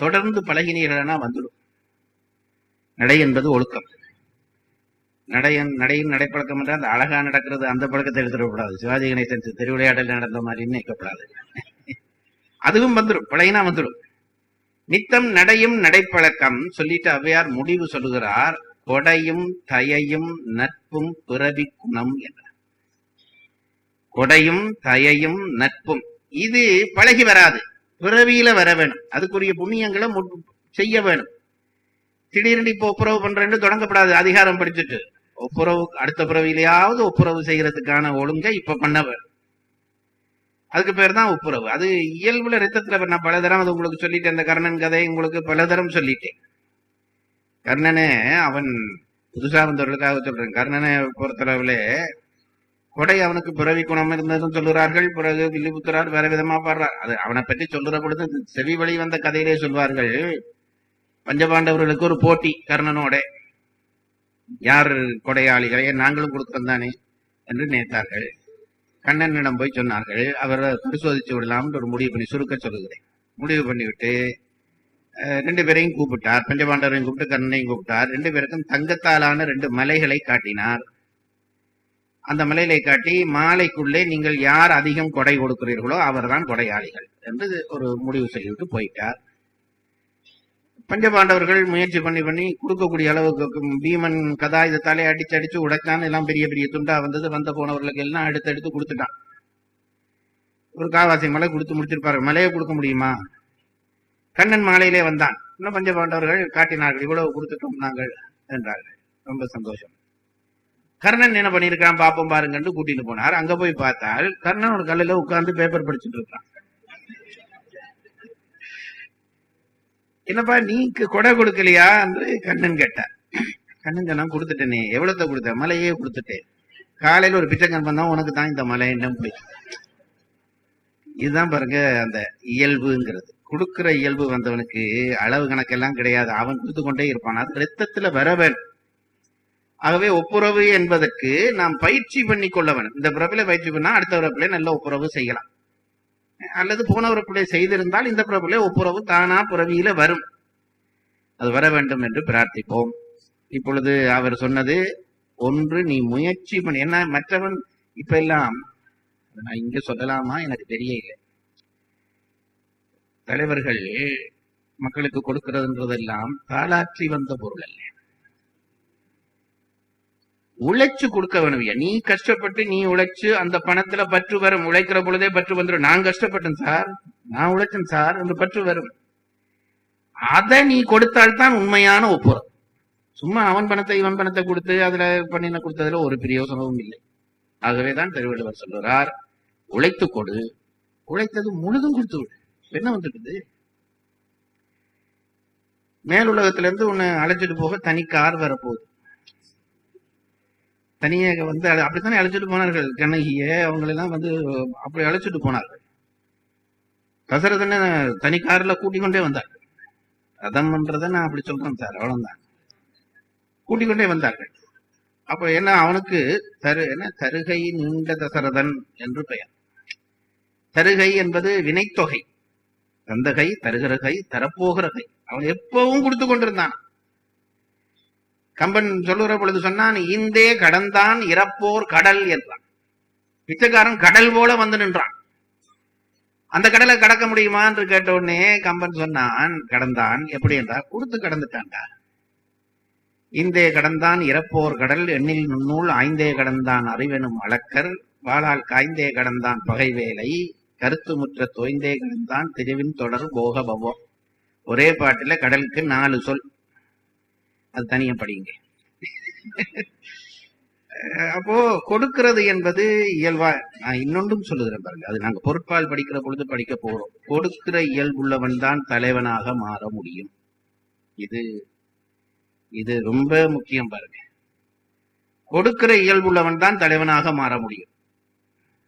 தொடர்ந்து பழகினீர்களா வந்துடும். நடை என்பது ஒழுக்கம். நடையும் நடைப்பழக்கம் என்றால் அந்த அழகா நடக்கிறது, அந்த பழக்கத்தை எடுத்துடக்கூடாது. சிவாஜி கணேசன் திருவிளையாடல நடந்த மாதிரி நினைக்கப்படாது. அதுவும் வந்துடும், பழகினா வந்துடும். நித்தம் நடையும் நடைப்பழக்கம் சொல்லிட்டு ஔவையார் முடிவு சொல்லுகிறார், கொடையும் தயையும் நட்பும் பிறவி குணம் என்றார். கொடையும் தயையும் நட்பும் இது பழகி வராது, பிறவியில வர வேணும். அதுக்குரிய புண்ணியங்களை செய்ய வேணும். திடீர்னு இப்ப ஒப்புரவு பண்றேன்னு தொடங்கப்படாது. அதிகாரம் படிச்சுட்டு ஒப்புரவு அடுத்த பிறவிலையாவது ஒப்புரவு செய்யறதுக்கான ஒழுங்கை இப்ப பண்ண வேணும். அதுக்கு பேர் தான் ஒப்புரவு. அது இயல்புல ரத்தத்துல. நான் பலதரம் அது உங்களுக்கு சொல்லிட்டேன். அந்த கர்ணன் கதை உங்களுக்கு பலதரம் சொல்லிட்டேன். கர்ணனே அவன் புதுசா வந்தவர்களுக்காக சொல்றேன். கர்ணனை பொறுத்தளவுல கொடை அவனுக்கு பிறவி குணம் இருந்ததுன்னு சொல்லுறார்கள். பிறகு வில்லிபுத்தரார் வேற விதமா பாடுறார். அது அவனை பற்றி சொல்லுற பொழுது செவி வழி வந்த கதையிலே சொல்வார்கள், பஞ்சபாண்டவர்களுக்கு ஒரு போட்டி கர்ணனோட, யார் கொடையாளிகளை நாங்களும் கொடுக்கிறோம் தானே என்று நினைத்தார்கள். கண்ணனிடம் போய் சொன்னார்கள். அவரை பரிசோதிச்சு விடலாம்னு ஒரு முடிவு பண்ணி, சுருக்க சொல்லுகிறேன், முடிவு பண்ணிவிட்டு 2 பேரையும் கூப்பிட்டார். பஞ்சபாண்டவரையும் கூப்பிட்டு கண்ணனையும் கூப்பிட்டார். 2 பேருக்கும் தங்கத்தாலான 2 மலைகளை காட்டினார். அந்த மலைகளை காட்டி, மாலைக்குள்ளே நீங்கள் யார் அதிகம் கொடை கொடுக்கிறீர்களோ அவர்தான் கொடையாளிகள் என்று ஒரு முடிவு செய்துவிட்டு போயிட்டார். பஞ்சபாண்டவர்கள் முயற்சி பண்ணி கொடுக்கக்கூடிய அளவுக்கு பீமன் கதாயுதத்தாலே அடிச்சு உடைச்சான். எல்லாம் பெரிய பெரிய துண்டா வந்தது. வந்த போனவர்களுக்கு எல்லாம் எடுத்து கொடுத்துட்டான். ஒரு காவாசி மலை கொடுத்து முடிச்சிருப்பாரு. மலையை கொடுக்க முடியுமா? கண்ணன் மாலையிலே வந்தான். இன்னும் பஞ்சபாண்டவர்கள் காட்டினார்கள், இவ்வளவு கொடுத்துட்டோம் நாங்கள் என்றார்கள். ரொம்ப சந்தோஷம். கர்ணன் என்ன பண்ணிருக்கான் பாப்போம் பாருங்கன்னு கூட்டிட்டு போனார். அங்க போய் பார்த்தால் கர்ணன் ஒரு கல்லுல உட்கார்ந்து பேப்பர் படிச்சுட்டு இருக்கான். என்னப்பா நீ கொடை கொடுக்கலையா என்று கண்ணன் கேட்டார். கண்ணன் சொன்னா கொடுத்துட்டேனே. எவ்வளவு கொடுத்த? மலையே கொடுத்துட்டேன். காலையில ஒரு பிச்சைக்கன் வந்தா உனக்கு தான் இந்த மலை என்ன பிடிக்கும். இதுதான் பாருங்க அந்த இயல்புங்கிறது. கொடுக்கிற இயல்பு வந்தவனுக்கு அளவு கணக்கெல்லாம் கிடையாது. அவன் கொடுத்து கொண்டே இருப்பான். அது ரத்தத்துல வர வேண்டும். ஆகவே ஒப்புரவு என்பதற்கு நாம் பயிற்சி பண்ணி கொள்ள வேணும். இந்த பிறப்பில பயிற்சி பண்ணா அடுத்த பிறப்பில நல்ல ஒப்புரவு செய்யலாம். அல்லது போன பிறப்பிலே செய்திருந்தால் இந்த பிறப்பிலே ஒப்புரவு தானா பிறவியில வரும். அது வர வேண்டும் என்று பிரார்த்திப்போம். இப்பொழுது அவர் சொன்னது ஒன்று, நீ முயற்சி பண்ணி. என்ன மற்றவன் இப்ப எல்லாம் நான் இங்க சொல்லலாமா எனக்கு தெரியல. தலைவர்கள் மக்களுக்கு கொடுக்கிறதுன்றதெல்லாம் தாளாற்றி வந்த பொருள் அல்ல. உழைச்சு கொடுக்க வேணும். நீ கஷ்டப்பட்டு நீ உழைச்சு அந்த பணத்துல பற்று வரும். உழைக்கிற பொழுதே பற்று வந்துடும். நான் கஷ்டப்பட்டேன் சார், நான் உழைச்சேன் சார் என்று பற்று வரும். அதை நீ கொடுத்தால்தான் உண்மையான ஒப்புரம். சும்மா அவன் பணத்தை இவன் பணத்தை கொடுத்து அதுல பண்ணின கொடுத்ததுல ஒரு பிரயோசனமும் இல்லை. ஆகவேதான் திருவள்ளுவர் சொல்றார், உழைத்து கொடு, உழைத்தது முழுதும் கொடுத்து விடு. என்ன வந்துடுது? மேலுலகத்துல இருந்து உன்னை அழைச்சிட்டு போக தனி கார் வரப்போகுது. தனியாக வந்து அப்படித்தானே அழைச்சிட்டு போனார்கள். கண்ணகிய அவங்களெல்லாம் வந்து அப்படி அழைச்சிட்டு போனார்கள். தசரதனை தனி கார்ல கூட்டிக் கொண்டே வந்தார்கள். ரதம் பண்றத நான் அப்படி சொல்றேன் சார், அவ்வளவுதான். கூட்டிக் கொண்டே வந்தார்கள். அப்ப என்ன, அவனுக்கு தருகை நீண்ட தசரதன் என்று பெயர். தருகை என்பது வினைத்தொகை. தந்தகை, தருகிற கை, தரப்போகிற கை. அவன் எப்பவும் கொடுத்து கொண்டிருந்தான். கம்பன் சொல்லுகிற பொழுது சொன்னான், ஈந்தே கடந்தான் இறப்போர் கடல் என்றான். பிச்சைக்காரன் கடல் போல வந்து நின்றான். அந்த கடலை கடக்க முடியுமா என்று கேட்ட உடனே கம்பன் சொன்னான், கடந்தான். எப்படி என்றால், கொடுத்து கடந்துட்டான்டா. இந்தே கடந்தான் இறப்போர் கடல், எண்ணில் நுண்ணூல் ஆய்ந்தே கடந்தான் அறிவெனும் அளக்கர், வாளால் காய்ந்தே கடந்தான் பகை வேலை, கருத்து முற்ற தோய்ந்தே கடந்தான் திருவின் தொடர் போக பவம். ஒரே பாட்டுல கடலுக்கு 4 சொல். அது தனியா படிங்க. அப்போ கொடுக்கிறது என்பது இயல்பா. நான் இன்னொன்றும் சொல்லுகிறேன் பாருங்க, அது நாங்க பொருட்பால் படிக்கிற பொழுது படிக்க போறோம். கொடுக்கிற இயல்புள்ளவன் தான் தலைவனாக மாற முடியும். இது ரொம்ப முக்கியம் பாருங்க. கொடுக்கிற இயல்புள்ளவன் தான் தலைவனாக மாற முடியும்.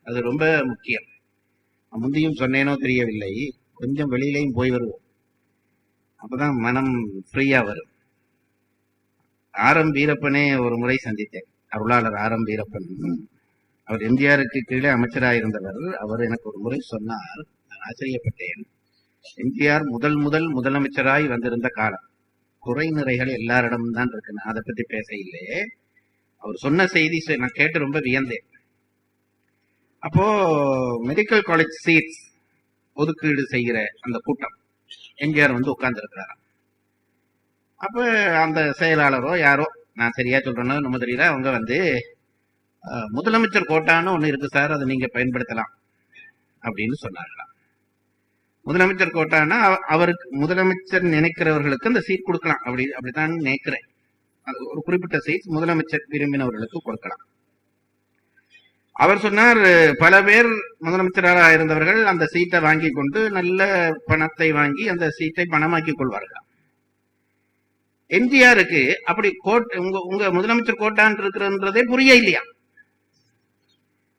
அது ரொம்ப முக்கியம். முந்தியும் சொன்னேனோ தெரியவில்லை, கொஞ்சம் வெளியிலையும் போய் வருவோம், அப்பதான் மனம் ஃப்ரீயா வரும். ஆரம் வீரப்பனே ஒரு முறை சந்தித்தேன். அருளாளர் ஆரம் வீரப்பன். அவர் எம்ஜிஆருக்கு கீழே அமைச்சராயிருந்தவர். அவர் எனக்கு ஒரு முறை சொன்னார், நான் ஆச்சரியப்பட்டேன். எம்ஜிஆர் முதலமைச்சராய் வந்திருந்த காலம். குறை நிறைகள் எல்லாரிடமும் தான் இருக்கு, நான் அதை பத்தி பேச இல்லையே. அவர் சொன்ன செய்தி நான் கேட்டு ரொம்ப வியந்தேன். அப்போ மெடிக்கல் காலேஜ் சீட்ஸ் ஒதுக்கீடு செய்கிற அந்த கூட்டம் எம்ஜிஆர் வந்து உட்கார்ந்து இருக்கிறாராம். அப்ப அந்த செயலாளரோ யாரோ, நான் சரியா சொல்றேன்னு நம்ம தெரியல, அவங்க வந்து முதலமைச்சர் கோட்டான்னு ஒண்ணு இருக்கு சார், அதை நீங்க பயன்படுத்தலாம் அப்படின்னு சொன்னார்களாம். முதலமைச்சர் கோட்டான்னா அவருக்கு முதலமைச்சர் நினைக்கிறவர்களுக்கு அந்த சீட் கொடுக்கலாம், அப்படித்தான் நினைக்கிறேன். ஒரு குறிப்பிட்ட சீட் முதலமைச்சர் விரும்பினவர்களுக்கு கொடுக்கலாம். அவர் சொன்னார், பல பேர் முதலமைச்சராக இருந்தவர்கள் அந்த சீட்டை வாங்கி கொண்டு நல்ல பணத்தை வாங்கி அந்த சீட்டை பணமாக்கி கொள்வார்கள். எம்ஜிஆருக்கு அப்படி உங்க முதலமைச்சர் கோட்டான் இருக்கிறதே புரிய இல்லையா?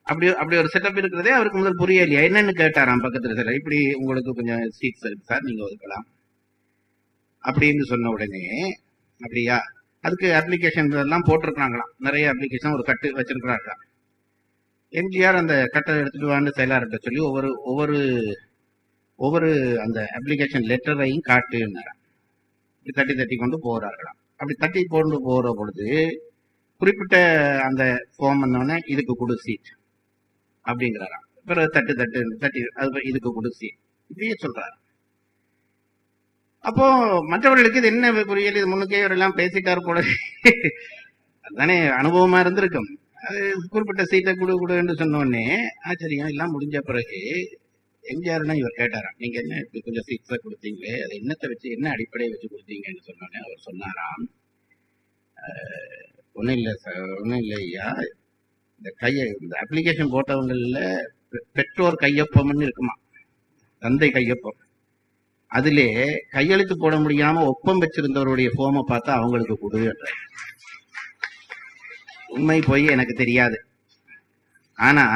அப்படி ஒரு செட்டப் இருக்கிறதே அவருக்கு முதல் புரிய இல்லையா? என்னன்னு கேட்டாராம் பக்கத்துல. சார் இப்படி உங்களுக்கு கொஞ்சம் சீட்ஸ் இருக்கு சார், நீங்க ஒதுக்கலாம் அப்படின்னு சொன்ன உடனே, அப்படியா, அதுக்கு அப்ளிகேஷன் எல்லாம் போட்டிருக்காங்களாம். நிறைய அப்ளிகேஷன் ஒரு கட்டு வச்சிருக்கிறார்களாம். எம்ஜிஆர் அந்த கட்டை எடுத்துட்டு வான்னு செயலாளர்கிட்ட சொல்லி ஒவ்வொரு அந்த அப்ளிகேஷன் லெட்டரையும் காட்டுனாராம். தட்டி தட்டி கொண்டு போறார்களாம். அப்படி தட்டி கொண்டு போற பொழுது குறிப்பிட்ட அந்த ஃபார்ம் வந்தோடனே இதுக்கு கொடு சீட் அப்படிங்கிறாராம். பிறகு தட்டி அது இதுக்கு கொடு சீட் இப்படியே சொல்றாரு. அப்போ மற்றவர்களுக்கு இது என்ன புரியல, இது முன்னுக்கே எல்லாம் பேசிட்டாரு போல, அதுதானே அனுபவமா இருந்திருக்கும். அது குறிப்பிட்ட சீட்டை கொடுன்னு சொன்ன உடனே ஆச்சரியம் எல்லாம் முடிஞ்ச பிறகு எம்ஜிஆர்னா இவர் கேட்டாராம், நீங்க என்ன இப்படி கொஞ்சம் சீட்ஸை கொடுத்தீங்களே, அது என்னத்தை வச்சு, என்ன அடிப்படையை வச்சு கொடுத்தீங்கன்னு சொன்னோடனே அவர் சொன்னாராம், ஒன்றும் இல்லை சார், ஒன்றும் இல்லை ஐயா, இந்த அப்ளிகேஷன் போட்டவங்கள்ல பெற்றோர் கையொப்பம்னு இருக்குமா, தந்தை கையொப்பம், அதிலே கையெழுத்து போட முடியாம ஒப்பம் வச்சிருந்தவருடைய ஃபார்மை பார்த்தா அவங்களுக்கு கொடு. உண்மை போய் எனக்கு தெரியாது, ஆனா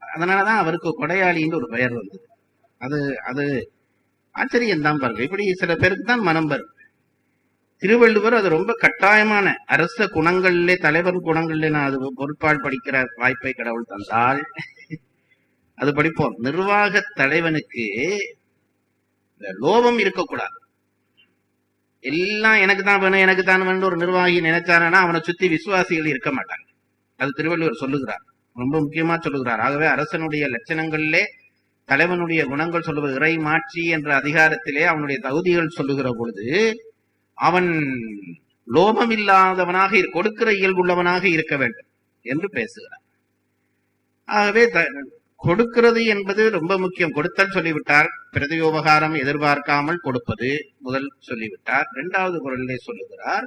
அதனாலதான் அவருக்கு கொடையாளின்னு ஒரு பெயர் வந்தது. அது ஆச்சரியம் தான் பாருங்க. இப்படி சில பேருக்கு தான் மனம் வரும். திருவள்ளுவர் அது ரொம்ப கட்டாயமான அரச குணங்களிலே, தலைவர் குணங்களிலே, நான் அது பொருட்பால் படிக்கிற வாய்ப்பை கடவுள் தந்தால் அது படிப்போம். நிர்வாக தலைவனுக்கு இந்த லோபம் இருக்கக்கூடாது. எல்லாம் எனக்கு தான் வேணும், எனக்கு தான் வேணும் ஒரு நிர்வாகி நினைச்சானா அவனை சுத்தி விசுவாசிகள் இருக்க மாட்டாங்க. அது திருவள்ளுவர் சொல்லுகிறார், ரொம்ப முக்கியமா சொல்லுகிறார். ஆகவே அரசனுடைய லட்சணங்களிலே தலைவனுடைய குணங்கள் சொல்லுவது, இறை மாட்சி என்ற அதிகாரத்திலே அவனுடைய தகுதிகள் சொல்லுகிற பொழுது அவன் லோபம் இல்லாதவனாக, கொடுக்கிற இயல்புள்ளவனாக இருக்க வேண்டும் என்று பேசுகிறார். ஆகவே கொடுக்கிறது என்பது ரொம்ப முக்கியம். கொடுத்தல் சொல்லிவிட்டார், பிரதியோபகாரம் எதிர்பார்க்காமல் கொடுப்பது முதல் சொல்லிவிட்டார். இரண்டாவது குரலிலே சொல்லுகிறார்,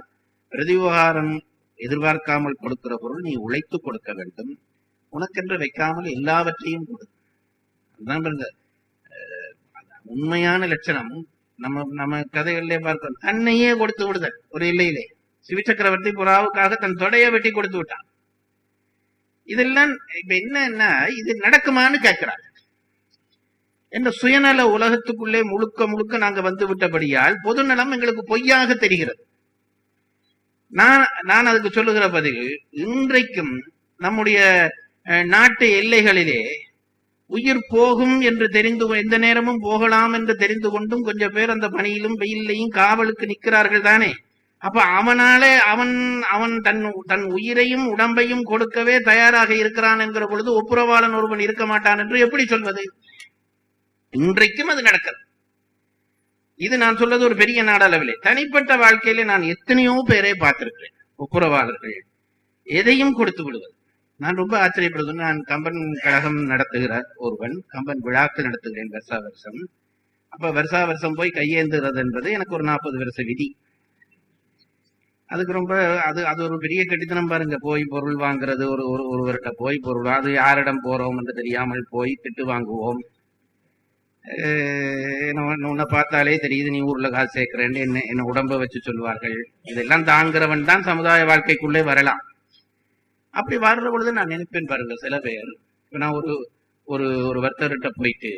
பிரதியோபகாரம் எதிர்பார்க்காமல் கொடுக்கிற பொருள் நீ உழைத்து கொடுக்க வேண்டும், உனக்கென்று வைக்காமல் எல்லாவற்றையும் கொடு. அதுதான் உண்மையான லட்சணம். நம்ம கதைகளிலே பார்க்கிறோம். தன்னையே கொடுத்து விடுதல் ஒரு இல்லையிலே. சிவசக்கரவர்த்தி புறாவுக்காக தன் தொடைய வெட்டி கொடுத்து விட்டான். இதெல்லாம் இப்ப என்னன்னா இது நடக்குமான்னு கேட்கிறார். என்ற சுயநல உலகத்துக்குள்ளே முழுக்க முழுக்க நாங்க வந்து விட்டபடியால் பொதுநலம் எங்களுக்கு பொய்யாக தெரிகிறது. நான் அதுக்கு சொல்லுகிற பதில், இன்றைக்கும் நம்முடைய நாட்டு எல்லைகளிலே உயிர் போகும் என்று தெரிந்து, எந்த நேரமும் போகலாம் என்று தெரிந்து கொண்டும் கொஞ்சம் பேர் அந்த பணியிலும் வெயிலையும் காவலுக்கு நிற்கிறார்கள் தானே. அப்ப அவன் தன் உயிரையும் உடம்பையும் கொடுக்கவே தயாராக இருக்கிறான் என்கிற பொழுது ஒப்புரவாளன் ஒருவன் இருக்க மாட்டான் என்று எப்படி சொல்வது? இன்றைக்கும் அது நடக்கிறது. இது நான் சொல்றது ஒரு பெரிய நாடளவிலே. தனிப்பட்ட வாழ்க்கையிலே நான் எத்தனையோ பேரை பார்த்திருக்கிறேன். ஒப்புரவாளர்கள் எதையும் கொடுத்து விடுவது. நான் ரொம்ப ஆச்சரியப்படுவது, நான் கம்பன் கழகம் நடத்துகிற ஒருவன், கம்பன் விழாக்கள் நடத்துகிறேன் வருஷா வருஷம். அப்ப வருஷா வருஷம் போய் கையேந்துகிறது என்பது எனக்கு ஒரு 40 வருஷ விதி. அதுக்கு ரொம்ப அது ஒரு பெரிய கெட்டித்தனம் பாருங்க. போய் பொருள் வாங்குறது, ஒருவர்கிட்ட போய் பொருள், அது யாரிடம் போறோம் என்று தெரியாமல் போய் திட்டு வாங்குவோம். உன்னை பார்த்தாலே தெரியுது நீ ஊர்ல காசு சேர்க்கிறேன்னு என்ன உடம்ப வச்சு சொல்லுவார்கள். இதெல்லாம் தாங்கிறவன் தான் சமுதாய வாழ்க்கைக்குள்ளே வரலாம். அப்படி வர்ற பொழுது நான் நினைப்பேன் பாருங்க, சில பேர் நான் ஒரு வர்த்தர்கிட்ட போயிட்டு,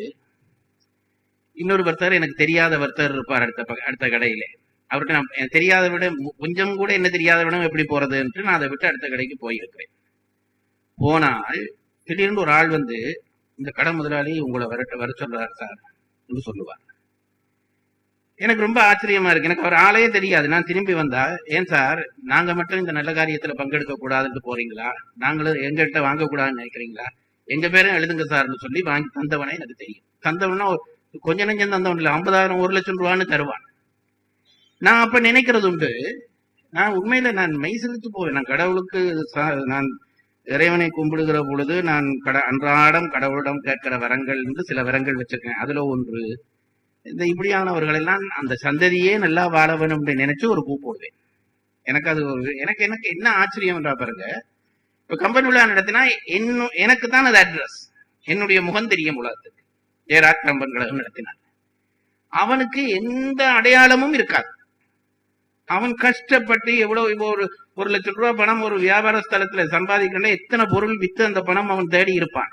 இன்னொரு வர்த்தர் எனக்கு தெரியாத வர்த்தர் இருப்பார் அடுத்த கடையிலே. அவர்கிட்ட நான் தெரியாத விட கொஞ்சம் கூட என்ன தெரியாத விட எப்படி போறது என்று நான் அதை விட்டு அடுத்த கடைக்கு போயிருக்கிறேன். போனால் திடீர்னு ஒரு ஆள் வந்து, இந்த கடை முதலாளி உங்களை வர சொல்றாரு சார் என்று சொல்லுவார். எனக்கு ரொம்ப ஆச்சரியமா இருக்கு. எனக்கு அவர் ஆளையே தெரியாது. நான் திரும்பி வந்தா, ஏன் சார் நாங்க மட்டும் இந்த நல்ல காரியத்துல பங்கெடுக்க கூடாதுன்னு போறீங்களா? நாங்களும் எங்ககிட்ட வாங்க கூடாதுன்னு நினைக்கிறீங்களா? எங்க பேரும் எழுதுங்க சார்னு சொல்லி வாங்கி தந்தவனே எனக்கு தெரியும். தந்தவனா கொஞ்ச நெஞ்சம் தந்தவன் இல்லை, 50,000 1,00,000 ரூபான்னு தருவான். நான் அப்ப நினைக்கிறது உண்டு, நான் உண்மையில நான் மெய் செலுத்து போவேன். நான் கடவுளுக்கு நான் இறைவனை கும்பிடுகிற பொழுது நான் அன்றாடம் கடவுளிடம் கேட்கிற வரங்கள் என்று சில வரங்கள் வச்சிருக்கேன். அதுல ஒன்று, இந்த இப்படியானவர்கள் எல்லாம் அந்த சந்ததியே நல்லா வாழ வேணும் அப்படின்னு நினைச்சு ஒரு பூ போடுவேன். எனக்கு அது எனக்கு என்ன ஆச்சரியம் என்றா பாருங்க, இப்ப கம்பன் விழா நடத்தினா எனக்கு தான் அது அட்ரஸ், என்னுடைய முகம் தெரியும் உலகத்துக்கு. ஜெயராஜ் கம்பன் கழகம் நடத்தினார். அவனுக்கு எந்த அடையாளமும் இருக்காது. அவன் கஷ்டப்பட்டு எவ்வளவு, இப்போ ஒரு 1,00,000 ரூபாய் பணம் ஒரு வியாபார ஸ்தலத்துல சம்பாதிக்கிற எத்தனை பொருள் வித்து அந்த பணம் அவன் தேடி இருப்பான்.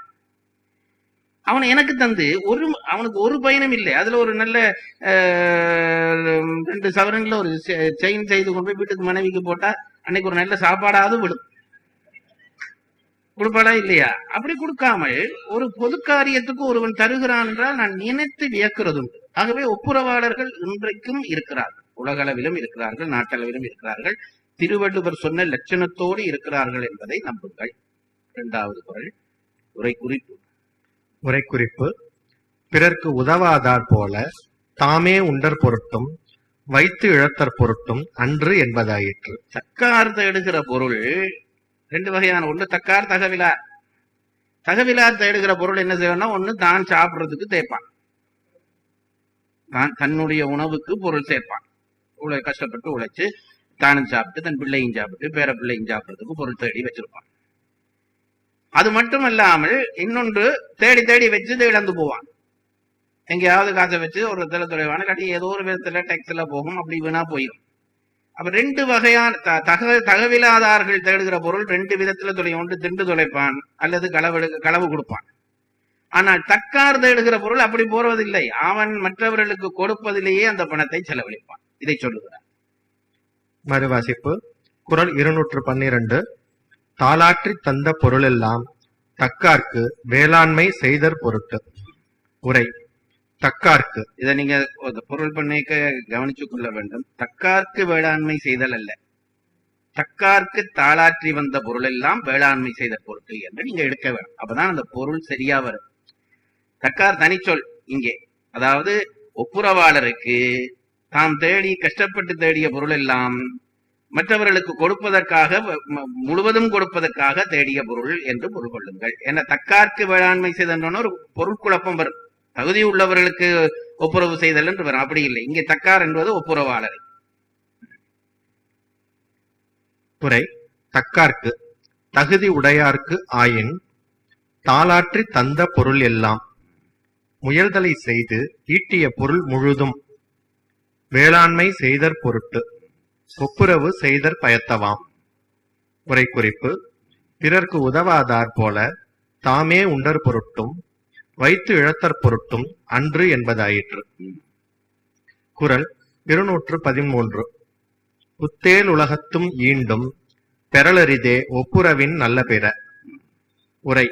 அவன் எனக்கு தந்து அவனுக்கு ஒரு பயனும் இல்லை. அதுல ஒரு நல்ல 2 சவரன்ல ஒரு செயின் செய்து கொண்டு போய் வீட்டுக்கு மனைவிக்கு போட்டா அன்னைக்கு ஒரு நல்ல சாப்பாடாவது விடும். கொடுப்பாடா இல்லையா? அப்படி கொடுக்காமல் ஒரு பொது காரியத்துக்கு ஒருவன் தருகிறான் என்றால் நான் நினைத்து வியக்கிறது உண்டு. ஆகவே ஒப்புரவாளர்கள் இன்றைக்கும் இருக்கிறார்கள், உலகளவிலும் இருக்கிறார்கள், நாட்டளவிலும் இருக்கிறார்கள். திருவள்ளுவர் சொன்ன லட்சணத்தோடு இருக்கிறார்கள் என்பதை நம்புங்கள். 2வது குறள், உரைக்குறிப்பு. பிறர்க்கு உதவாதார் போல தாமே உண்டற் பொருட்டும் வைத்து இழத்தற் பொருட்டும் அன்று என்பதாயிற்று. தக்கார்த்த எடுக்கிற பொருள் 2 வகையான. ஒண்ணு தக்கார், தகவிலார். தகவிலார் தேடுகிற பொருள் என்ன செய்யணும்னா, ஒண்ணு தான் சாப்பிடுறதுக்கு தேய்ப்பான், தான் தன்னுடைய உணவுக்கு பொருள் சேர்ப்பான். கஷ்டப்பட்டு உழைச்சு தானும் சாப்பிட்டு தன் பிள்ளையும் சாப்பிட்டு பேர பிள்ளையும் சாப்பிடுறதுக்கு பொருள் தேடி வச்சிருப்பான். அது மட்டுமல்லாமல் இன்னொன்று தேடி தேடி வச்சு இழந்து போவான். எங்கேயாவது காசை வச்சு ஒரு இடத்துல தொலைவான கட்டி ஏதோ ஒரு விதத்துல டேக்ஸ்ல போகும், அப்படி வீணா போயிடும். அப்ப 2 வகையான தகவிலாதார்கள் தேடுகிற பொருள் 2 விதத்துல தொலையும். ஒன்று திண்டு தொலைப்பான் அல்லது களவு கொடுப்பான். ஆனால் தக்கார் தேடுகிற பொருள் அப்படி போறதில்லை. அவன் மற்றவர்களுக்கு கொடுப்பதிலேயே அந்த பணத்தை செலவழிப்பான். இதை சொல்லுகிறார். மறுவாசிப்பு. குறள் 212. தாளாற்றி தந்த பொருளெல்லாம் தக்கார்க்கு வேளாண்மை செய்தற் பொருட்டு. உரை. தக்கார்க்கு, இதை நீங்க பொருள் பண்ணிக்க கவனிச்சு கொள்ள வேண்டும். தக்கார்க்கு வேளாண்மை செய்தல் அல்ல, தக்கார்க்கு தாளாற்றி வந்த பொருள் எல்லாம் வேளாண்மை செய்த பொருட்டு என்று நீங்க எடுக்க வேண்டும். அப்பதான் அந்த பொருள் சரியா வரும். தக்கார் தனிச்சொல் இங்கே. அதாவது ஒப்புரவாளருக்கு தாம் தேடி கஷ்டப்பட்டு தேடிய பொருள் எல்லாம் மற்றவர்களுக்கு கொடுப்பதற்காக, முழுவதும் கொடுப்பதற்காக தேடிய பொருள் என்று பொருள் கொள்ளுங்கள். ஏன்னா தக்கார்க்கு வேளாண்மை செய்தோன்னு ஒரு பொருள் குழப்பம் வரும். தகுதி உள்ளவர்களுக்கு ஒப்புரவு செய்தல் என்று வரும். அப்படி இல்லை. இங்கே தக்கார் என்பது ஒப்புரவாளரை. உரை. தக்கார்க்கு தகுதி உடையார்க்கு ஆயின் தாளாற்றி தந்த பொருள் எல்லாம் முயல்தலை செய்து ஈட்டிய பொருள் முழுதும் வேளாண்மை செய்தற் பொருட்டு ஒப்புரவு செய்தற் பயத்தவாம். உரை குறிப்பு: பிறர்க்கு உதவாதார் போல தாமே உண்டற் பொருட்டும் வைத்து இழத்தற் பொருட்டும் அன்று என்பதாயிற்று. குறள் 213. புத்தேல் உலகத்தும் ஈண்டும் பெறலரிதே ஒப்புரவின் நல்ல பிற. உரை: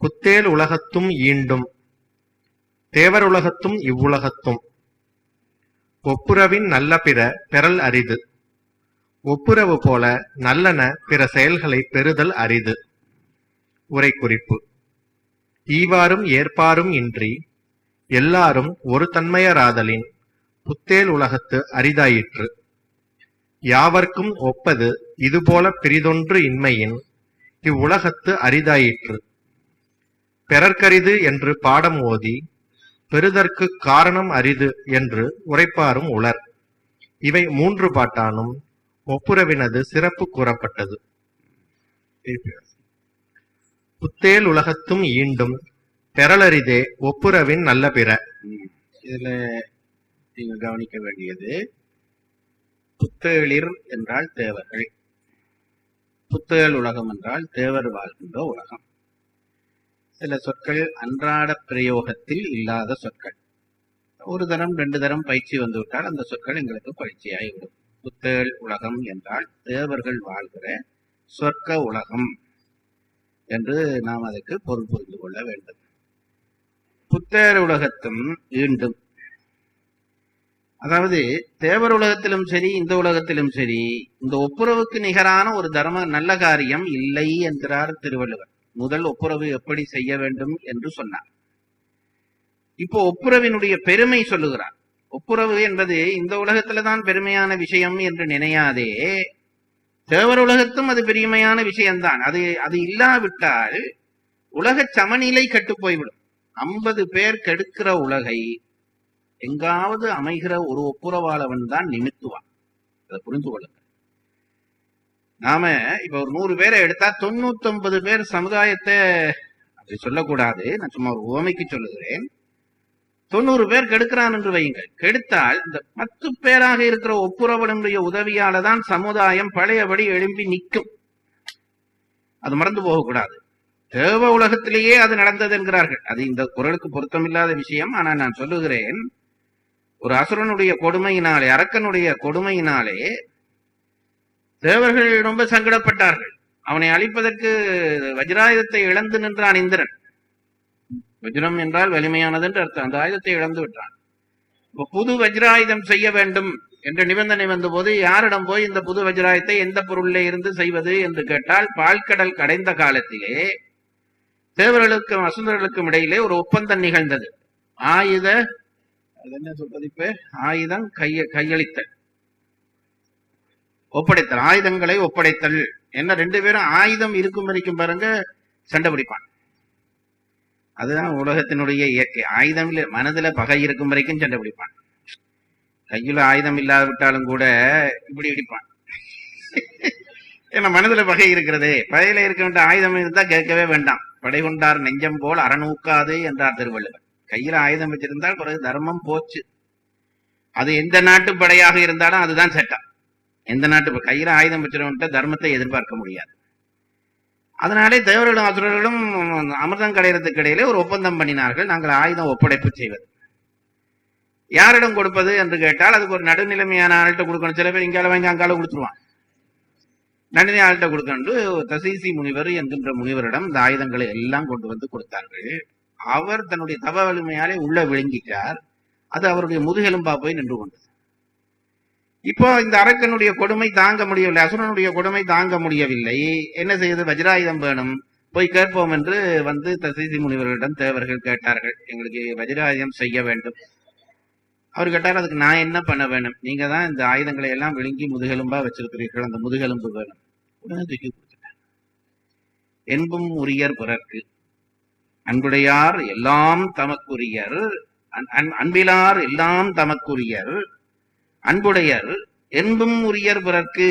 புத்தேல் உலகத்தும் ஈண்டும் தேவருலகத்தும் இவ்வுலகத்தும் ஒப்புரவின் நல்ல பிற பெறல் அரிது. ஒப்புரவு போல நல்லன பிற செயல்களை பெறுதல் அரிது. உரை குறிப்பு: ஈவாரும் ஏற்பாரும் இன்றி எல்லாரும் ஒரு தன்மையராதலின் புத்தேல் உலகத்து அரிதாயிற்று. யாவர்க்கும் ஒப்பது இதுபோல பிரிதொன்று இன்மையின் இவ்வுலகத்து அரிதாயிற்று. பெறற்கரிது என்று பாடம் ஓதி பெறுதற்கு காரணம் அரிது என்று உரைப்பாரும் உளர். இவை 3 பாட்டானும் ஒப்புரவினது சிறப்பு கூறப்பட்டது. புத்தேல் உலகத்தும் ஈண்டும் பெறலரிதே ஒப்புரவின் நல்ல பிற. இதுல நீங்க கவனிக்க வேண்டியது, புத்தேளிர் என்றால் தேவர்கள், புத்தேள் உலகம் என்றால் தேவர் வாழ்கின்ற உலகம். சில சொற்கள் அன்றாட பிரயோகத்தில் இல்லாத சொற்கள். ஒரு தரம் 2 தரம் பயிற்சி வந்துவிட்டால் அந்த சொற்கள் எங்களுக்கு பயிற்சியாகிவிடும். புத்தேள் உலகம் என்றால் தேவர்கள் வாழ்கிற சொர்க்க உலகம் என்று நாம் அதற்கு பொருள் புரிந்து கொள்ள வேண்டும். புத்தேள் உலகத்தும் ஈண்டும், அதாவது தேவர் உலகத்திலும் சரி இந்த உலகத்திலும் சரி இந்த ஒப்புரவுக்கு நிகரான ஒரு தர்ம நல்ல காரியம் இல்லை என்கிறார் திருவள்ளுவர். முதல் ஒப்புரவு எப்படி செய்ய வேண்டும் என்று சொன்னார். இப்போ ஒப்புரவினுடைய பெருமை சொல்லுகிறார். ஒப்புரவு என்பது இந்த உலகத்துலதான் பெருமையான விஷயம் என்று நினையாதே, தேவர் உலகத்தும் அது பெருமையான விஷயம்தான். அது இல்லாவிட்டால் உலக சமநிலை கெட்டு போய்விடும். 50 பேர் கெடுக்கிற உலகை எங்காவது அமைகிற ஒரு ஒப்புரவாளவன் தான் நிமித்துவான். அதை புரிந்து கொள்ளுங்க. நாம இப்ப ஒரு 100 பேரை எடுத்தா 99 பேர் சமுதாயத்தை அப்படி சொல்லக்கூடாது, நான் சும்மா ஒரு உவமைக்கு சொல்லுகிறேன். 90 பேர் கெடுக்கிறான் என்று வையுங்கள். கெடுத்தால் இந்த 10 பேராக இருக்கிற ஒப்புரவனுடைய உதவியால தான் சமுதாயம் பழையபடி எழும்பி நிற்கும். அது மறந்து போகக்கூடாது. தேவ உலகத்திலேயே அது நடந்தது என்கிறார்கள். அது இந்த குறளுக்கு பொருத்தமில்லாத விஷயம். ஆனா நான் சொல்லுகிறேன், ஒரு அசுரனுடைய கொடுமையினாலே, அரக்கனுடைய கொடுமையினாலே தேவர்கள் ரொம்ப சங்கடப்பட்டார்கள். அவனை அழிப்பதற்கு வஜ்ராயுதத்தை இழந்து நின்றான் இந்திரன். வஜ்ரம் என்றால் வலிமையானது என்று அர்த்தம். அந்த ஆயுதத்தை இழந்து விட்டான். புது வஜ்ராயுதம் செய்ய வேண்டும் என்ற நிபந்தனை வந்தபோது யாரிடம் போய் இந்த புது வஜ்ராயுதத்தை எந்த பொருளிலே இருந்து செய்வது என்று கேட்டால், பால்கடல் கடைந்த காலத்திலே தேவர்களுக்கும் அசுரர்களுக்கும் இடையிலே ஒரு ஒப்பந்தம் நிகழ்ந்தது. ஆயுத அது என்ன சொல்றது, இப்ப ஆயுதம் கையளித்தல், ஒப்படைத்தல், ஆயுதங்களை ஒப்படைத்தல் என்ன. 2 பேரும் ஆயுதம் இருக்கும் வரைக்கும் பாருங்க சண்டை பிடிப்பான். அதுதான் உலகத்தினுடைய இயற்கை. ஆயுதம் இல்ல, மனதுல பகை இருக்கும் வரைக்கும் சண்டை பிடிப்பான். கையில ஆயுதம் இல்லாவிட்டாலும் கூட இப்படி இடிப்பான். ஏன்னா மனதுல பகை இருக்கிறதே. பகையில இருக்க வேண்டிய ஆயுதம் இருந்தா கேட்கவே வேண்டாம். படை கொண்டார் நெஞ்சம் போல் அறநூக்காது என்றார் திருவள்ளுவர். கையில ஆயுதம் வச்சிருந்தால் பிறகு தர்மம் போச்சு. அது எந்த நாட்டு படையாக இருந்தாலும் அதுதான் சட்டம். எந்த நாட்டு கையில ஆயுதம் வச்சிருவன்ட்ட தர்மத்தை எதிர்பார்க்க முடியாது. அதனாலே தேவர்களும் அசுரர்களும் அமிர்தம் கடையிறதுக்கு இடையிலே ஒரு ஒப்பந்தம் பண்ணினார்கள். நாங்கள் ஆயுதம் ஒப்படைப்பு செய்வது. யாரிடம் கொடுப்பது என்று கேட்டால் அதுக்கு ஒரு நடுநிலைமையான ஆள்கிட்ட கொடுக்கணும். சில பேர் இங்கால வாங்கி அங்கால கொடுத்துருவான். நடுநிலை ஆள்கிட்ட கொடுக்கணும். தசீசி முனிவர் என்கின்ற முனிவரிடம் இந்த ஆயுதங்களை எல்லாம் கொண்டு வந்து கொடுத்தார்கள். அவர் தன்னுடைய தவ வலிமையாலே உள்ள விழுங்கிட்டார். அது அவருடைய முதுகெலும்பா போய் நின்று கொண்டது. இப்போ இந்த அரக்கனுடைய கொடுமை தாங்க முடியவில்லை, அசுரனுடைய கொடுமை தாங்க முடியவில்லை. என்ன செய்வது? வஜ்ராயுதம் வேணும், போய் கேட்போம் என்று வந்து தசீசி முனிவர்களிடம் தேவர்கள் கேட்டார்கள். எங்களுக்கு வஜ்ராயுதம் செய்ய வேண்டும். அவர் கேட்டார், அதுக்கு நான் என்ன பண்ண வேணும்? நீங்க தான் இந்த ஆயுதங்களை எல்லாம் விழுங்கி முதுகெலும்பா வச்சிருக்கிறீர்கள், அந்த முதுகெலும்பு வேணும். உடனே தூக்கி கொடுத்துட்டார். என்பும் உரியர் பிறர்க்கு அன்புடையார் எல்லாம் தமக்குரியர், அன்பிலார் எல்லாம் தமக்குரியர், அன்புடையர் என்பும் உரியர் பிறர்க்கு.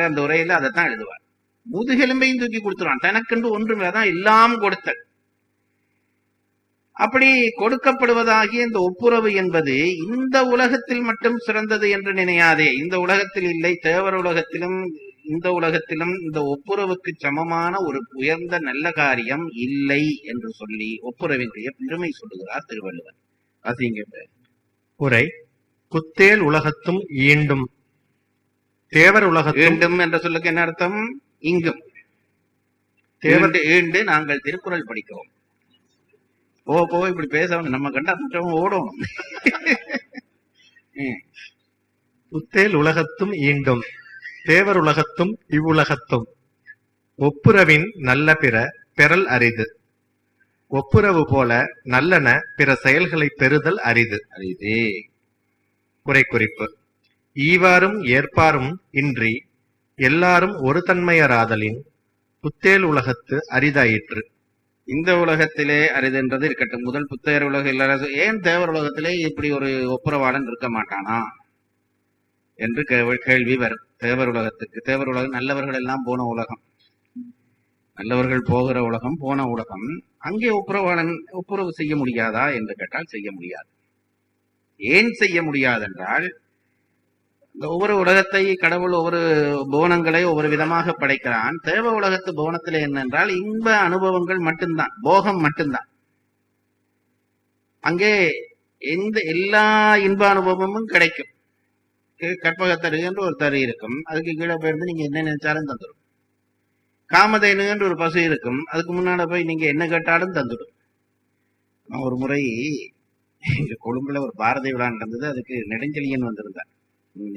அந்த உரையில அதைத்தான் எழுதுவார். முதுகெலும்பையும் தூக்கி கொடுத்துருவான். தனக்கென்று ஒன்றும் அதான் எல்லாம் கொடுத்தல். அப்படி கொடுக்கப்படுவதாகிய இந்த ஒப்புரவு என்பது இந்த உலகத்தில் மட்டும் சிறந்தது என்று நினையாதே. இந்த உலகத்தில் இல்லை, தேவர் உலகத்திலும் இந்த உலகத்திலும் இந்த ஒப்புரவுக்கு சமமான ஒரு உயர்ந்த நல்ல காரியம் இல்லை என்று சொல்லி ஒப்புரவினுடைய பெருமை சொல்லுகிறார் திருவள்ளுவர். அசிங்க உரை. புத்தேல் உலகத்தும் ஈண்டும். தேவர் உலகத்தும் ஈண்டும் என்ற சொல்லுக்கு என்ன அர்த்தம்? இங்கும். தேவர் ஈண்டு நாங்கள் திருக்குறள் படிக்கிறோம். போ இப்படி பேசணும், நம்ம கண்டா மற்றவங்க ஓடணும். புத்தேல் உலகத்தும் ஈண்டும். தேவர் உலகத்தும் இவ்வுலகத்தும். ஒப்புரவின் நல்ல பிற பெறல் அரிது. ஒப்புரவு போல நல்லன பிற செயல்களை பெறுதல் அரிது. அரிது. குறை குறிப்பு. ஈவாரும் ஏற்பாரும் இன்றி எல்லாரும் ஒரு தன்மையராதலின் புத்தேல் உலகத்து அரிதாயிற்று. இந்த உலகத்திலே அரிதென்றது இருக்கட்டும். முதல் புத்தேர் உலக இல்லாத ஏன் தேவர் உலகத்திலே இப்படி ஒரு ஒப்புரவாளன் இருக்க மாட்டானா என்று கேள்வி வரும். தேவர் உலகத்துக்கு, தேவர் உலகம் நல்லவர்கள் எல்லாம் போன உலகம், நல்லவர்கள் போகிற உலகம், போன உலகம். அங்கே ஒப்புரவு செய்ய முடியாதா என்று கேட்டால் செய்ய முடியாது. ஏன் செய்ய முடியாதென்றால், இந்த ஒவ்வொரு உலகத்தை கடவுள் ஒவ்வொரு புவனங்களை ஒவ்வொரு விதமாக படைக்கிறான். தேவ உலகத்து புவனத்திலே என்னென்றால் இன்ப அனுபவங்கள் மட்டும்தான், போகம் மட்டும்தான். அங்கே எல்லா இன்ப அனுபவமும் கிடைக்கும். கற்பகத்தரு என்று ஒரு தரு இருக்கும், அதுக்கு கீழே போயிருந்து நீங்க என்ன நினைச்சாலும் தந்துடும். காமதேனு என்று ஒரு பசு இருக்கும், அதுக்கு முன்னால போய் நீங்க என்ன கேட்டாலும் தந்துடும். ஒரு முறை கொழும்புல ஒரு பாரதி விழா நடந்தது. அதுக்கு நெடுஞ்செழியன் வந்திருந்தார்,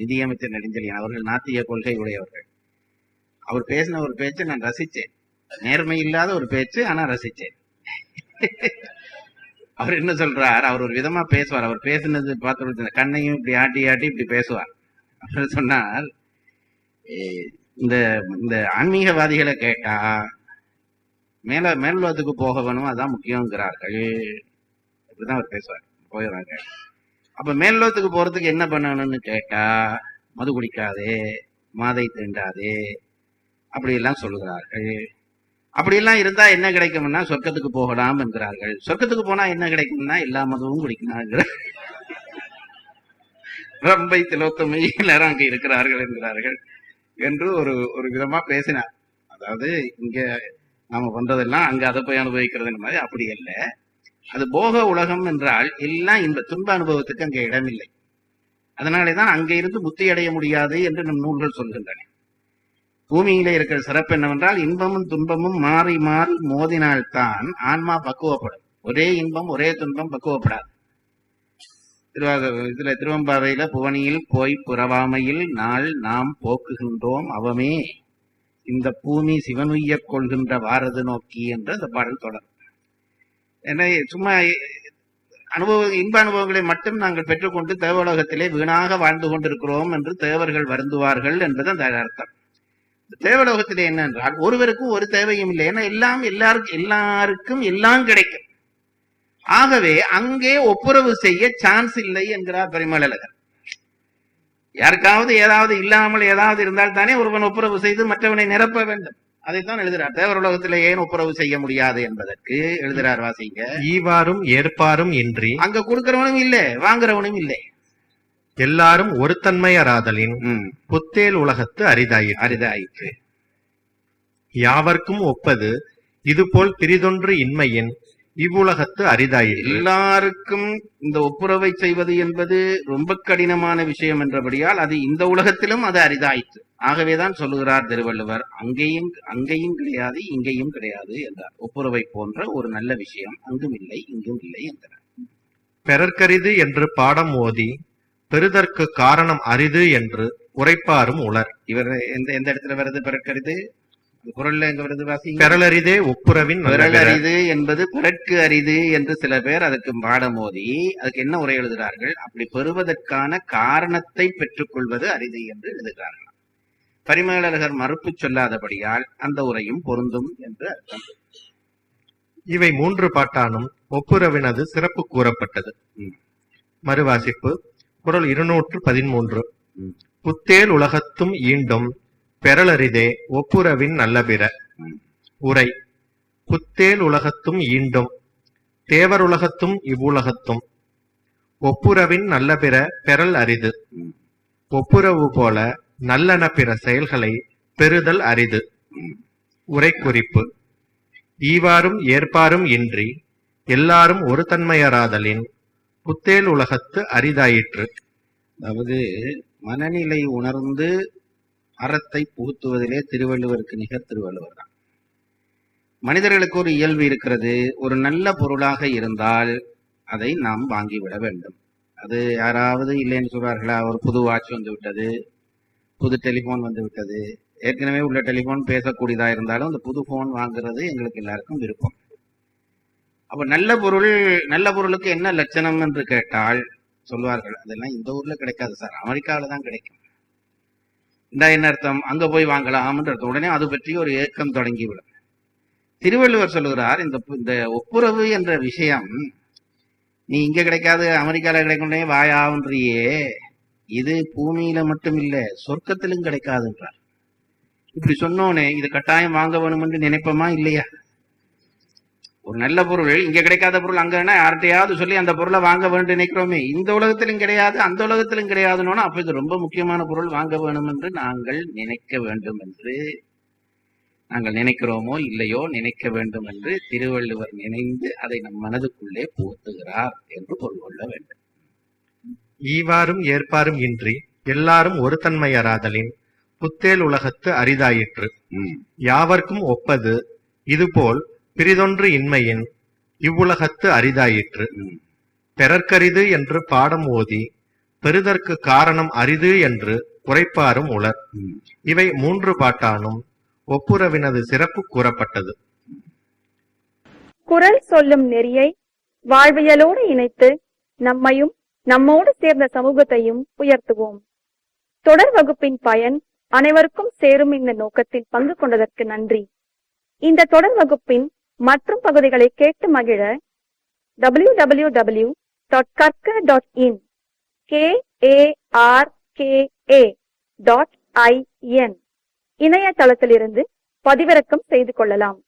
நிதியமைச்சர் நெடுஞ்செழியன். அவர்கள் நாத்திய கொள்கை உடையவர்கள். அவர் பேசின ஒரு பேச்சு நான் ரசிச்சேன். நேர்மை இல்லாத ஒரு பேச்சு, ஆனா ரசிச்சேன். அவர் என்ன சொல்றார், அவர் ஒரு விதமா பேசுவார். அவர் பேசினது பார்த்து கண்ணையும் இப்படி ஆட்டி ஆட்டி இப்படி பேசுவார். அவர் சொன்னார், இந்த ஆன்மீகவாதிகளை கேட்டா மேலுலகத்துக்கு போக வேணும், அதான் முக்கியங்கிறார்கள். இப்படிதான் அவர் பேசுவார். போயிடுறாங்க. அப்ப மேலுலகத்துக்கு போறதுக்கு என்ன பண்ணணும்னு கேட்டா, மது குடிக்காதே, மாதை தீண்டாதே, அப்படி எல்லாம் சொல்லுகிறார்கள். அப்படி எல்லாம் இருந்தா என்ன கிடைக்கும்னா சொர்க்கத்துக்கு போகலாம் என்கிறார்கள். சொர்க்கத்துக்கு போனா என்ன கிடைக்கும்னா எல்லா மதமும் குடிக்கணும். ரம்பை திலோத்தமை எல்லாரும் அங்க இருக்கிறார்கள் என்கிறார்கள் என்று ஒரு விதமா பேசினார். அதாவது இங்க நாம பண்றதெல்லாம் அங்க அதை போய் அனுபவிக்கிறது மாதிரி அப்படி அல்ல. அது போக உலகம் என்றால் எல்லாம் இந்த துன்ப அனுபவத்துக்கு அங்கே இடமில்லை. அதனாலேதான் அங்க இருந்து முத்தி அடைய முடியாது என்று நம் நூல்கள் சொல்கின்றன. பூமியிலே இருக்கிற சிறப்பு என்னவென்றால் இன்பமும் துன்பமும் மாறி மாறி மோதினால்தான் ஆன்மா பக்குவப்படும். ஒரே இன்பம் ஒரே துன்பம் பக்குவப்படாது. இதுல திருவம்பாவையில புவனியில் போய் புறவாமையில் நாள் நாம் போக்குகின்றோம் அவமே இந்த பூமி சிவனுய்ய கொள்கின்ற வாரது நோக்கி என்ற அந்த பாடல் தொடரும். ஏன்னா சும்மா இன்ப அனுபவங்களை மட்டும் நாங்கள் பெற்றுக்கொண்டு தேவலோகத்திலே வீணாக வாழ்ந்து கொண்டிருக்கிறோம் என்று தேவர்கள் வருந்துவார்கள் என்பது அந்த அர்த்தம். தேவலோகத்திலே என்னென்றால் ஒருவருக்கும் ஒரு தேவையும் இல்லை. ஏன்னா எல்லாம் எல்லாருக்கும் எல்லாம் கிடைக்கும். ஆகவே அங்கே ஒப்புரவு செய்ய சான்ஸ் இல்லை என்கிறார் பரிமளகர். யாருக்காவது ஏதாவது இல்லாமல் ஏதாவது இருந்தால் தானே ஒருவன் ஒப்புரவு செய்து மற்றவனை நிரப்ப வேண்டும். அதைத்தான் எழுதுறார். தேவரோலகத்திலே ஏன் ஒப்புரவு செய்ய முடியாது என்பதற்கு எழுதுறார், வாசிங்க. ஈவாரும் ஏற்பாரும் இன்றி அங்க கொடுக்கிறவனும் இல்லை, வாங்குறவனும் இல்லை, எல்லாரும் ஒரு தன்மையராதலின் புத்தேல் உலகத்து அரிதாயிற்று. யாவர்க்கும் ஒப்பது இதுபோல் பிரிதொன்று இன்மையின் இவ்வுலகத்து அரிதாயிற்று. எல்லாருக்கும் இந்த ஒப்புரவை செய்வது என்பது ரொம்ப கடினமான விஷயம் என்றபடியால் அது இந்த உலகத்திலும் அது அரிதாயிற்று. ஆகவேதான் சொல்லுகிறார் திருவள்ளுவர், அங்கேயும் கிடையாது இங்கேயும் கிடையாது என்றார். ஒப்புரவை போன்ற ஒரு நல்ல விஷயம் அங்கும் இல்லை இங்கும் இல்லை என்றார். பெறற்கரிது என்று பாடம் ஓதி பெறுதற்கு காரணம் அரிது என்று உரைப்பாரும் உளர். இவர் எந்த இடத்துல வருது பெறற்கரிது? குரல்ல எங்க வருது வாசிங்க. பெறலரிதே ஒப்புரவின் பெறலரிது என்பது பிறர்க்கு அரிது என்று சில பேர் அதுக்கு பாடம் ஓதி அதுக்கு என்ன உரை எழுதுகிறார்கள்? அப்படி பெறுவதற்கான காரணத்தை பெற்றுக் கொள்வது அரிது என்று எழுதுகிறார்கள். பரிமேலழகர் மறுப்பு சொல்லாதபடியால் அந்த உரையும் பொருந்தும் என்று அர்த்தம். இவை 3 பாட்டானும் ஒப்புரவினது சிறப்பு கூறப்பட்டது. மறுவாசிப்பு. குறள் 213. புத்தேல் உலகத்தும் ஈண்டும் பெறலரிதே ஒப்புரவின் நல்ல பிற. உரை. புத்தேல் உலகத்தும் ஈண்டும் தேவருலகத்தும் இவ்வுலகத்தும் ஒப்புரவின் நல்ல பிற பெறல் அரிது. ஒப்புரவு போல நல்லன பிற செயல்களை பெறுதல் அரிது. உரைக்குறிப்பு: ஈவாரும் ஏற்பாரும் இன்றி எல்லாரும் ஒரு தன்மையராதலின் புத்தேல் உலகத்து அரிதாயிற்று. அதாவது மனநிலை உணர்ந்து அறத்தை புகுத்துவதிலே திருவள்ளுவருக்கு நிகர் திருவள்ளுவர் தான். மனிதர்களுக்கு ஒரு இயல்பு இருக்கிறது. ஒரு நல்ல பொருளாக இருந்தால் அதை நாம் வாங்கிவிட வேண்டும். அது யாராவது இல்லைன்னு சொல்றார்களா? ஒரு புது வாட்ச் வந்து விட்டது, புது டெலிபோன் வந்து விட்டது, ஏற்கனவே உள்ள டெலிபோன் பேசக்கூடியதா இருந்தாலும் அந்த புது போன் வாங்குறது எங்களுக்கு எல்லாருக்கும் விருப்பம். அப்ப நல்ல பொருளுக்கு என்ன லட்சணம் என்று கேட்டால் சொல்வார்கள், அதெல்லாம் இந்த ஊர்ல கிடைக்காது சார், அமெரிக்காவில தான் கிடைக்கும். என்ன அர்த்தம்? அங்க போய் வாங்கலாம்ன்ற அர்த்தம். உடனே அது பற்றி ஒரு ஏக்கம் தொடங்கிவிடும். திருவள்ளுவர் சொல்லுகிறார், இந்த ஒப்புரவு என்ற விஷயம் நீ இங்க கிடைக்காது அமெரிக்கால கிடைக்கணும்னே வாயாவன்றியே, இது பூமியில மட்டும் இல்ல சொர்க்கத்திலும் கிடைக்காதுன்றார். இப்படி சொன்னோனே இது கட்டாயம் வாங்க வேணும் என்று நினைப்போமா இல்லையா? ஒரு நல்ல பொருள் இங்க கிடைக்காத பொருள் அங்கன்னா யார்கிட்டையாவது சொல்லி அந்த பொருளை வாங்க வேண்டும் நினைக்கிறோமே. இந்த உலகத்திலும் கிடையாது அந்த உலகத்திலும் கிடையாதுன்னா அப்ப இது ரொம்ப முக்கியமான பொருள் வாங்க வேணும் என்று நாங்கள் நினைக்க வேண்டும் என்று நாங்கள் நினைக்கிறோமோ இல்லையோ நினைக்க வேண்டும் என்று திருவள்ளுவர் நினைந்து அதை நம் மனதுக்குள்ளே புகுத்துகிறார் என்று பொருள் கொள்ள வேண்டும். ஈவாரும் ஏற்பாரும் இன்றி எல்லாரும் ஒரு தன்மையராதலின் புத்தேல் உலகத்து அரிதாயிற்று. யாவர்க்கும் ஒப்பது இதுபோல் பிரிதொன்று இன்மையின் இவ்வுலகத்து அரிதாயிற்று. பெறற்கரிது என்று பாடம் ஓதி பெறுதற்கு காரணம் அரிது என்று உரைப்பாரும் உளர். இவை 3 பாட்டானும் ஒப்புரவினது சிறப்பு கூறப்பட்டது. குறள் சொல்லும் நெறியை வாழ்வியலோடு இணைத்து நம்மையும் நம்மோடு சேர்ந்த சமூகத்தையும் உயர்த்துவோம். தொடர் வகுப்பின் பயன் அனைவருக்கும் சேரும் இந்த நோக்கத்தில் பங்கு கொண்டதற்கு நன்றி. இந்த தொடர் வகுப்பின் மற்றும் பகுதிகளை கேட்டு மகிழ www.karka.in இணையதளத்திலிருந்து பதிவிறக்கம் செய்து கொள்ளலாம்.